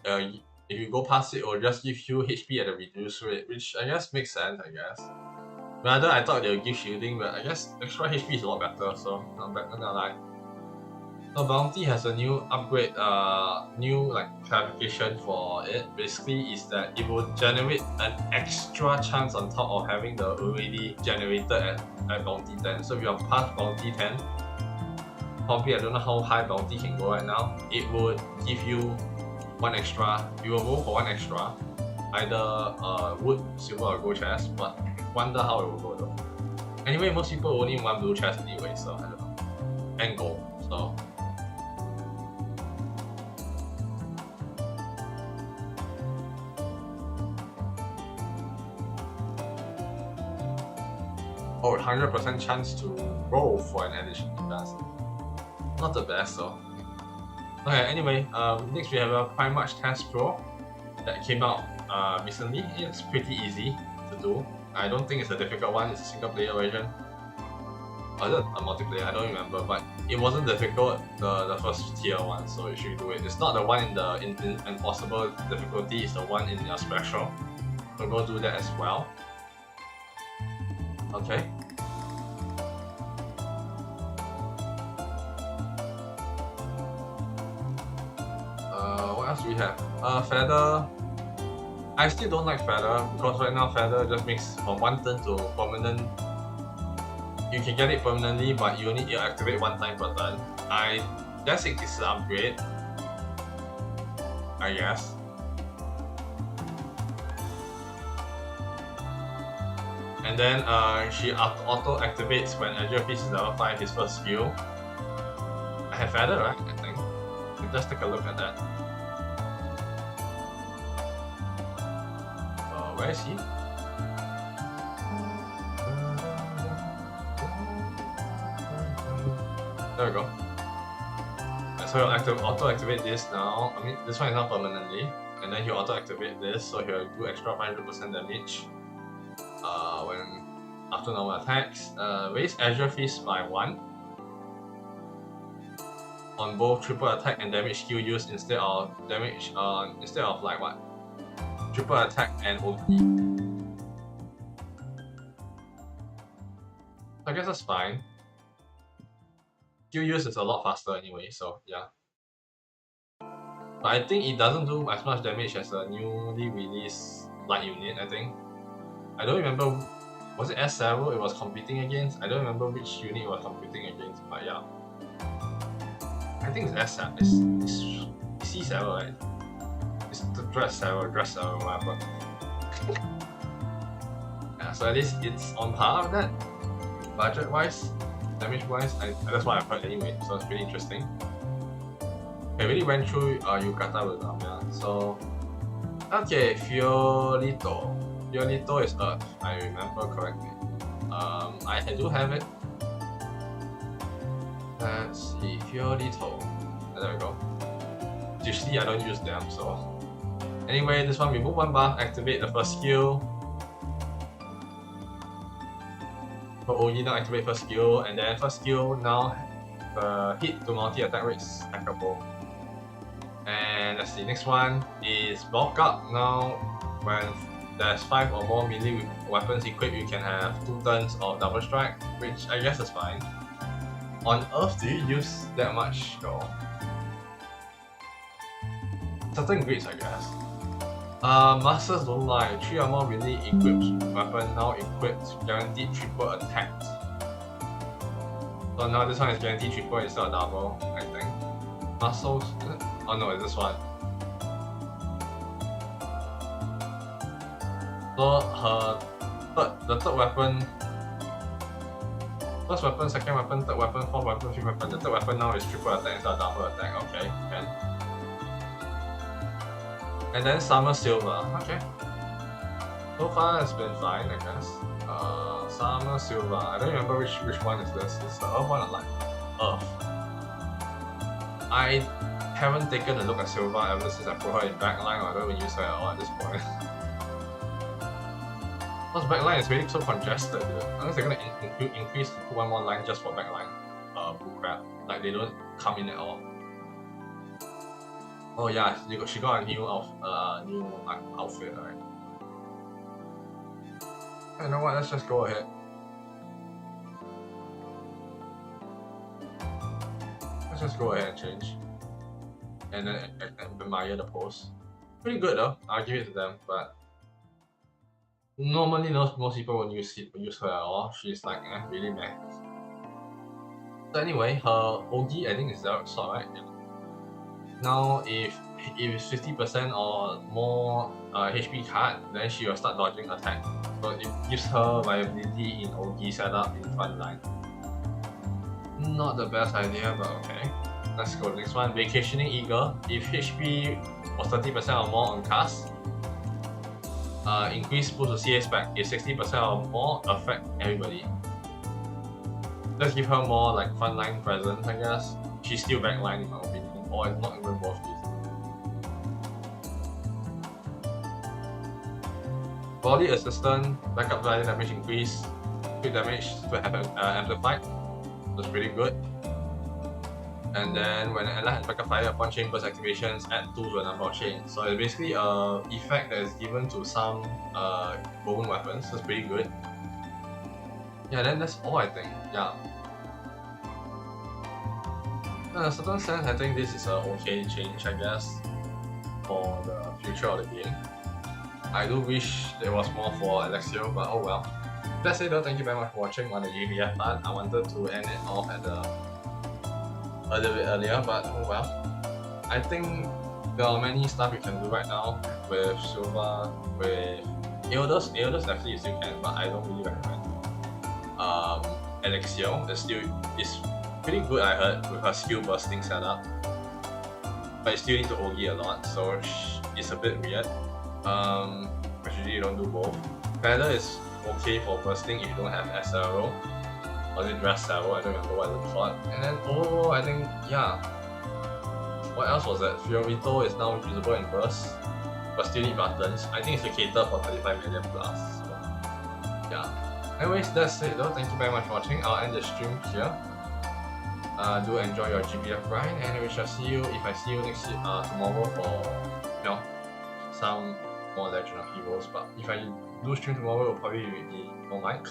if you go past it, it will just give you HP at a reduced rate, which I guess makes sense, I guess. Rather, I thought they would give shielding, but I guess extra HP is a lot better, so not bad, not gonna lie. So Bounty has a new upgrade, new like clarification for it. Basically, is that it will generate an extra chance on top of having the already generated at Bounty 10. So if you have past Bounty 10, probably I don't know how high Bounty can go right now, it would give you one extra. You will roll for one extra, either wood, silver, or gold chest, but wonder how it will go though. Anyway, most people only want blue chest anyway, so I don't know. And gold, so. Oh, 100% chance to roll for an additional defense. Not the best though. Okay, anyway, next we have a Prime March Test Pro that came out recently. It's pretty easy to do. I don't think it's a difficult one, it's a single player version. Or is it a multiplayer? I don't remember, but it wasn't difficult, the first tier one, so you should do it. It's not the one in the impossible difficulty, it's the one in your special. So go do that as well. Okay. What else do we have? Feather. I still don't like Feather because right now Feather just makes from one turn to permanent. You can get it permanently, but you only activate one time per turn. I guess it is an upgrade. I guess. And then she auto activates when Azure Fist is level 5, his first skill. I have added, right? I think. Let's take a look at that. Where is he? There we go. So he'll auto-activate this now. I mean, this one is not permanently. And then he'll auto-activate this, so he'll do extra 500% damage when after normal attacks. Raise Azure Fist by 1 on both triple attack and damage skill used instead of damage instead of like what? Triple attack and OP. I guess that's fine. Skill use is a lot faster anyway, so yeah. But I think it doesn't do as much damage as a newly released light unit, I think. I don't remember, was it S7 it was competing against? I don't remember which unit it was competing against, but yeah. I think it's S7, it's C7, right? It's the dress 7, whatever. Yeah, so at least it's on par with that. Budget wise, damage wise, that's what I've heard anyway, so it's pretty interesting. I really went through Yukata with them, yeah. So, okay, Fiorito. Fiorito is Earth, I remember correctly. I do have it. Let's see, Fiorito. There we go. Usually I don't use them, so. Anyway, this one, remove 1 buff, activate the first skill. For OG, now activate first skill, and then first skill now hit to multi-attack rates stackable. And let's see, next one is bulk up. Now, when there's 5 or more melee weapons equipped, you can have 2 turns of double strike, which I guess is fine. On Earth, do you use that much though? Certain grades, I guess. Masters don't lie. 3 or more really equipped weapon now equipped guaranteed triple attack. So now this one is guaranteed triple instead of double, I think. Muscles. Oh no, it's this one. So the third weapon, first weapon, second weapon, third weapon, fourth weapon, fifth weapon. The third weapon now is triple attack instead of double attack. Okay, can. And then Summer Silver. Okay. So far it's been fine, I guess. Summer Silver. I don't remember which one is this. It's the Earth one or like Earth. I haven't taken a look at Silver ever since I put her in backline. I don't even use her at all at this point. Because backline is really so congested, dude. Unless they're gonna increase to put 1 more line just for backline. Bullcrap. Like they don't come in at all. Oh yeah, she got a new outfit, right? You know what? Let's just go ahead. Let's just go ahead and change, and then admire the pose. Pretty good though. I'll give it to them, but normally most people won't use her at all. She's like really meh. So anyway, her OG I think is Direct Sword, right? Yeah. Now if it's 50% or more HP card, then she will start dodging attack. So it gives her viability in OG setup in front line. Not the best idea, but okay. Let's go next one. Vacationing Eagle. If HP was 30% or more on cast, increase boost to CS back. If 60% or more, affect everybody. Let's give her more like frontline presence, I guess. She's still backline in my opinion. Or not even both these. Body assistant, backup value damage increase, quick damage to have amplified. That's pretty good. And then when an ally has backup fire upon chain burst activations, add 2 to a number of chains. So it's basically a effect that is given to some bone weapons. That's pretty good. Yeah, then that's all I think. Yeah. In a certain sense, I think this is an okay change, I guess, for the future of the game. I do wish there was more for Alexio, but oh well. That's it though, thank you very much for watching on the GBF part. I wanted to end it off at a little bit earlier, but oh well. I think there are many stuff you can do right now with Silva, with Elders. Elders actually you still can, but I don't really recommend. Elixir is pretty good, I heard, with her skill bursting setup, but you still need to OG a lot, so it's a bit weird. Actually you don't do both. Feather is okay for bursting if you don't have SRO, or is it Dress Arrow? I don't remember what it's called. And then overall, I think, yeah. What else was that? Fiorito is now usable in burst, but still need buttons. I think it's to cater for 35 million plus. So, yeah. Anyways, that's it though. Thank you very much for watching. I'll end the stream here. Do enjoy your GBF grind, and we shall see you if I see you tomorrow for some more Legend of Heroes. But if I do stream tomorrow, it'll probably be no mic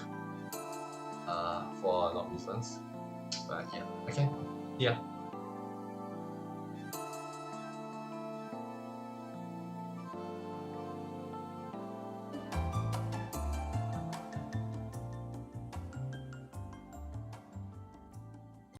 for a lot of reasons. But yeah, okay, yeah.